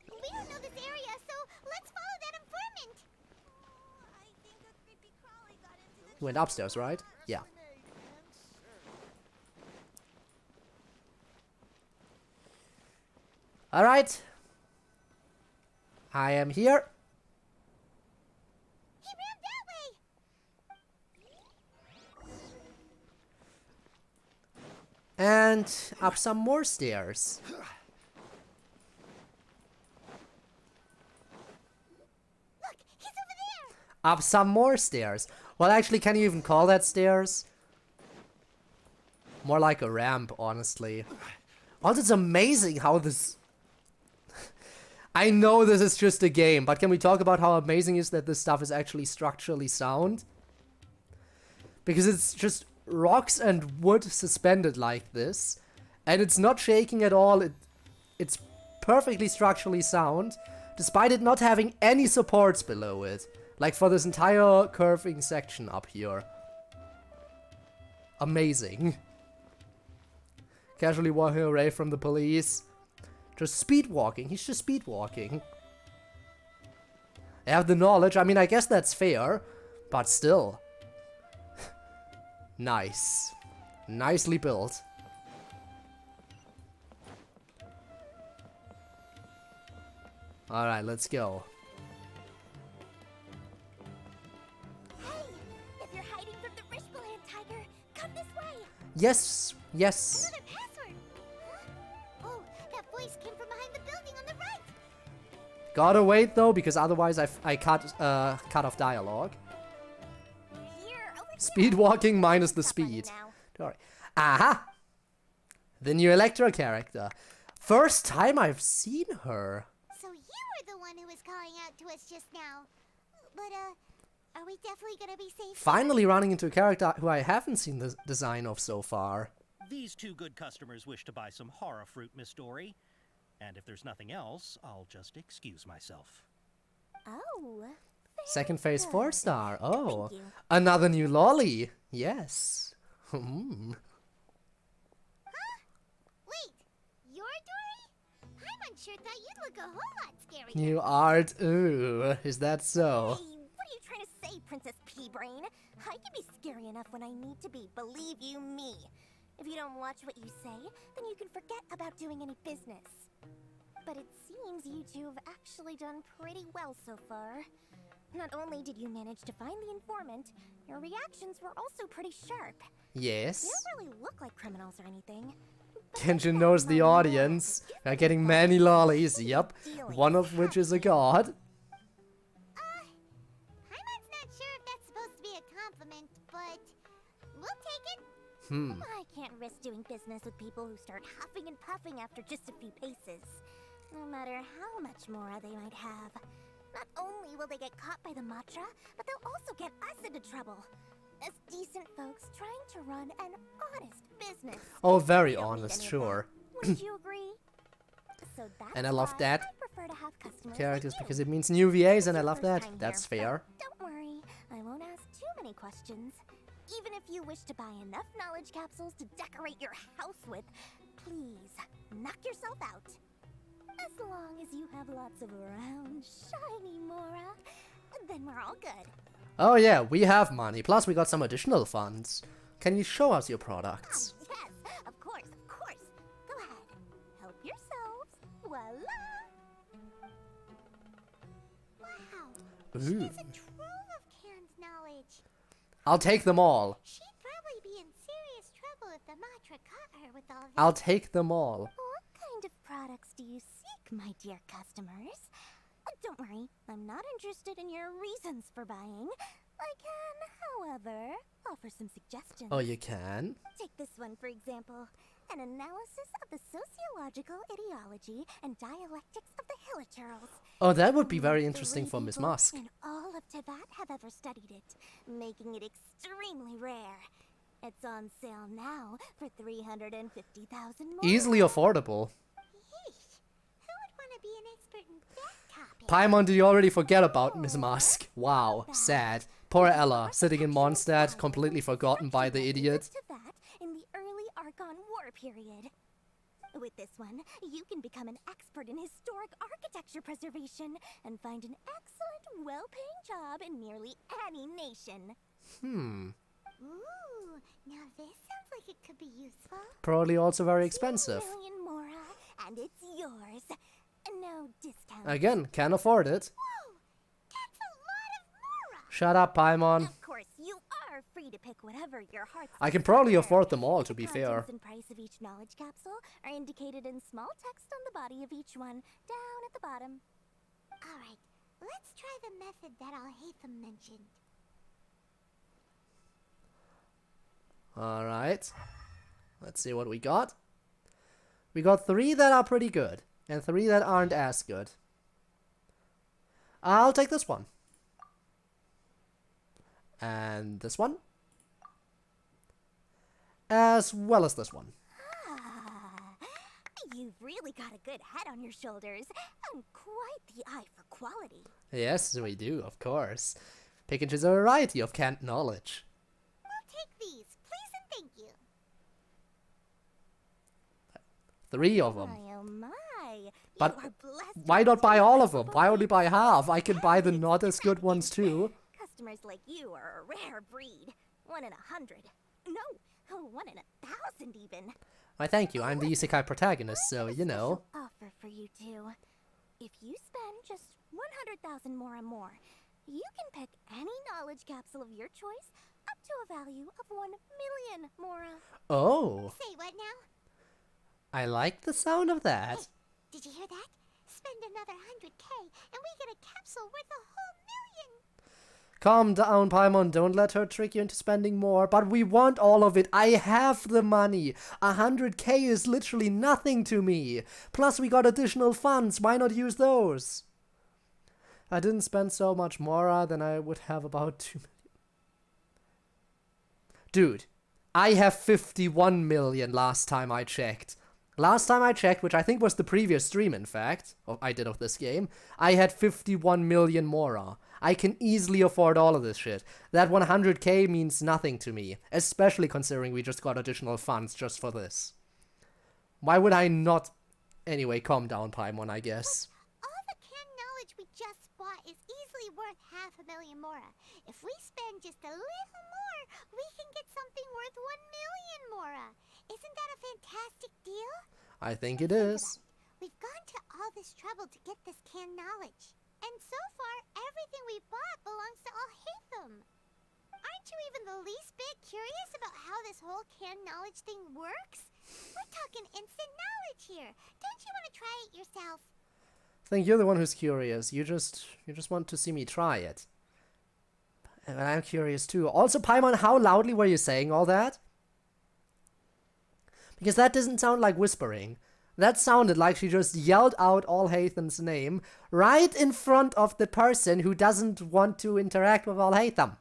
We don't know this area, so let's follow that informant. I think a creepy crawly got into the... He went upstairs, right? Yeah. Alright. I am here. He ran that way. And up some more stairs. Look, he's over there. Up some more stairs. Well, actually, can you even call that stairs? More like a ramp, honestly. Also, it's amazing how this... I know this is just a game, but can we talk about how amazing it is that this stuff is actually structurally sound? Because it's just rocks and wood suspended like this, and it's not shaking at all. It's perfectly structurally sound, despite it not having any supports below it. Like for this entire curving section up here. Amazing. Casually walking away from the police. Just speed walking. He's just speed walking. I have the knowledge. I mean, I guess that's fair, but still. Nice. Nicely built. Alright, let's go. Hey, if you're hiding from the Rishbaland tiger, come this way. Yes, yes. Another password. Huh? Oh, that voice came from behind the building on the right. Gotta wait though, because otherwise I cut off dialogue. Speed walking minus the speed. Alright. Aha! The new Electra character. First time I've seen her. So you were the one who was calling out to us just now. But, are we definitely gonna be safe? Finally running into a character who I haven't seen the design of so far. These two good customers wish to buy some hara fruit, Miss Dory. And if there's nothing else, I'll just excuse myself. Oh. Second phase 4-star. Oh. Thank you. Another new lolly. Yes. Hmm. Wait, you're Dory? Paimon sure thought you'd look a whole lot scarier. New art. Ooh. Is that so? Hey, what are you trying to say, Princess P-Brain? I can be scary enough when I need to be, believe you me. If you don't watch what you say, then you can forget about doing any business. But it seems you two have actually done pretty well so far. Not only did you manage to find the informant, your reactions were also pretty sharp. Yes. You don't really look like criminals or anything. Kenshin knows the audience. We're getting many lollies. Yep. One of which is a god. Paimon's not sure if that's supposed to be a compliment, but we'll take it. I can't risk doing business with people who start huffing and puffing after just a few paces. No matter how much mora they might have. Not only will they get caught by the Matra, but they'll also get us into trouble. As decent folks trying to run an honest business. Oh, very We don't need honest, any of sure. that. Wouldn't you agree? So that's And I love why that. I prefer to have customers Characters like you. because it means new VAs and I It's your love first that. time That's here, fair. but don't worry, I won't ask too many questions. Even if you wish to buy enough knowledge capsules to decorate your house with, please knock yourself out. As long as you have lots of round, shiny mora, then we're all good. Oh yeah, we have money. Plus we got some additional funds. Can you show us your products? Yes, of course, of course. Go ahead, help yourselves. Voila! Wow, she Ooh. has a trove of canned knowledge. I'll take them all. She'd probably be in serious trouble if the Matra caught her with all this. I'll take them all. What kind of products do you seek, my dear customers? Don't worry, I'm not interested in your reasons for buying. I can, however, offer some suggestions. Oh, you can? Take this one, for example. An analysis of the sociological ideology and dialectics of the Hilichurls. Oh, that would be very Only interesting 3 for Miss people Musk. in all of Teyvat have ever studied it, making it extremely rare. It's on sale now for 350,000 more. Easily affordable. Yeesh. Who would want to be an expert in that topic? Paimon, did you already forget about Miss Musk? Wow, sad. Poor Ella, sitting in Mondstadt, completely forgotten by the idiot. To that in the early Archon War period. With this one, you can become an expert in historic architecture preservation and find an excellent, well-paying job in nearly any nation. Ooh, now this sounds like it could be useful. Probably also very expensive. 2 million mora, and it's yours. No discount. Again, can't afford it. Whoa, that's a lot of mora. Shut up, Paimon. Of course, you are free to pick whatever your heart's I can probably desire. afford them all, to be The fair. contents and price of each knowledge capsule are indicated in small text on the body of each one, down at the bottom. All right, let's try the method that Al-Haytham mentioned. Alright. Let's see what we got. We got 3 that are pretty good, and 3 that aren't as good. I'll take this one. And this one. As well as this one. You've really got a good head on your shoulders, and quite the eye for quality. Yes, we do, of course. Pick and choose a variety of canned knowledge. We'll take these, please and thank you. 3 of them. My oh my, But you are blessed. why not buy all of them? Why only buy half? I can buy the not as good ones too. Customers like you are a rare breed. 1 in 100. No, 1 in 1,000 even. Why, thank you. I'm the isekai protagonist, so you know. Offer for you two. If you spend just 100,000 more and more, you can pick any knowledge capsule of your choice up to a value of 1 million mora. Oh, Say what now? I like the sound of that. Hey, did you hear that? Spend another 100K and we get a capsule worth a whole million. Calm down, Paimon. Don't let her trick you into spending more. But we want all of it. I have the money. 100K is literally nothing to me. Plus, we got additional funds. Why not use those? I didn't spend so much more than I would have about 2 million. Dude, I have 51 million last time I checked. Last time I checked, which I think was the previous stream, in fact, I did of this game, I had 51 million mora. I can easily afford all of this shit. That 100k means nothing to me, especially considering we just got additional funds just for this. Why would I not? Anyway, calm down, Paimon, I guess. All the canned knowledge we just bought is easily worth 500,000 mora. If we spend just a little more, we can get something worth 1 million mora. Isn't that a fantastic deal? I think it is. We've gone to all this trouble to get this canned knowledge. And so far, everything we bought belongs to Alhaitham. Aren't you even the least bit curious about how this whole canned knowledge thing works? We're talking instant knowledge here. Don't you want to try it yourself? I think you're the one who's curious. You just want to see me try it. And I'm curious too. Also, Paimon, how loudly were you saying all that? Because that doesn't sound like whispering. That sounded like she just yelled out Alhaitham's name right in front of the person who doesn't want to interact with Alhaitham.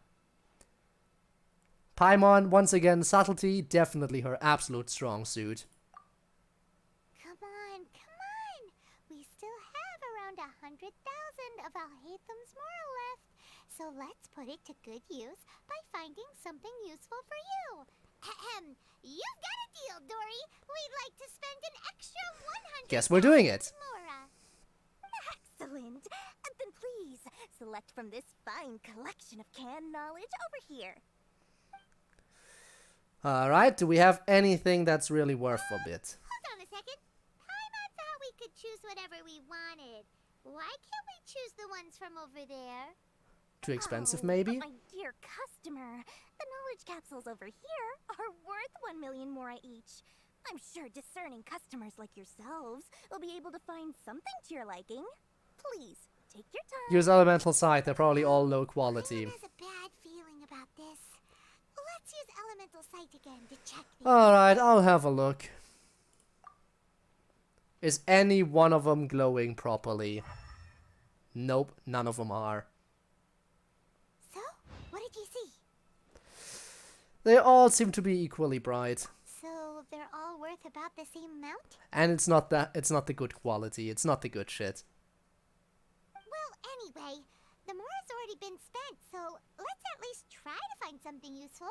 Paimon, once again, subtlety, definitely her absolute strong suit. Come on. We still have around 100,000 of Alhaitham's mora left. So let's put it to good use by finding something useful for you. Ahem. You've got a deal, Dory. We'd like to spend an extra 100. Guess we're doing it. Mora. Excellent. Then please, select from this fine collection of canned knowledge over here. Alright, do we have anything that's really worth a bit? Hold on a second. Paimon thought we could choose whatever we wanted. Why can't we choose the ones from over there? Too expensive, maybe? But my dear customer, the knowledge capsules over here are worth 1 million mora each. I'm sure discerning customers like yourselves will be able to find something to your liking. Please, take your time. Use Elemental Sight, they're probably all low quality. There's a bad feeling about this. Let's use Elemental Sight again to check things. Alright, I'll have a look. Is any one of them glowing properly? Nope, none of them are. So, what did you see? They all seem to be equally bright. So, they're all worth about the same amount? And it's not the good quality, it's not the good shit. Well, anyway, the mora's already been spent, so let's at least try to find something useful.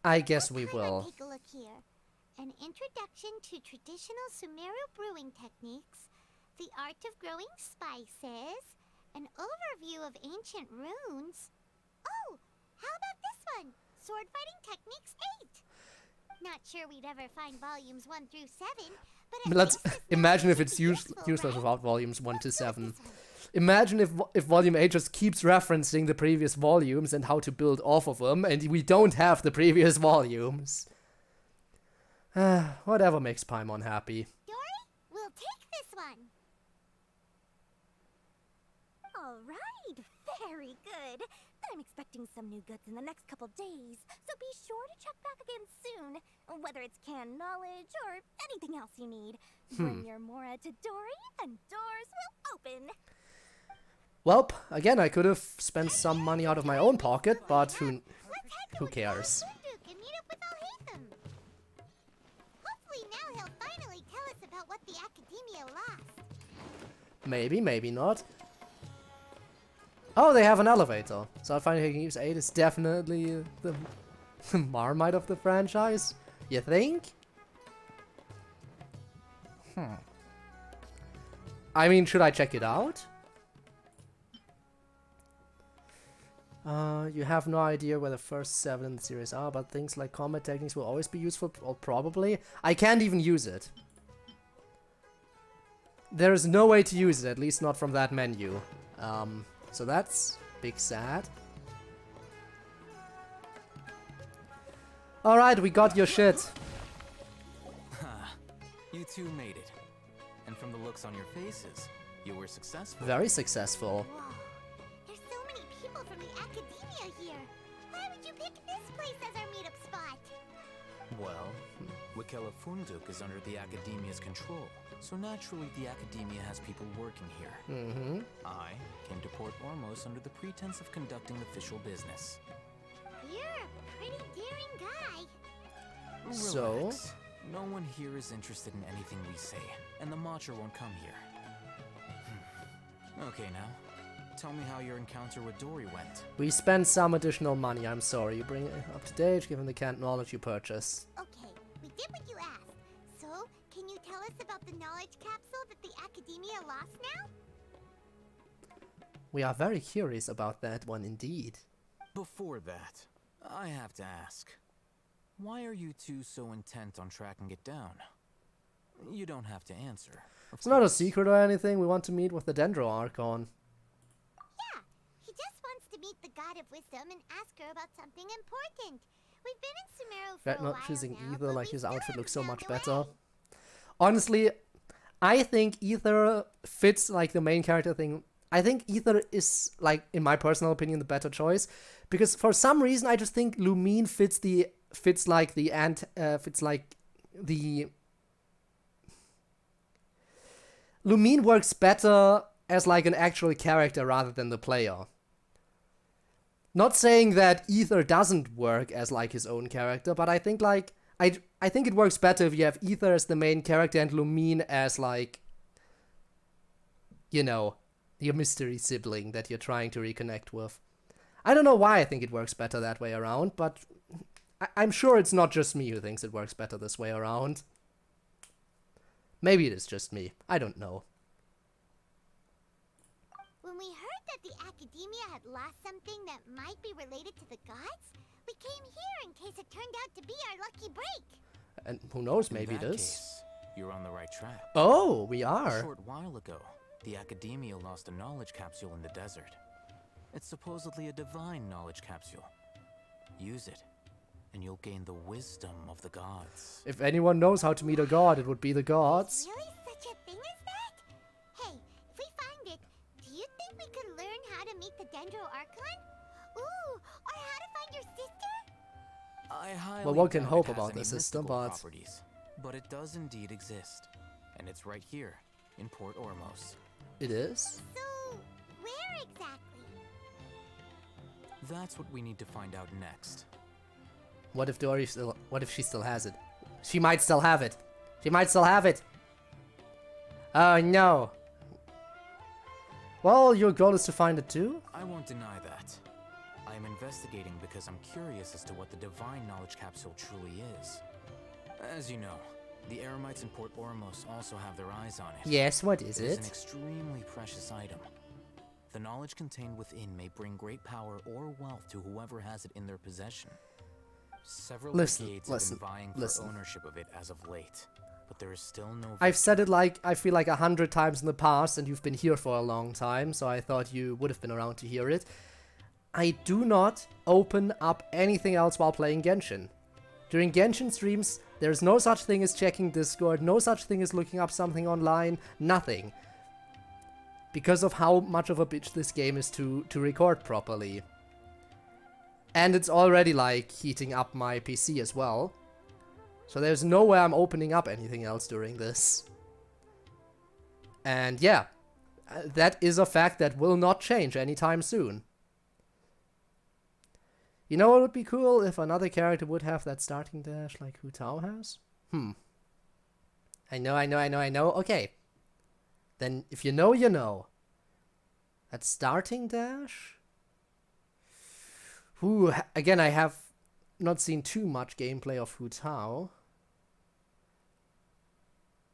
I guess we will. Take a look here. An introduction to traditional Sumeru brewing techniques, the art of growing spices, an overview of ancient runes. Oh, how about this one? Sword fighting techniques 8. Not sure we'd ever find volumes 1 through 7, but Let's imagine if it's useless without volumes 1 to 7. Imagine if volume 8 just keeps referencing the previous volumes and how to build off of them, and we don't have the previous volumes. Whatever makes Paimon happy. Dory, we'll take this one. All right, very good. I'm expecting some new goods in the next couple days, so be sure to check back again soon. Whether it's canned knowledge or anything else you need, bring your mora to Dory and doors will open. Welp, again, I could have spent some money out of my own pocket, but who cares? And meet up with Alhaitham. Hopefully now he'll finally tell us about what the Academia lost. Maybe, maybe not. Oh, they have an elevator. So I finally can use 8 is definitely the Marmite of the franchise. You think? I mean, should I check it out? You have no idea where the first 7 in the series are, but things like combat techniques will always be useful, or probably. I can't even use it. There is no way to use it, at least not from that menu. So that's big sad. Alright, we got your shit. You two made it. And from the looks on your faces, you were successful. Very successful. Whoa. There's so many people from the Academia here. Why would you pick this place as our meetup spot? Well, Wikela Funduk is under the Academia's control, so naturally the Academia has people working here. I came to Port Ormos under the pretense of conducting official business. You're a pretty daring guy. So, No one here is interested in anything we say, and the Matcha won't come here. Okay, now, tell me how your encounter with Dory went. We spent some additional money, I'm sorry. You bring it up to date, given the canned knowledge you purchased. Okay, we did what you asked. So, can you tell us about the knowledge capsule that the Academia lost now? We are very curious about that one indeed. Before that, I have to ask, why are you two so intent on tracking it down? You don't have to answer. It's not a secret or anything. We want to meet with the Dendro Archon. Yeah, he just wants to meet the God of Wisdom and ask her about something important. We've been in Sumeru for a Not while choosing now, Ether, but like we his still outfit haven't looks so found much a way. better. Honestly, I think Ether fits like the main character thing. I think Ether is, like, in my personal opinion, the better choice. Because for some reason I just think Lumine fits like the Lumine works better as like an actual character rather than the player. Not saying that Ether doesn't work as like his own character, but I think like I think it works better if you have Ether as the main character and Lumine as like, you know, your mystery sibling that you're trying to reconnect with. I don't know why I think it works better that way around, but I'm sure it's not just me who thinks it works better this way around. Maybe it is just me. I don't know. When we heard that the Academia had lost something that might be related to the gods, we came here in case it turned out to be our lucky break. And who knows, maybe In it that is. case, you're on the right track. Oh, we A are. short while ago, the Academia lost a knowledge capsule in the desert. It's supposedly a divine knowledge capsule. Use it, and you'll gain the wisdom of the gods. If anyone knows how to meet a god, it would be the gods. Really such a thing as that? Hey, if we find it, do you think we could learn how to meet the Dendro Archon? Ooh, or how to find your sister? I highly Well, one can doubt hope it has about any the system, mystical but properties, but it does indeed exist, and it's right here in Port Ormos. it is. So, where exactly? That's what we need to find out next. What if Dory still? What if she still has it? She might still have it. She might still have it. Oh no. Well, your goal is to find it too? I won't deny that. I am investigating because I'm curious as to what the divine knowledge capsule truly is. As you know, the Eremites in Port Ormos also have their eyes on it. Yes, what is It is it? an extremely precious item. The knowledge contained within may bring great power or wealth to whoever has it in their possession. Several brigades have been vying for ownership of it as of late, but there is still no... I've said it like, I feel like 100 times in the past, and you've been here for a long time, so I thought you would have been around to hear it. I do not open up anything else while playing Genshin. During Genshin streams, there's no such thing as checking Discord, no such thing as looking up something online, nothing. Because of how much of a bitch this game is to record properly. And it's already like heating up my PC as well. So there's no way I'm opening up anything else during this. And yeah, that is a fact that will not change anytime soon. You know what would be cool? If another character would have that starting dash like Hu Tao has? I know. Okay. Then if you know, you know. That starting dash? Ooh, again, I have not seen too much gameplay of Hu Tao.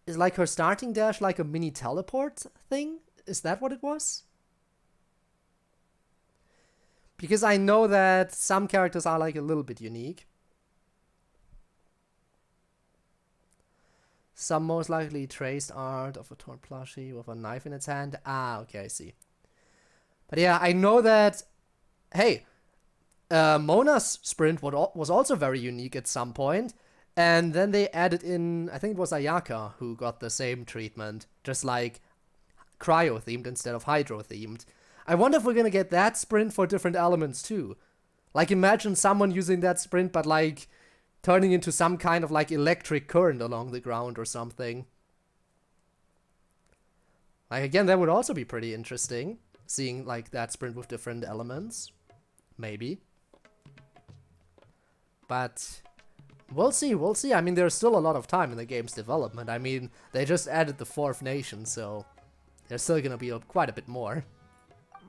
Is like her starting dash like a mini teleport thing? Is that what it was? Because I know that some characters are like a little bit unique. Some most likely traced art of a torn plushie with a knife in its hand. Ah, okay, I see. But yeah, I know that... Hey, Mona's sprint was also very unique at some point. And then they added in, I think it was Ayaka who got the same treatment. Just like cryo-themed instead of hydro-themed. I wonder if we're gonna get that sprint for different elements too. Like imagine someone using that sprint but like turning into some kind of like electric current along the ground or something. Like again, that would also be pretty interesting. Seeing like that sprint with different elements. Maybe. But We'll see, we'll see. I mean, there's still a lot of time in the game's development. I mean, they just added the 4th nation, so there's still gonna be quite a bit more.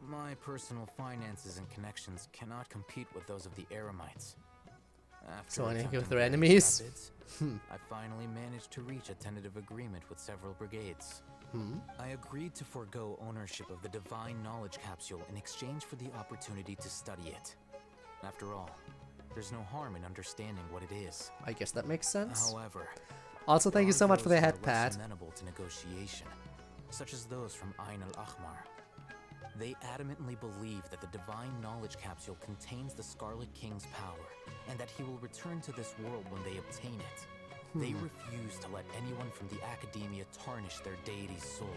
My personal finances and connections cannot compete with those of the Eremites. So I need to go attempting with their various enemies? methods, I finally managed to reach a tentative agreement with several brigades. I agreed to forego ownership of the Divine Knowledge Capsule in exchange for the opportunity to study it. After all, there's no harm in understanding what it is. I guess that makes sense. However, Also, thank you so much for the those who are head less pad. amenable to negotiation, such as those from Ain al-Ahmar. They adamantly believe that the Divine Knowledge Capsule contains the Scarlet King's power, and that he will return to this world when they obtain it. They refuse to let anyone from the Academia tarnish their deity's soul.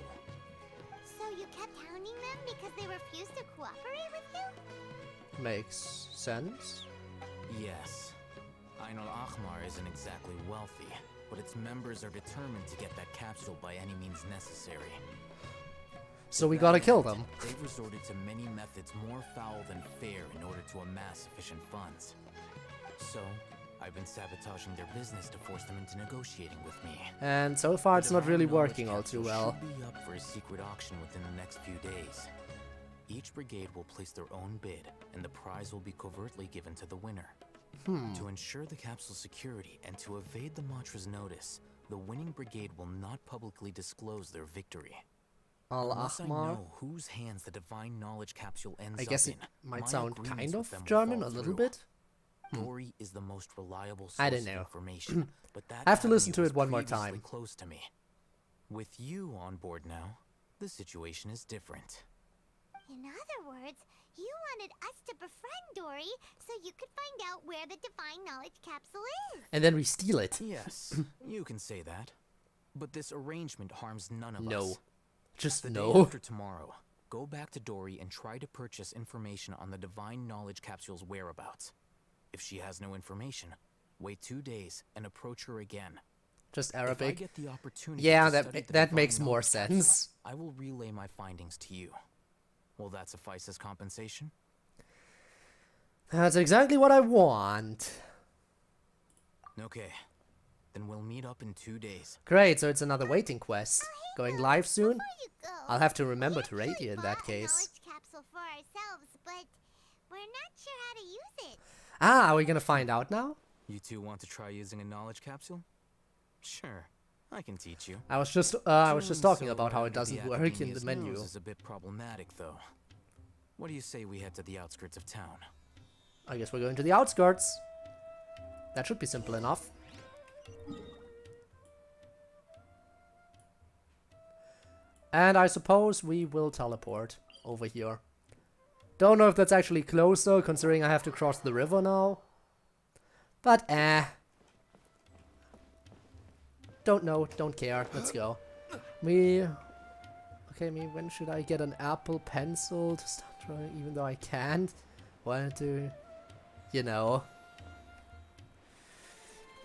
So you kept hounding them because they refused to cooperate with you? Makes sense. Yes. Ain al-Ahmar isn't exactly wealthy, but its members are determined to get that capsule by any means necessary. So we gotta kill them. They've resorted to many methods more foul than fair in order to amass sufficient funds. So, I've been sabotaging their business to force them into negotiating with me. And so far it's not The really Divine Knowledge working all too Capsule well. should be up for a secret auction within the next few days. Each brigade will place their own bid, and the prize will be covertly given to the winner. To ensure the capsule's security and to evade the Matra's notice, the winning brigade will not publicly disclose their victory. Unless I Al-Ahmar? know whose hands the Divine Knowledge Capsule ends I guess up it in, might my sound agreements kind with of them will German, fall a little through. bit. Dory is the most reliable source I don't of know. information, but that I have to listen avenue to was it one more previously time. close to me. With you on board now, the situation is different. In other words, you wanted us to befriend Dory so you could find out where the Divine Knowledge Capsule is. And then we steal it. Yes, you can say that. But this arrangement harms none of No. us. Just The day no. after tomorrow, go back to Dory and try to purchase information on the Divine Knowledge Capsule's whereabouts. If she has no information, wait 2 days and approach her again. Just If I Arabic. get the opportunity Yeah, to that study the that Divine makes more Knowledge Capsule, sense. I will relay my findings to you. Will that suffice as compensation? That's exactly what I want. Okay. Then we'll meet up in 2 days. Great, so it's another waiting quest. Going live soon? I'll have to remember to rate you in that case. Capsule for ourselves, but we're not sure how to use it. Ah, are we gonna find out now? You two want to try using a knowledge capsule? Sure, I can teach you. I was just Doing talking so about how it under the doesn't work in the Academia's menu. nose is a bit problematic, though. What do you say we head to the outskirts of town? I guess we're going to the outskirts. That should be simple enough. And I suppose we will teleport over here. Don't know if that's actually close though, considering I have to cross the river now. But don't know, don't care. Let's go. Okay, when should I get an Apple Pencil to start drawing, even though I can't? Wanted to, you know.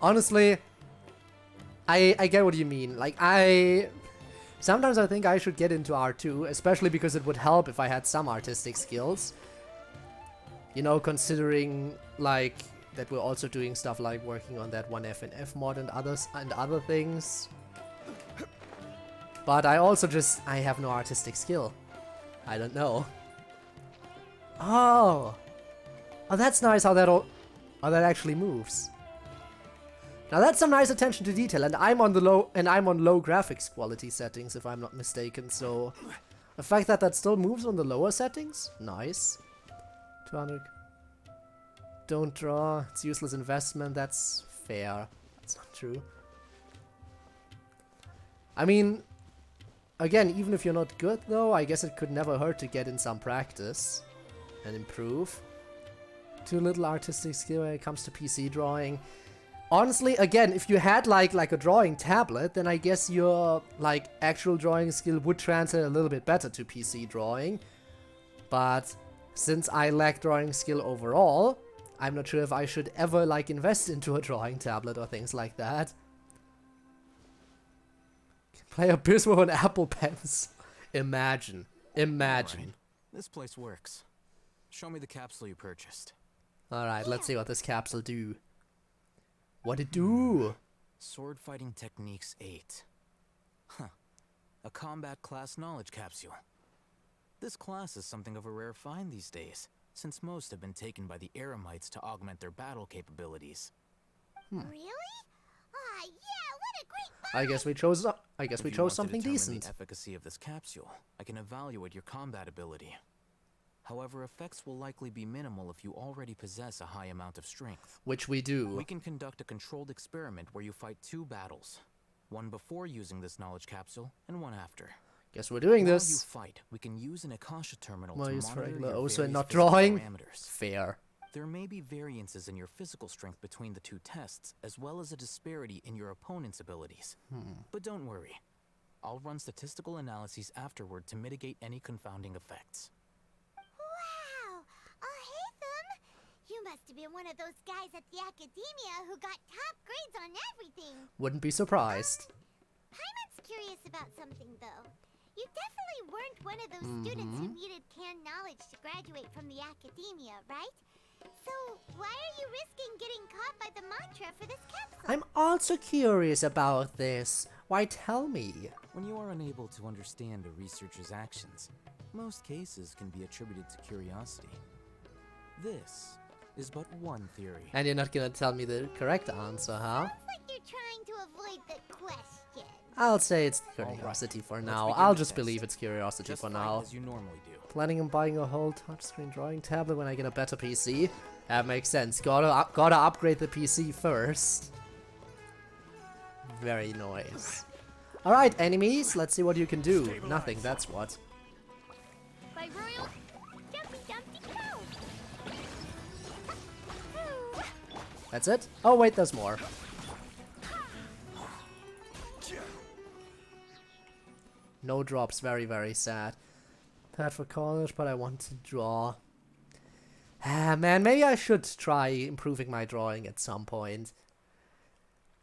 Honestly, I get what you mean. Like, sometimes I think I should get into R2, especially because it would help if I had some artistic skills. You know, considering, like, that we're also doing stuff like working on that 1FNF mod and other things. But I also I have no artistic skill. I don't know. Oh, that's nice how that actually moves. Now that's some nice attention to detail, and I'm on low graphics quality settings if I'm not mistaken. So the fact that still moves on the lower settings, nice. 200. Don't draw. It's useless investment. That's fair. That's not true. I mean, again, even if you're not good though, I guess it could never hurt to get in some practice and improve. Too little artistic skill when it comes to PC drawing. Honestly, again, if you had like a drawing tablet, then I guess your like actual drawing skill would translate a little bit better to PC drawing. But since I lack drawing skill overall, I'm not sure if I should ever like invest into a drawing tablet or things like that. Play Abyss with an Apple Pencil. Imagine. Imagine. Right. This place works. Show me the capsule you purchased. Alright, let's see what this capsule do. What it do? Sword Fighting Techniques 8. Huh. A combat class knowledge capsule. This class is something of a rare find these days, since most have been taken by the Eremites to augment their battle capabilities. Really? Ah, yeah, what a great I guess we chose. I guess we If you chose want to something determine decent. the efficacy of this capsule, I can evaluate your combat ability. However, effects will likely be minimal if you already possess a high amount of strength. Which we do. We can conduct a controlled experiment where you fight 2 battles. One before using this knowledge capsule, and one after. Guess we're doing While this. you fight, we can use an Akasha terminal Well, to use for monitor regular your also and various not physical drawing. parameters. Fair. There may be variances in your physical strength between the 2 tests, as well as a disparity in your opponent's abilities. But don't worry. I'll run statistical analyses afterward to mitigate any confounding effects. Wow! Oh, hey, Thumb! You must have been one of those guys at the academia who got top grades on everything. Wouldn't be surprised. Paimon's curious about something, though. You definitely weren't one of those students who needed canned knowledge to graduate from the academia, right? So, why are you risking getting caught by the mantra for this capsule? I'm also curious about this. Why tell me? When you are unable to understand a researcher's actions, most cases can be attributed to curiosity. This is but one theory. And you're not gonna tell me the correct answer, huh? Sounds like you're trying to avoid the question. I'll say it's curiosity for now. I'll just believe it's curiosity for now. As you normally do. Planning on buying a whole touchscreen drawing tablet when I get a better PC? That makes sense. Gotta upgrade the PC first. Very nice. Alright, enemies, let's see what you can do. Nothing, that's what. By Royal Jumpy Dumpty Cow. That's it? Oh wait, there's more. No drops, very, very sad. Pad for college, but I want to draw. Ah, man, maybe I should try improving my drawing at some point.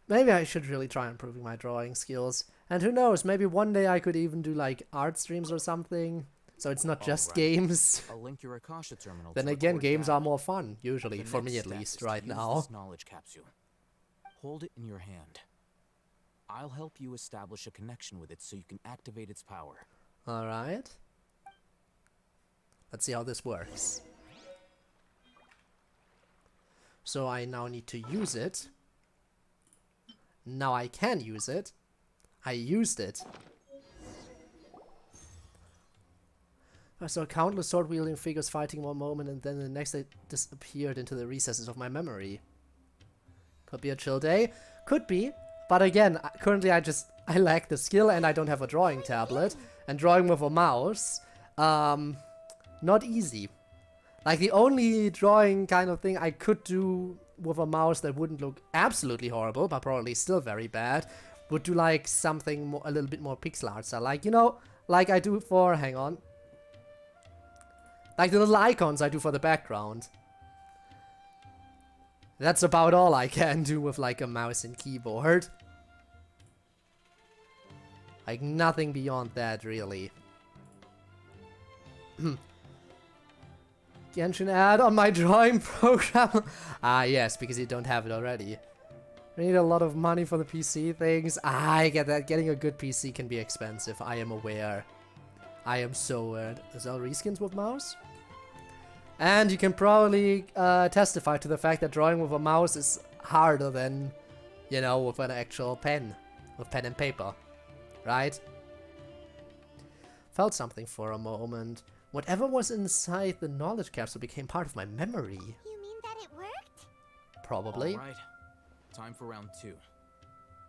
Maybe I should really try improving my drawing skills. And who knows, maybe one day I could even do like art streams or something. So it's not just games. I'll link your Akasha terminal. Then to again, record games data. are more fun, usually, The for me next at step least, is to right use now. this knowledge capsule. Hold it in your hand. I'll help you establish a connection with it so you can activate its power. Alright. Let's see how this works. So I now need to use it. Now I can use it. I used it. I saw countless sword-wielding figures fighting one moment and then the next they disappeared into the recesses of my memory. Could be a chill day. Could be. But again, currently I lack the skill and I don't have a drawing tablet. And drawing with a mouse, not easy. Like the only drawing kind of thing I could do with a mouse that wouldn't look absolutely horrible, but probably still very bad, would do like something more, a little bit more pixel art style. Like, you know, like I do for, hang on. Like the little icons I do for the background. That's about all I can do with like a mouse and keyboard. Like nothing beyond that, really. Genshin ad on my drawing program. Ah, yes, because you don't have it already. I need a lot of money for the PC things. Ah, I get that. Getting a good PC can be expensive. I am aware. I am so aware. Is there reskins with mouse? And you can probably testify to the fact that drawing with a mouse is harder than, you know, with an actual pen. With pen and paper. Right? Felt something for a moment. Whatever was inside the knowledge capsule became part of my memory. You mean that it worked? Probably. Alright. Time for round 2.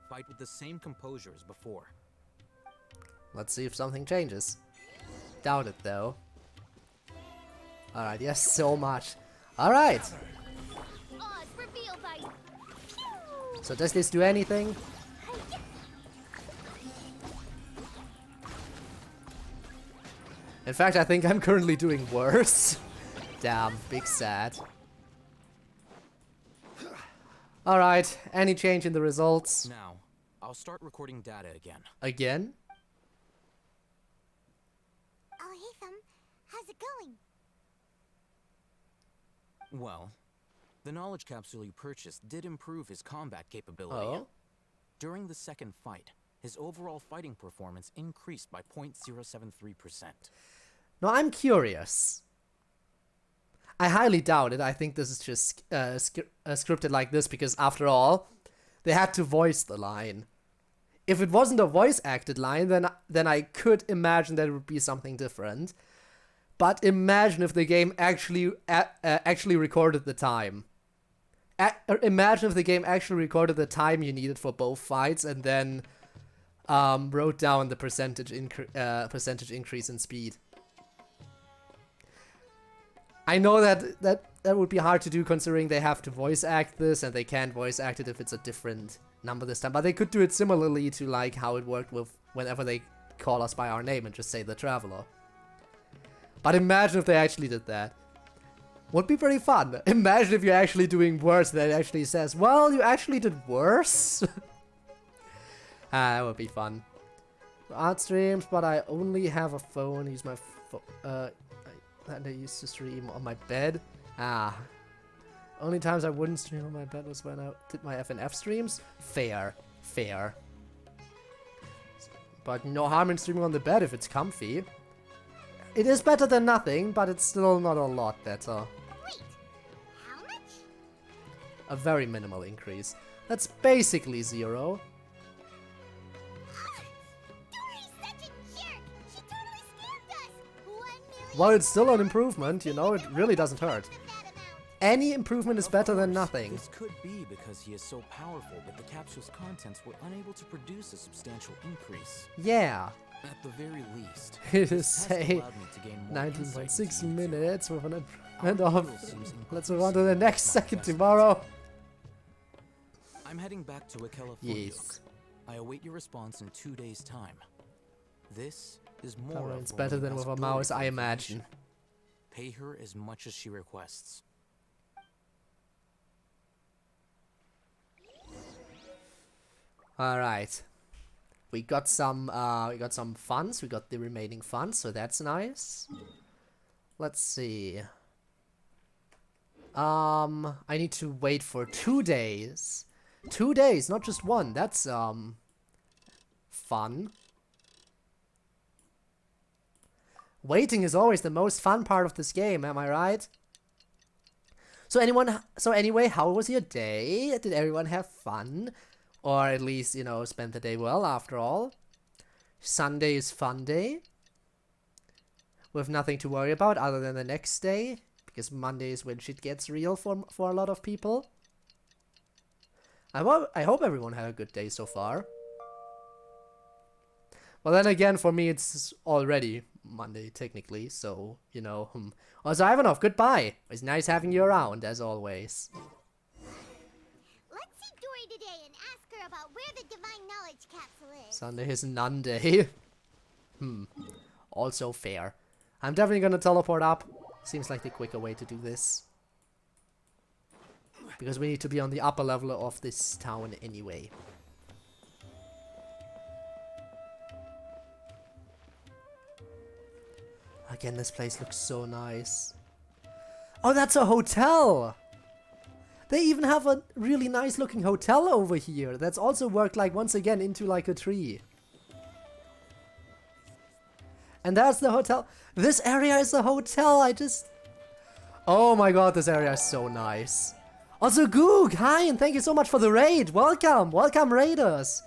Fight with the same composure as before. Let's see if something changes. Doubt it, though. Alright, yes, so much. Alright! Oz revealed by So does this do anything? In fact, I think I'm currently doing worse. Damn, big sad. Alright, any change in the results? Now, I'll start recording data again. Again? Oh, hey, Thumb. How's it going? Well, The knowledge capsule you purchased did improve his combat capability. Oh? During the second fight, his overall fighting performance increased by 0.073%. Now I'm curious. I highly doubt it. I think this is just scripted like this because, after all, they had to voice the line. If it wasn't a voice-acted line, then I could imagine that it would be something different. But imagine if the game actually recorded the time. Imagine if the game actually recorded the time you needed for both fights and then wrote down the percentage increase in speed. I know that would be hard to do considering they have to voice act this and they can't voice act it if it's a different number this time. But they could do it similarly to like how it worked with whenever they call us by our name and just say the Traveler. But imagine if they actually did that. Would be pretty fun. Imagine if you're actually doing worse and it actually says, well, you actually did worse. That would be fun. Art streams, but I only have a phone. Use my phone. I used to stream on my bed. Only times I wouldn't stream on my bed was when I did my FNF streams. Fair. But no harm in streaming on the bed if it's comfy. It is better than nothing, but it's still not a lot better. Wait, how much? A very minimal increase. That's basically 0. Dory's such a jerk! She totally scammed us! 1 million. While it's still an improvement, you know, it really doesn't hurt. Any improvement is better than nothing. This could be because he is so powerful that the capsule's contents were unable to produce a substantial increase. Yeah. At the very least, It is, say, 19.6 minutes with an improvement of... Let's move on to the next second tomorrow. I'm heading back to Akela. Yes. I await your response in 2 days' time. This is more That of runs better than with a Romeo's mouse, glory I for imagine. Pay her as much as she requests. Alright. We got some funds. We got the remaining funds, so that's nice. Let's see. I need to wait for 2 days. 2 days, not just one. That's fun. Waiting is always the most fun part of this game, am I right? So anyway, how was your day? Did everyone have fun? Or at least, you know, spend the day well, after all. Sunday is fun day. With nothing to worry about other than the next day. Because Monday is when shit gets real for a lot of people. I hope everyone had a good day so far. Well, then again, for me, it's already Monday, technically. So, you know. Also, Ivanov, goodbye. It was nice having you around, as always. Let's see Dory today and ask her about where the Divine Knowledge Capsule is. Sunday is none day. Also fair. I'm definitely gonna teleport up. Seems like the quicker way to do this. Because we need to be on the upper level of this town anyway. Again, this place looks so nice. Oh, that's a hotel! They even have a really nice looking hotel over here. That's also worked like once again into like a tree. And that's the hotel. This area is the hotel. Oh my god, this area is so nice. Also, Goog, hi, and thank you so much for the raid. Welcome, welcome raiders.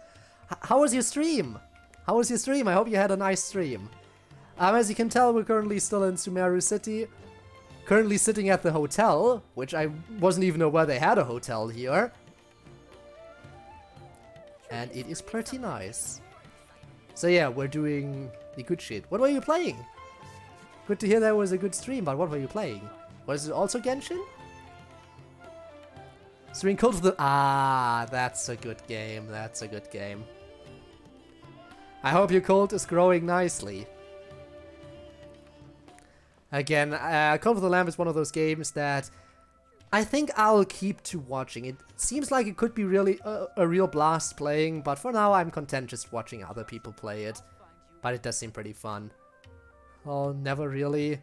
How was your stream? I hope you had a nice stream. As you can tell, we're currently still in Sumeru City. Currently sitting at the hotel, which I wasn't even aware they had a hotel here. And it is pretty nice. So yeah, we're doing the good shit. What were you playing? Good to hear that was a good stream, but what were you playing? Was it also Genshin? Streaming Code of the... Ah, that's a good game. That's a good game. I hope your cult is growing nicely. Again, Cult of the Lamb is one of those games that I think I'll keep to watching. It seems like it could be really a real blast playing, but for now I'm content just watching other people play it. But it does seem pretty fun. Oh, never really.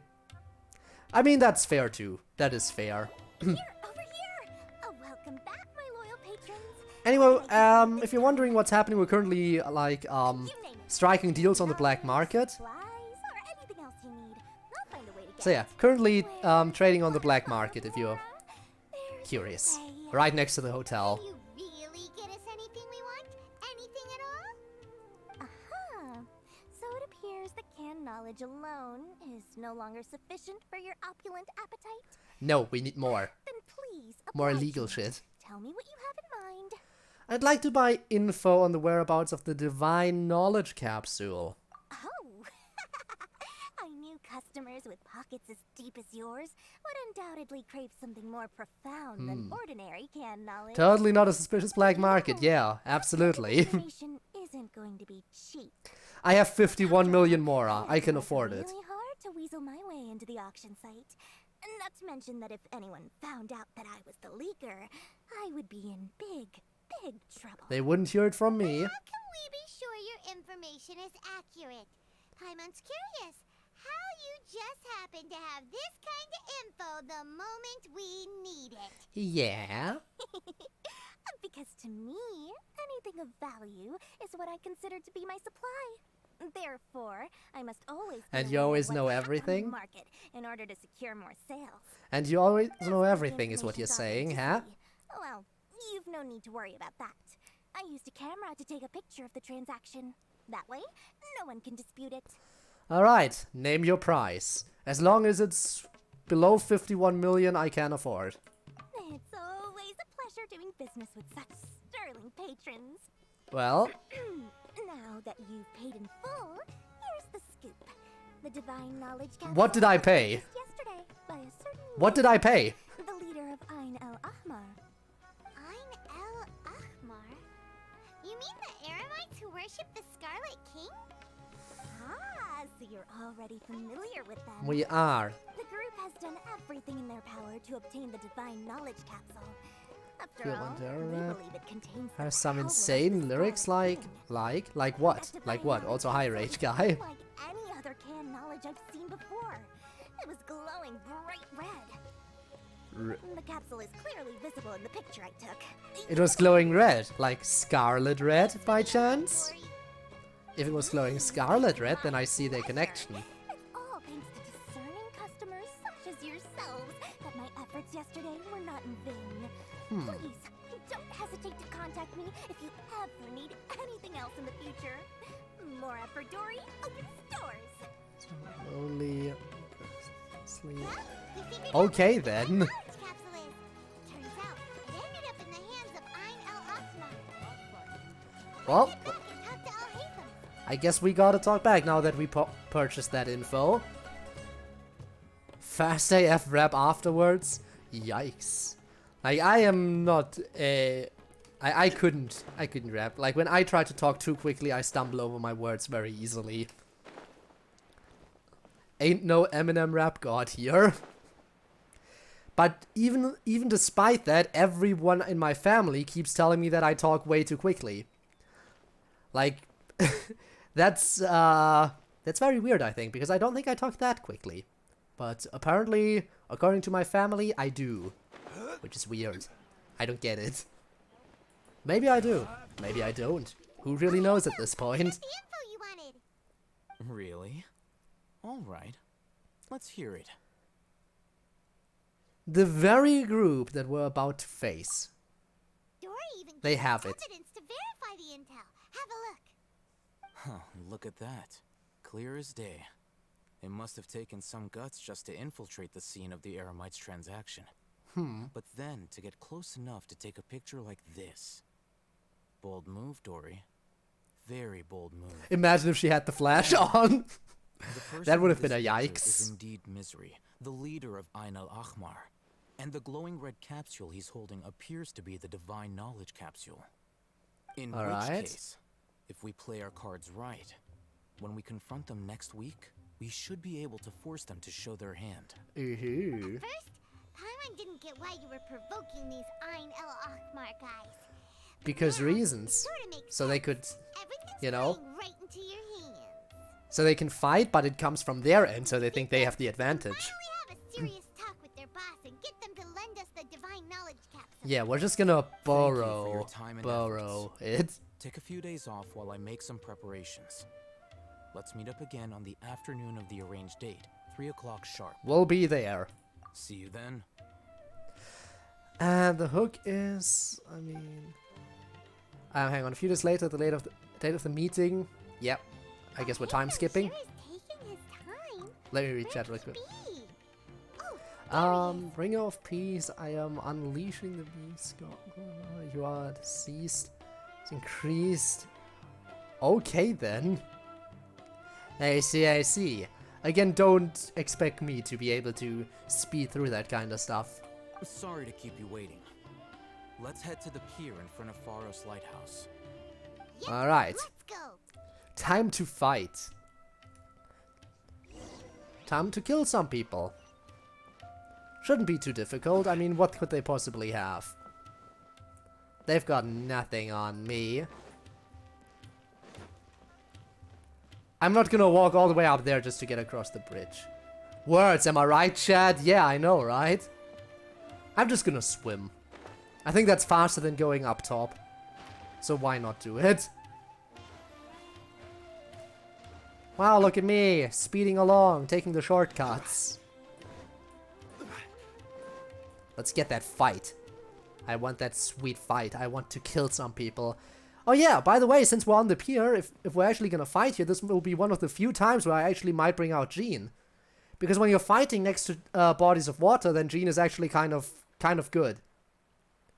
I mean, that's fair too. That is fair. Here, over here! Anyway, if you're wondering what's happening, we're currently, like, striking deals on the black market. So yeah, currently trading on the black market if you're curious. Right next to the hotel. Really get us anything we want? Anything at all? Aha! So it appears that canned knowledge alone is no longer sufficient for your opulent appetite. No, we need more. Then please, More oblige illegal me. shit. Tell me what you have in mind. I'd like to buy info on the whereabouts of the Divine Knowledge Capsule. Oh! I knew customers with pockets as deep as yours would undoubtedly crave something more profound than ordinary canned knowledge. Totally not a suspicious black market, yeah, absolutely. Information isn't going to be cheap. I have 51 million more, I can afford it. Really hard to weasel my way into the auction site. Not to mention that if anyone found out that I was the leaker, I would be in big trouble. They wouldn't hear it from me. How can we be sure your information is accurate? Paimon's curious how you just happen to have this kind of info the moment we need it. Yeah. Because to me, anything of value is what I consider to be my supply. Therefore, I must always be And you aware of always what's know happening in the everything? market in order to secure more sales. And you always know everything is what you're saying, huh? Well, you've no need to worry about that. I used a camera to take a picture of the transaction. That way, no one can dispute it. Alright, name your price. As long as it's below 51 million, I can afford. It's always a pleasure doing business with such sterling patrons. Well, Now that you've paid in full, here's the scoop. The Divine Knowledge Capsule what did I was pay? purchased yesterday by a certain What did I pay? the leader of Ain el Ahmar. Ain el Ahmar? You mean the Eremites who worship the Scarlet King? Ah, so you're already familiar with them. We are. The group has done everything in their power to obtain the Divine Knowledge Capsule. After Good all, one, we Dara. believe it contains the Has some power of insane the lyrics Scarlet like King. what? That Like Divine what? Knowledge Also high Capsule rage was guy. Like any other canned knowledge I've seen before. It was glowing bright red. The capsule is clearly visible in the picture I took. It was glowing red, like scarlet red by chance? If it was glowing scarlet red, then I see the connection. It's all thanks to discerning customers such as yourselves that my efforts yesterday were not in vain. Please, don't hesitate to contact me if you ever need anything else in the future. More effort, Dory. Open stores. Only sleep. Okay then. Knowledge capsule is. Turns out it ended up in the hands of Ain el Ahmar. Well, Get back and talk to Al-Haytham. I guess we gotta talk back now that we purchased that info. Fast AF rap afterwards? Yikes. Like, I am not I couldn't rap. Like, when I try to talk too quickly, I stumble over my words very easily. Ain't no Eminem rap god here. But even despite that, everyone in my family keeps telling me that I talk way too quickly. Like, that's very weird, I think, because I don't think I talk that quickly. But apparently, according to my family, I do. Which is weird. I don't get it. Maybe I do. Maybe I don't. Who really knows at this point? The info you wanted. Really? All right. Let's hear it. The very group that we're about to face. Dory even They gave us have it. evidence to verify the intel. Have a look. Huh, look at that. Clear as day. It must have taken some guts just to infiltrate the scene of the Eremites' transaction. But then to get close enough to take a picture like this. Bold move, Dory. Very bold move. Imagine if she had the flash on. That would have been a Is yikes. indeed Misery, the leader of Ain el Ahmar. And the glowing red capsule he's holding appears to be the Divine Knowledge Capsule. In which Alright. case, if we play our cards right, when we confront them next week, we should be able to force them to show their hand. Ooh. First, Paimon didn't get why you were provoking these Ain el Ahmar guys. Because reasons. Sorta makes So they could, Everything's you know, playing right into your hands. so they can fight, but it comes from their end, so they think they have the advantage. Finally have a serious talk with their boss and get them to lend us the Divine Knowledge Capsule. Yeah, we're just gonna Thank you for your borrow time and borrow efforts. it. Take a few days off while I make some preparations. Let's meet up again on the afternoon of the arranged date, 3 o'clock sharp. We'll be there. See you then. And the hook is, I mean, hang on. A few days later, the date of the meeting. Yep. I guess we're time skipping. Let me read chat real quick. Bringer of Peace, I am unleashing the beast. You are deceased. It's increased. Okay then. I see. Again, don't expect me to be able to speed through that kind of stuff. Sorry to keep you waiting. Let's head to the pier in front of Pharos Lighthouse. Alright. Time to fight. Time to kill some people. Shouldn't be too difficult. I mean, what could they possibly have? They've got nothing on me. I'm not gonna walk all the way up there just to get across the bridge. Words, am I right, Chad? Yeah, I know, right? I'm just gonna swim. I think that's faster than going up top. So why not do it? Wow, look at me, speeding along, taking the shortcuts. Let's get that fight. I want that sweet fight. I want to kill some people. Oh yeah, by the way, since we're on the pier, if we're actually gonna fight here, this will be one of the few times where I actually might bring out Jean. Because when you're fighting next to bodies of water, then Jean is actually kind of good.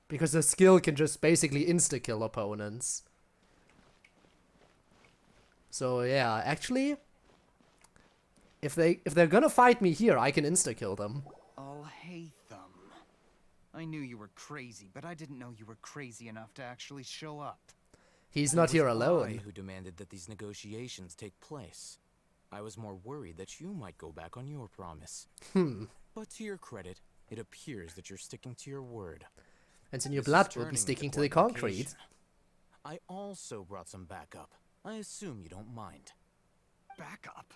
Because the skill can just basically insta-kill opponents. So yeah, actually, if they're gonna fight me here, I can insta-kill them. I'll hate them. I knew you were crazy, but I didn't know you were crazy enough to actually show up. He's not here alone. It was I who demanded that these negotiations take place. I was more worried that you might go back on your promise. But to your credit, it appears that you're sticking to your word. And then your blood will be sticking to the concrete. I also brought some backup. I assume you don't mind. Backup?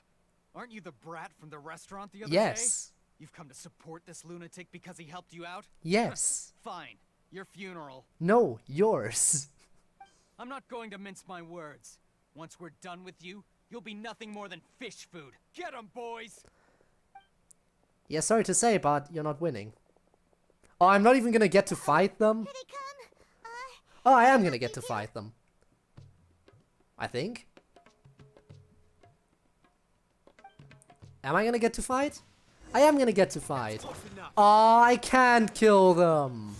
Aren't you the brat from the restaurant the other Yes. day? You've come to support this lunatic because he helped you out? Yes. Fine. Your funeral. No, yours. I'm not going to mince my words. Once we're done with you, you'll be nothing more than fish food. Get 'em, boys! Yeah, sorry to say, but you're not winning. Oh, I'm not even gonna get to fight them? Oh, I am gonna get to fight them. I think. Am I gonna get to fight? I am gonna get to fight. Oh, I can't kill them.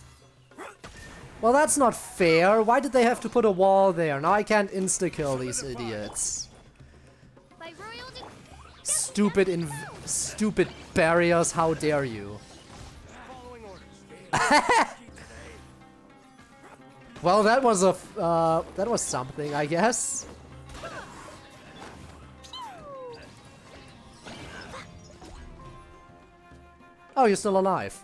Well, that's not fair. Why did they have to put a wall there? Now I can't insta-kill these idiots. Stupid barriers, how dare you. Well, that was something, I guess. Oh, you're still alive.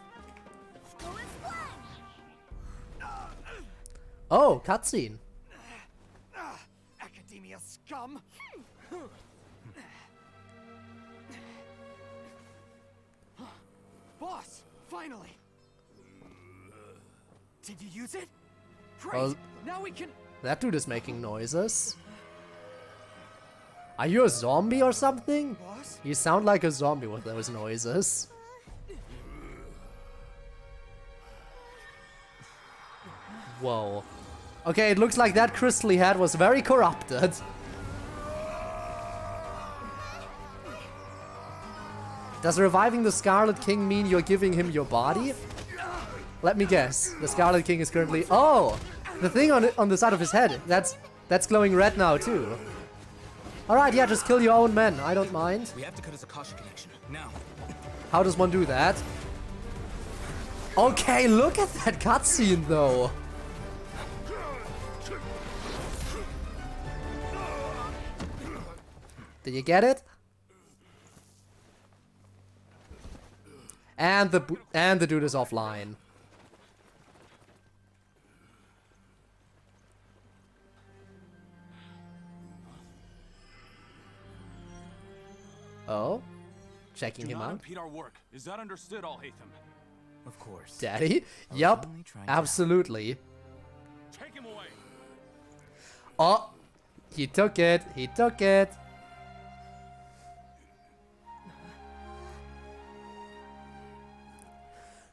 Oh, cutscene. Academia scum! Boss, finally! Did you use it? Great! Well, now we can... That dude is making noises. Are you a zombie or something? Boss? You sound like a zombie with those noises. Whoa. Okay, it looks like that crystal he had was very corrupted. Does reviving the Scarlet King mean you're giving him your body? Let me guess. The Scarlet King is currently... Oh! The thing on the side of his head. That's glowing red now, too. Alright, yeah, just kill your own men. I don't mind. We have to cut his Akasha connection. Now. How does one do that? Okay, look at that cutscene, though. Did you get it? And the dude is offline. Oh? Checking Do him not out. impede our work. Is that understood, Alhaitham? Of course. Daddy? Yup, absolutely. Take him away. Oh, he took it. He took it.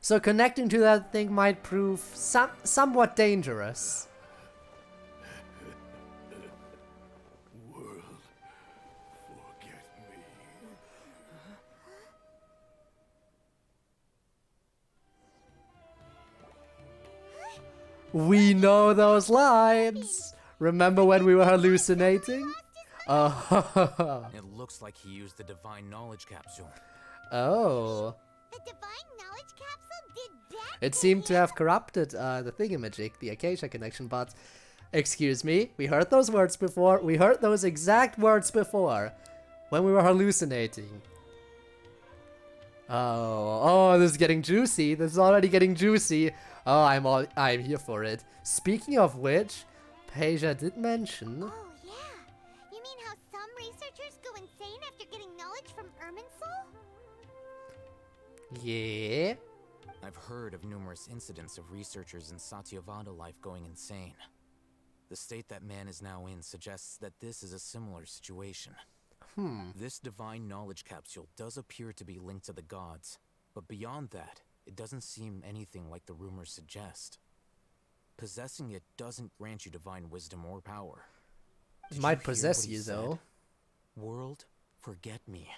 So connecting to that thing might prove somewhat dangerous. World, forget me. We know those lines. Remember when we were hallucinating? Oh. It looks like he used the divine knowledge capsule. Oh. The divine knowledge capsule did that? It seemed to have corrupted the thingamajig, the Acacia connection, but excuse me, we heard those words before. We heard those exact words before when we were hallucinating. Oh, this is getting juicy. This is already getting juicy. Oh, I'm here for it. Speaking of which, Peja did mention. Oh yeah, you mean how some researchers go insane after getting knowledge from Irminsul? Yeah. I've heard of numerous incidents of researchers in Satyavada life going insane. The state that man is now in suggests that this is a similar situation. This divine knowledge capsule does appear to be linked to the gods, but beyond that, it doesn't seem anything like the rumors suggest. Possessing it doesn't grant you divine wisdom or power. It might possess you, though. World, forget me.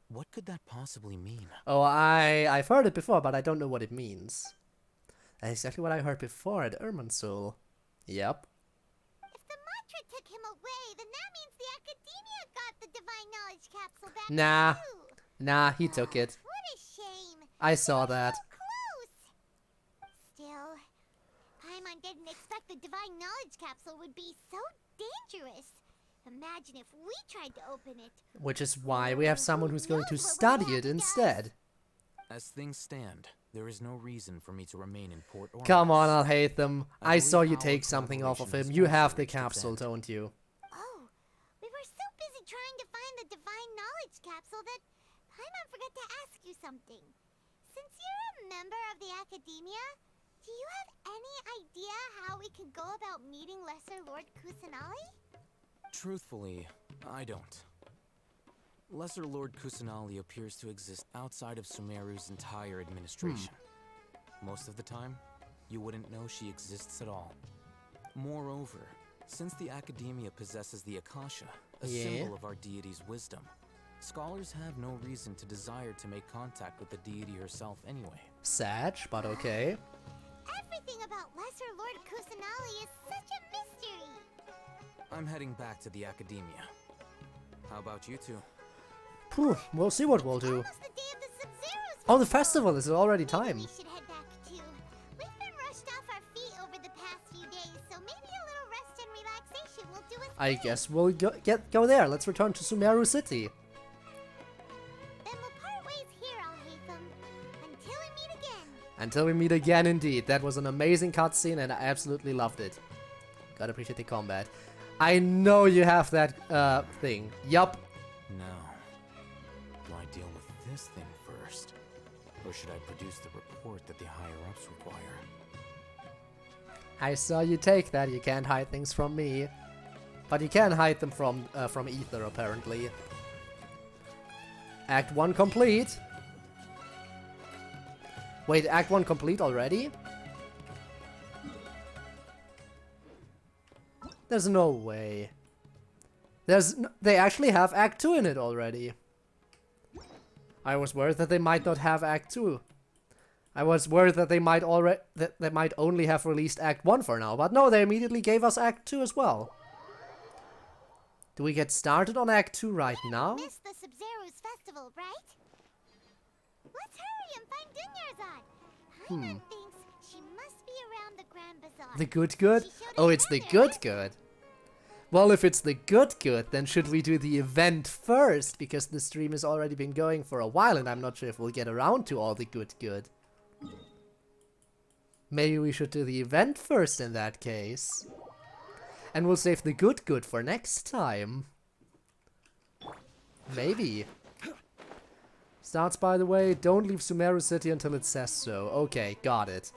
What could that possibly mean? Oh, I've heard it before, but I don't know what it means. That's exactly what I heard before at Irminsul. Yep. If the mantra took him away, then that means the Academia got the divine knowledge capsule back. Nah. Too. Nah, he took it. What a shame. I saw that. So close. Still, Paimon didn't expect the divine knowledge capsule would be so dangerous. Imagine if we tried to open it. Which is why we have someone who's going to study it instead. As things stand, there is no reason for me to remain in Port Ormos. Come on, I'll hate them. I saw you take something off of him. You have the capsule, don't you? Oh, we were so busy trying to find the divine knowledge capsule that Paimon forgot to ask you something. Since you're a member of the Academia, do you have any idea how we could go about meeting Lesser Lord Kusanali? Truthfully, I don't. Lesser Lord Kusanali appears to exist outside of Sumeru's entire administration. Most of the time, you wouldn't know she exists at all. Moreover, since the Academia possesses the Akasha, a symbol of our deity's wisdom, scholars have no reason to desire to make contact with the deity herself anyway. Sad, but okay. Everything about Lesser Lord Kusanali is such a mystery. I'm heading back to the Academia. How about you two? Phew, we'll see what we'll do. Oh, the festival is already time. We should head back too. We've been rushed off our feet over the past few days, so maybe a little rest and relaxation will do us I good. guess we'll go there. Let's return to Sumeru City. Then we'll part ways here, Alhaitham, until we meet again. Until we meet again, indeed. That was an amazing cutscene and I absolutely loved it. Gotta appreciate the combat. I know you have that thing. Yup. Now, do I deal with this thing first? Or should I produce the report that the higher-ups require? I saw you take that. You can't hide things from me. But you can hide them from Ether, apparently. Act 1 complete. Wait, Act 1 complete already? There's no way. They actually have Act 2 in it already. I was worried that they might not have Act 2. I was worried that they might only have released Act 1 for now, but no, they immediately gave us Act 2 as well. Do we get started on Act 2 right now? Missed the Sumeru's festival, right? Let's hurry and find Dunyarzad. Paimon thinks she must be around the Grand Bazaar. The good? Oh, it's the good. Well, if it's the good, then should we do the event first? Because the stream has already been going for a while and I'm not sure if we'll get around to all the good. Maybe we should do the event first in that case. And we'll save the good for next time. Maybe. Starts, by the way, don't leave Sumeru City until it says so. Okay, got it.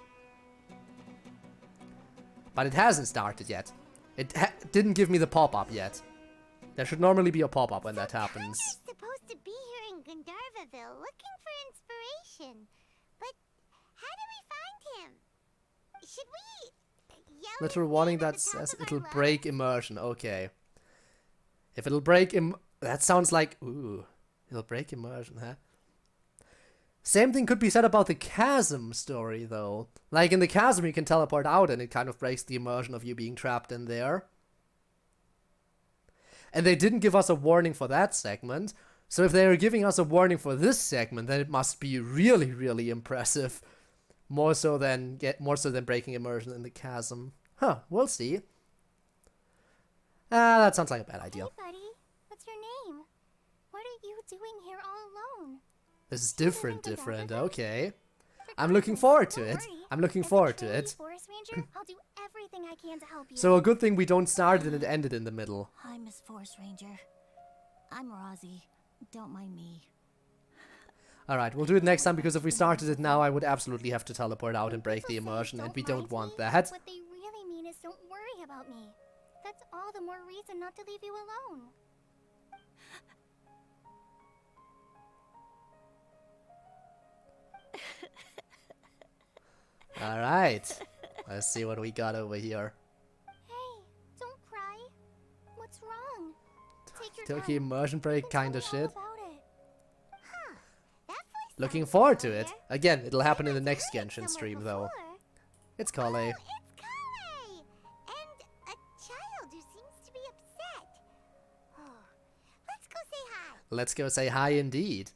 But it hasn't started yet. It didn't give me the pop-up yet. There should normally be a pop-up when that happens. We're supposed to be here in Gandharvaville looking for inspiration. But how do we find him? Should we yell Little his warning name that at the top says of our it'll lungs? break immersion. Okay. If it'll break that sounds like... Ooh. It'll break immersion, huh? Same thing could be said about the chasm story, though. Like, in the chasm you can teleport out and it kind of breaks the immersion of you being trapped in there. And they didn't give us a warning for that segment. So if they are giving us a warning for this segment, then it must be really, really impressive. More so than breaking immersion in the chasm. Huh, we'll see. That sounds like a bad idea. Hey, buddy. What's your name? What are you doing here all alone? This is different. Okay. I'm looking forward to it. I'm looking forward to it. Forest Ranger, I'll do everything I can to help you. So a good thing we don't start it and it ended in the middle. Hi, Miss Forest Ranger. I'm Rosie. Don't mind me. Alright, we'll do it next time because if we started it now, I would absolutely have to teleport out and break the immersion, and we don't want that. What they really mean is don't worry about me. That's all the more reason not to leave you alone. Alright. Let's see what we got over here. Hey, don't cry. What's wrong? Take your Turkey time. immersion break kinda Tell me all shit. about it. Looking forward to it. Again, it'll happen in the next Genshin stream though. It's Kale. It's Kale! And a child who seems to be upset. Oh, let's go say hi. Let's go say hi indeed.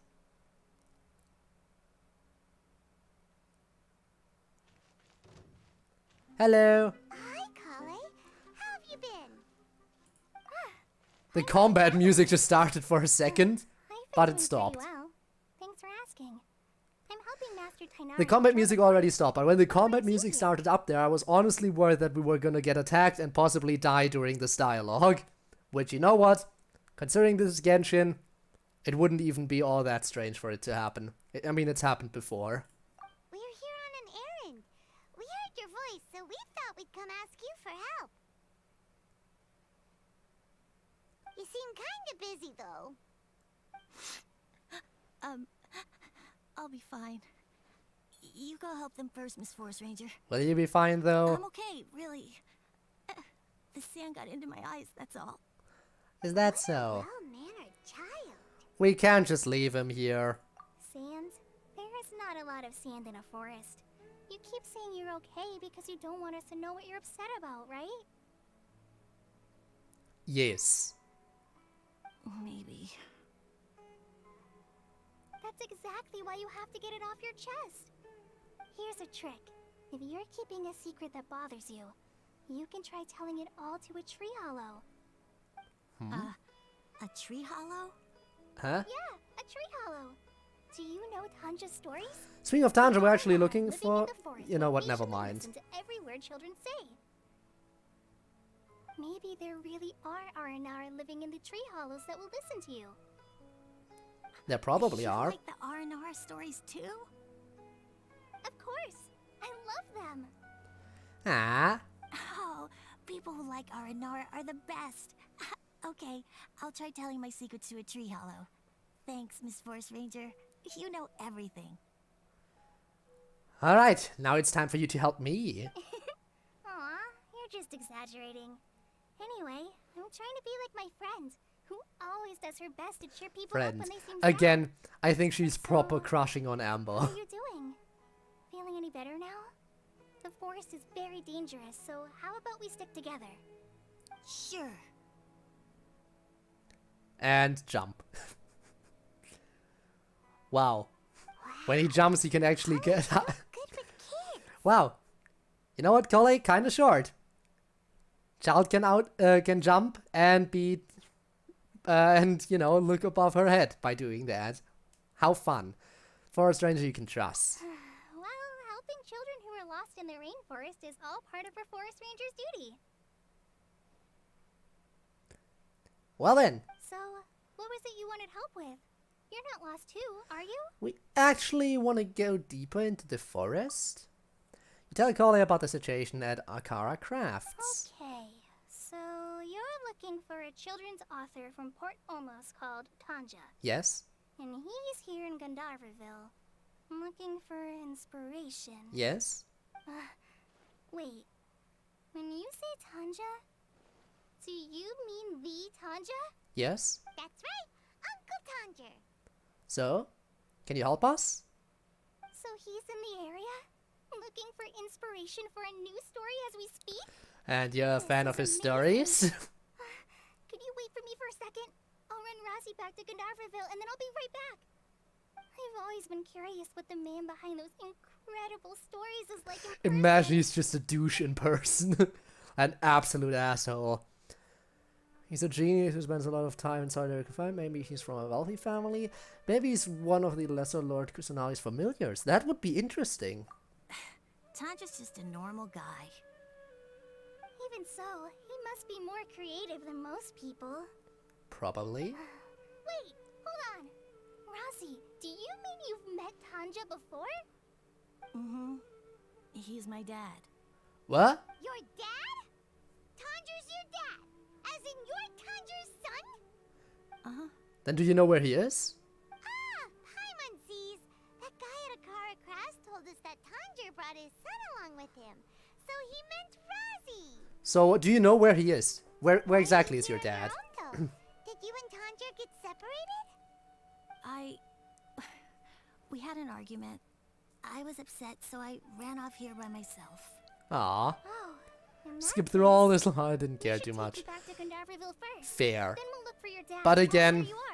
Hello. Hi, Kale. How have you been? The combat music just started for a second, but it stopped. Well, thanks for asking. I'm helping Master Tainara. The combat music already stopped, but when the combat music started up there, I was honestly worried that we were gonna get attacked and possibly die during this dialogue. Which, you know what? Considering this is Genshin, it wouldn't even be all that strange for it to happen. I mean, it's happened before. We're here on an errand. We heard your voice, so we thought we'd come ask you for help. You seem kinda busy, though. I'll be fine. You go help them first, Miss Forest Ranger. Will you be fine, though? I'm okay, really. The sand got into my eyes, that's all. Is that so? Well-mannered child. We can't just leave him here. Sand? There is not a lot of sand in a forest. You keep saying you're okay because you don't want us to know what you're upset about, right? Yes. Maybe. That's exactly why you have to get it off your chest. Here's a trick. If you're keeping a secret that bothers you, you can try telling it all to a tree hollow. A tree hollow? Huh? Yeah, a tree hollow. Do you know Tanja's stories? Speaking of Tanja, we're actually looking Living for... in the forest, You know what, never patiently mind. listen to every word children say. Maybe there really are Aranara living in the tree hollows that will listen to you. There probably You are. like the Aranara stories too? Of course. I love them. Ah. Oh, people who like Aranara are the best. Okay, I'll try telling my secrets to a tree hollow. Thanks, Miss Forest Ranger. You know everything. Alright, now it's time for you to help me. Aw, you're just exaggerating. Anyway, I'm trying to be like my friend, who always does her best to cheer people up Friend. when they seem sad. Again, I think she's proper crushing on Amber. How are you doing? Feeling any better now? The forest is very dangerous, so how about we stick together? Sure. And jump. Wow. When he jumps, he can actually get... Wow. You know what, Kale? Kinda short. Child can jump and be... and, you know, look above her head by doing that. How fun. For a stranger you can trust. Well, helping children who are lost in the rainforest is all part of a forest ranger's duty. Well then. So, what was it you wanted help with? You're not lost too, are you? We actually want to go deeper into the forest. You tell Coley about the situation at Akara Crafts. Okay, so you're looking for a children's author from Port Ormos called Tanja. Yes? And he's here in Gandharville, looking for inspiration. Yes? Wait, when you say Tanja, do you mean the Tanja? Yes? That's right, Uncle Tanja. So, can you help us? So he's in the area, looking for inspiration for a new story as we speak? And you're a fan of his stories? Could you wait for me for a second? I'll run Rossi back to Gandharville and then I'll be right back. I've always been curious what the man behind those incredible stories is like in person. Imagine he's just a douche in person. An absolute asshole. He's a genius who spends a lot of time inside the confined. Maybe he's from a wealthy family. Maybe he's one of the lesser Lord Kusanali's familiars. That would be interesting. Tanja's just a normal guy. Even so, he must be more creative than most people. Probably. Wait, hold on. Rossi, do you mean you've met Tanja before? Mm-hmm. He's my dad. What? Your dad? Tanja's your dad? As in you're Tanja's son? Uh-huh. Then do you know where he is? Ah, Paimon sees. That guy at Akara Crafts told us that Tanja brought his son along with him. So he meant Razi. So, do you know where he is? Where exactly is your dad? Did you and Tanja get separated? We had an argument. I was upset, so I ran off here by myself. Aw. Oh, Skip through all this. I didn't care too much. back to Gandharville first. Fair. Then we'll look for your dad. But and again, find out where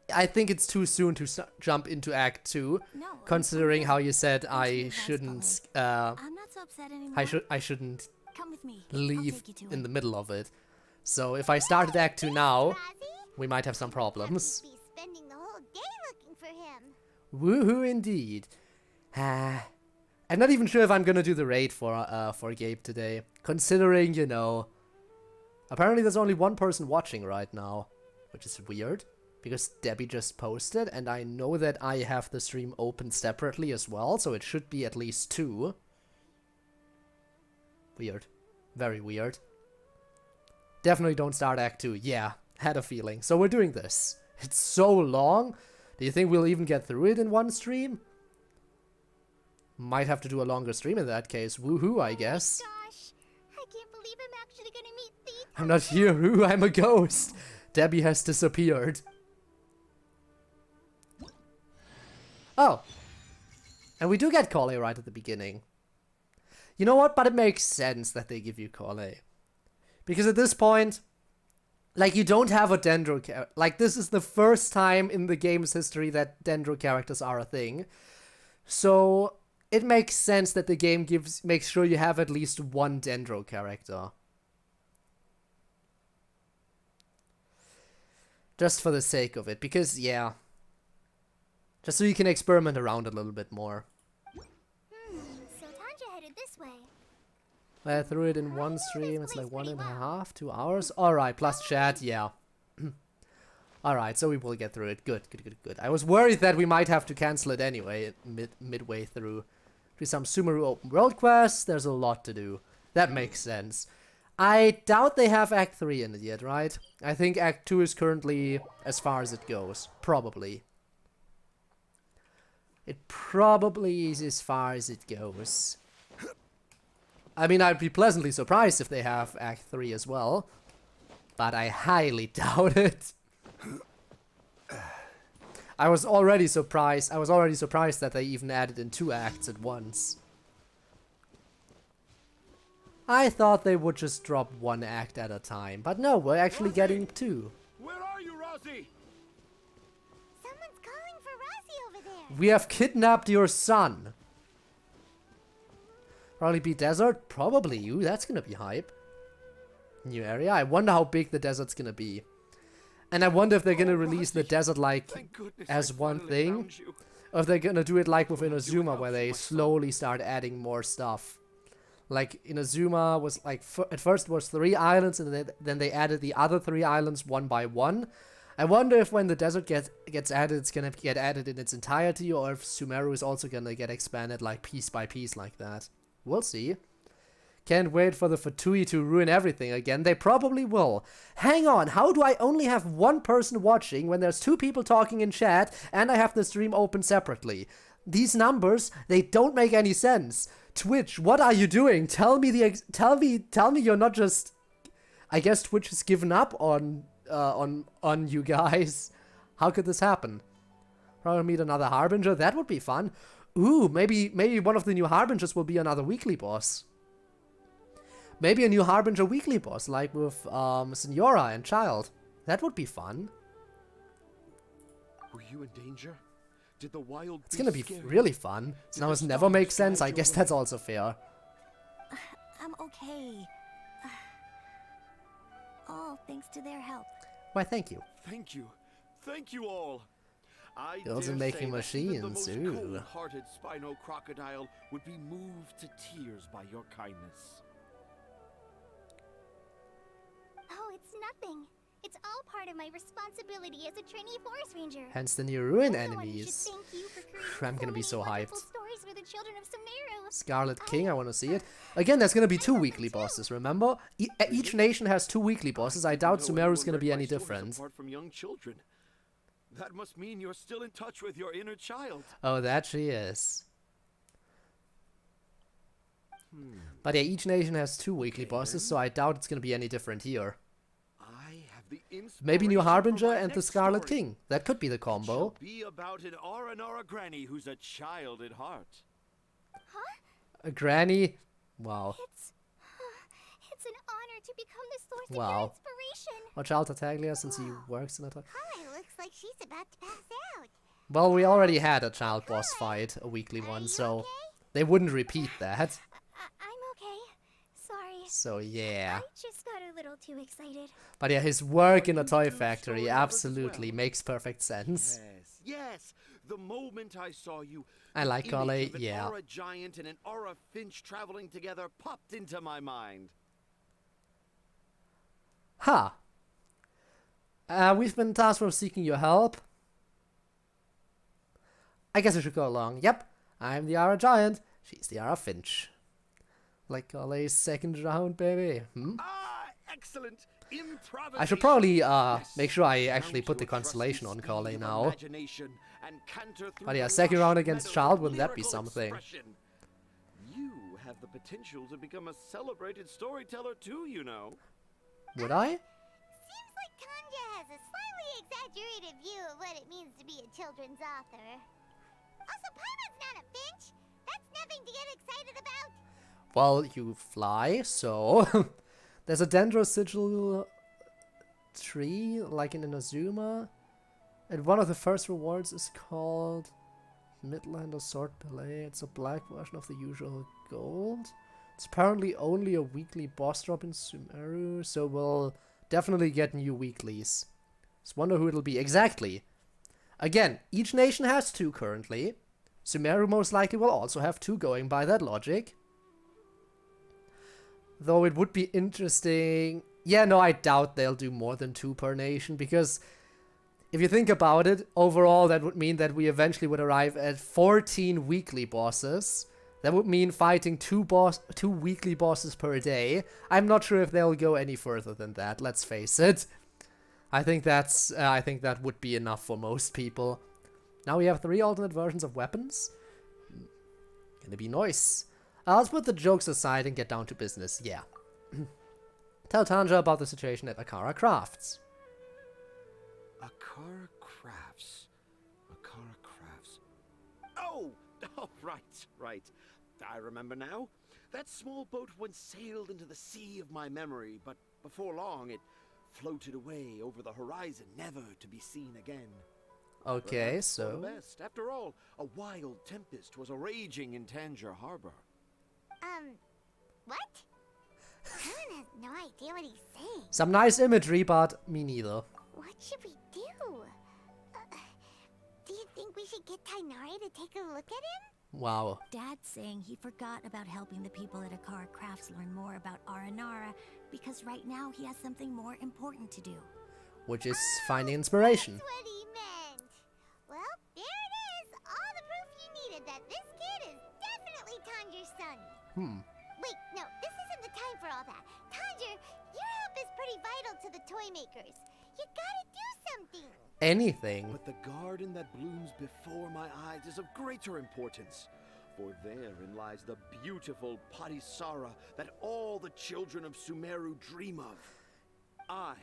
you are. I think it's too soon to jump into Act 2, considering how you said I shouldn't, I'm not so upset anymore. I shouldn't Come with me. leave in the middle of it. So if I started Act 2 now, we might have some problems. Be spending the whole day looking for him. Woohoo indeed. I'm not even sure if I'm gonna do the raid for Gabe today, considering, you know, apparently there's only one person watching right now, which is weird, because Debbie just posted, and I know that I have the stream open separately as well, so it should be at least 2. Weird. Very weird. Definitely don't start Act 2. Yeah, had a feeling. So we're doing this. It's so long. Do you think we'll even get through it in one stream? Might have to do a longer stream in that case. Woohoo, I guess. Gosh, I can't believe I'm actually gonna meet the... I'm not here, Roo. I'm a ghost. Debbie has disappeared. Oh. And we do get Kale right at the beginning. You know what? But it makes sense that they give you Kale. Because at this point, like, you don't have a Dendro character. Like, this is the first time in the game's history that Dendro characters are a thing. So, it makes sense that the game makes sure you have at least one Dendro character. Just for the sake of it. Because, yeah. Just so you can experiment around a little bit more. So Tanja headed this way. I threw it in one stream, it's like 1.5, 2 hours. Alright, plus chat, yeah. Alright, so we will get through it. Good, good, good, good. I was worried that we might have to cancel it anyway, midway through. Do some Sumeru open world quests, there's a lot to do. That makes sense. I doubt they have Act 3 in it yet, right? I think Act 2 is currently as far as it goes. Probably. It probably is as far as it goes. I mean, I'd be pleasantly surprised if they have Act 3 as well. But I highly doubt it. I was already surprised that they even added in 2 acts at once. I thought they would just drop 1 act at a time. But no, we're actually getting 2. Where are you, Rossi? Someone's calling for Rossi over there. We have kidnapped your son. Probably be desert? Probably you. That's gonna be hype. New area? I wonder how big the desert's gonna be. And I wonder if they're gonna release the desert like as one thing. Or if they're gonna do it like with Inazuma where they slowly start adding more stuff. Like Inazuma was like, at first was 3 islands and then they added the other 3 islands one by one. I wonder if when the desert gets added, it's gonna get added in its entirety, or if Sumeru is also gonna get expanded like piece by piece like that. We'll see. Can't wait for the Fatui to ruin everything again. They probably will. Hang on, how do I only have one person watching when there's 2 people talking in chat and I have the stream open separately? These numbers, they don't make any sense. Twitch, what are you doing? Tell me you're not just... I guess Twitch has given up on you guys. How could this happen? Probably meet another Harbinger. That would be fun. Ooh, maybe one of the new Harbingers will be another weekly boss. Maybe a new Harbinger weekly boss, like with Senora and Child. That would be fun. Were you in danger? Did the wild It's gonna be really fun. Now it never makes sense. I guess that's also fair. I'm okay. All thanks to their help. Why, thank you. Thank you. Thank you all. I Girls dare are making say that even the machines, most ooh. cold-hearted Spino crocodile would be moved to tears by your kindness. Oh, it's nothing. It's all part of my responsibility as a trainee forest ranger. Hence the new ruin Everyone should enemies. thank you for creating I'm gonna be so hyped. stories for the children of Sumeru. Scarlet King, I want to see it. Again, there's gonna be 2 weekly bosses, remember? Each nation has 2 weekly bosses. I doubt Sumeru's gonna be any different. Apart from young children. That must mean you're still in touch with your inner child. Oh, that she is. But yeah, each nation has 2 weekly bosses, so I doubt it's gonna be any different here. Maybe New Harbinger and the Scarlet King. That could be the combo. Be about an Aranara granny who's a child at heart. A granny? Wow. It's an honor to become the source of your Wow. inspiration. Or Child Tartaglia, since he works in it. Holly looks like she's about to pass out. Well, we already had a child boss fight, a weekly one, so they wouldn't repeat that. I'm okay. Sorry. So yeah. I just got a little too excited. But yeah, his work in a toy factory absolutely makes perfect sense. Yes. The moment I saw you, I like the image Kale, of an yeah. Aura giant and an Aura finch traveling together popped into my mind. Ha! We've been tasked with seeking your help. I guess I should go along. Yep, I'm the Aura Giant. She's the Aura Finch. Like Kale's second round, baby. Excellent. I should probably make sure I actually put the constellation on Kale now. But yeah, second round against Child, wouldn't that be something? You have the potential to become a celebrated storyteller too, you know. Would I? Seems like Tanja has a slightly exaggerated view of what it means to be a children's author. Also, Paimon's not a finch. That's nothing to get excited about. Well, you fly, so... There's a Dendrosigil tree, like in Inazuma. And one of the first rewards is called Midlander Sword Ballet. It's a black version of the usual gold. It's apparently only a weekly boss drop in Sumeru, so we'll definitely get new weeklies. Just wonder who it'll be. Exactly. Again, each nation has 2 currently. Sumeru most likely will also have 2 going by that logic. Though it would be interesting... Yeah, no, I doubt they'll do more than 2 per nation, because if you think about it, overall that would mean that we eventually would arrive at 14 weekly bosses. That would mean fighting 2 weekly bosses per day. I'm not sure if they'll go any further than that, let's face it. I think that would be enough for most people. Now we have 3 alternate versions of weapons. Gonna be nice. Let's put the jokes aside and get down to business, yeah. Tell Tanja about the situation at Akara Crafts. Akara Crafts. Akara Crafts. Oh, right. I remember now. That small boat once sailed into the sea of my memory, but before long it floated away over the horizon, never to be seen again. Okay, Perhaps for so... the best. After all, a wild tempest was a-raging in Tangier Harbor. What? Helen has no idea what he's saying. Some nice imagery, but me neither. What should we do? Do you think we should get Tainari to take a look at him? Wow. Dad's saying he forgot about helping the people at Akara Crafts learn more about Aranara because right now he has something more important to do. which is finding inspiration. That's what he meant. Well, there it is. All the proof you needed that this kid is definitely Tanjir's son. Wait, no, this isn't the time for all that. Tanjir, your help is pretty vital to the toy makers. You gotta do something. Anything. But the garden that blooms before my eyes is of greater importance. For therein lies the beautiful Patisara that all the children of Sumeru dream of. I,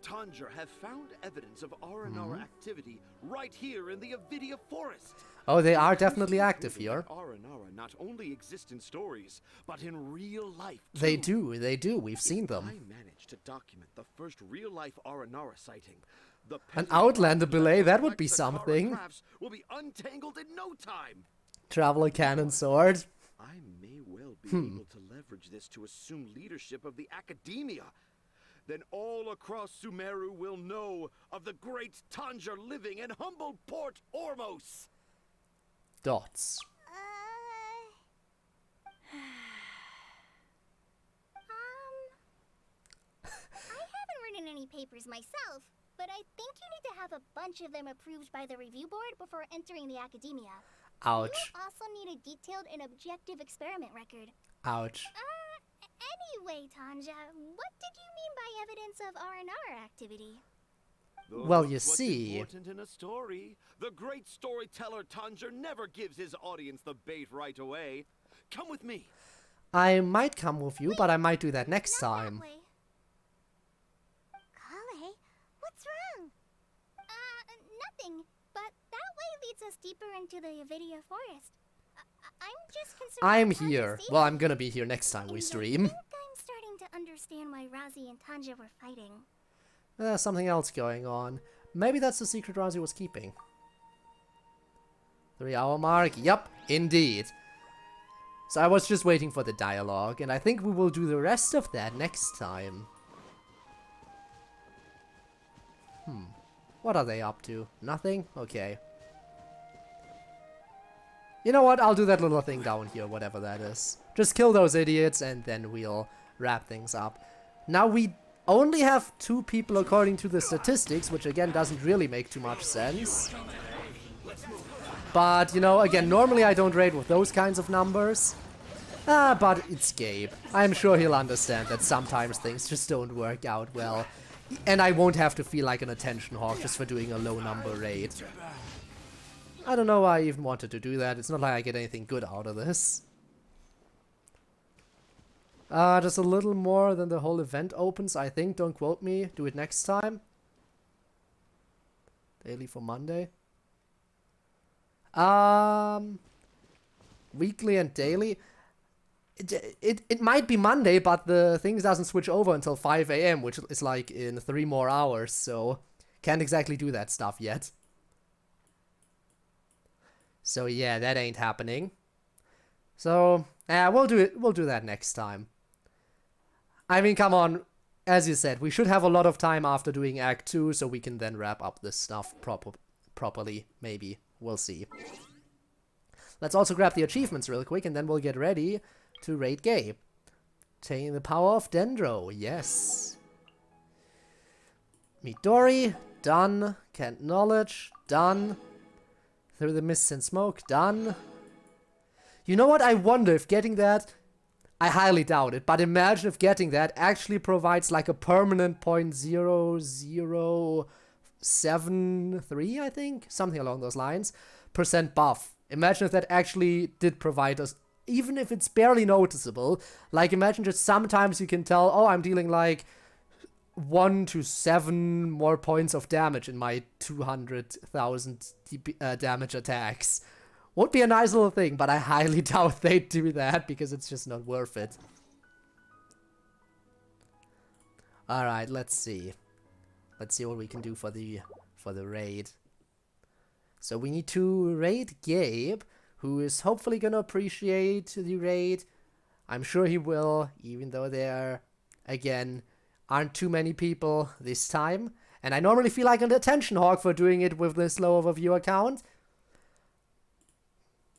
Tanjir, have found evidence of Aranara activity right here in the Avidia forest. Oh, they are definitely active here. Aranara not only exist in stories, but in real life too. They do. We've seen them. I managed to document the first real-life Aranara sighting. An Outlander belay, that would be something. Will be untangled in no time. Traveler cannon sword. I may well be able to leverage this to assume leadership of the academia. Then all across Sumeru will know of the great Tanjir living in humble Port Ormos. Dots. I haven't written any papers myself, but I think you need to have a bunch of them approved by the review board before entering the academia. Ouch. You also need a detailed and objective experiment record. Ouch. Anyway, Tanja, what did you mean by evidence of R&R activity? Well, you What's see. important in a story? The great storyteller Tanjir never gives his audience the bait right away. Come with me. I might come with you, but I might do that next time. Kale, what's wrong? Nothing. But that way leads us deeper into the Avidia forest. I'm just concerned. I'm about Tanja's here. safety. Well, I'm gonna be here next time we stream. I think I'm starting to understand why Razi and Tanja were fighting. There's something else going on. Maybe that's the secret Razi was keeping. 3-hour mark. Yup, indeed. So I was just waiting for the dialogue, and I think we will do the rest of that next time. What are they up to? Nothing? Okay. You know what? I'll do that little thing down here, whatever that is. Just kill those idiots, and then we'll wrap things up. Now we only have 2 people according to the statistics, which again doesn't really make too much sense. But, you know, again, normally I don't raid with those kinds of numbers. But it's Gabe. I'm sure he'll understand that sometimes things just don't work out well. And I won't have to feel like an attention hog just for doing a low number raid. I don't know why I even wanted to do that. It's not like I get anything good out of this. Just a little more than the whole event opens, I think. Don't quote me. Do it next time. Daily for Monday. Weekly and daily. It might be Monday, but the thing doesn't switch over until 5 AM, which is like in 3 more hours, so can't exactly do that stuff yet. So yeah, that ain't happening. So, we'll do that next time. I mean, come on, as you said, we should have a lot of time after doing Act 2, so we can then wrap up this stuff properly, maybe. We'll see. Let's also grab the achievements real quick, and then we'll get ready to raid Gabe. Taking the power of Dendro, yes. Meet Dory, done. Can't knowledge, done. Through the mists and smoke, done. You know what, I wonder if getting that... I highly doubt it, but imagine if getting that actually provides like a permanent 0.0073, I think? Something along those lines. % buff. Imagine if that actually did provide us, even if it's barely noticeable. Like, imagine just sometimes you can tell, oh, I'm dealing like 1 to 7 more points of damage in my 200,000 damage attacks. Would be a nice little thing, but I highly doubt they'd do that because it's just not worth it. Alright, let's see. Let's see what we can do for the raid. So we need to raid Gabe, who is hopefully gonna appreciate the raid. I'm sure he will, even though there, again, aren't too many people this time. And I normally feel like an attention hog for doing it with this low of a viewer count.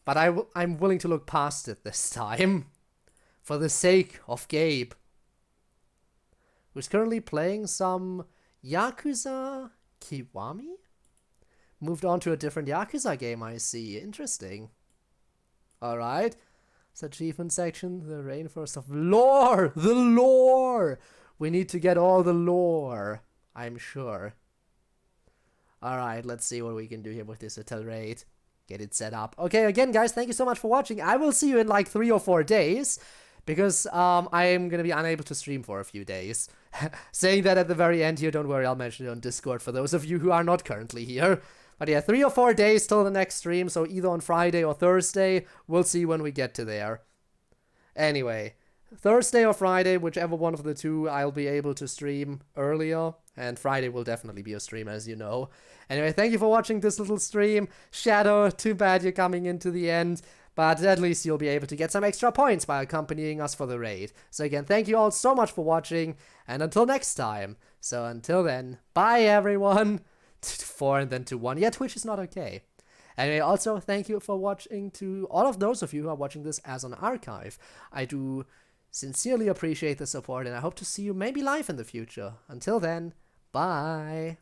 But I'm willing to look past it this time. For the sake of Gabe. Who's currently playing some Yakuza Kiwami? Moved on to a different Yakuza game, I see. Interesting. Alright. It's achievement section, the rainforest of lore! The lore! We need to get all the lore, I'm sure. Alright, let's see what we can do here with this hotel raid. Get it set up. Okay, again, guys, thank you so much for watching. I will see you in like 3 or 4 days, because I am going to be unable to stream for a few days. Saying that at the very end here, don't worry, I'll mention it on Discord for those of you who are not currently here. But yeah, 3 or 4 days till the next stream, so either on Friday or Thursday. We'll see when we get to there. Anyway, Thursday or Friday, whichever one of the two, I'll be able to stream earlier. And Friday will definitely be a stream, as you know. Anyway, thank you for watching this little stream. Shadow, too bad you're coming into the end. But at least you'll be able to get some extra points by accompanying us for the raid. So again, thank you all so much for watching. And until next time. So until then, bye everyone. 4 and then to 1. Yeah, Twitch is not okay. Anyway, also thank you for watching to all of those of you who are watching this as an archive. I do sincerely appreciate the support and I hope to see you maybe live in the future. Until then, bye.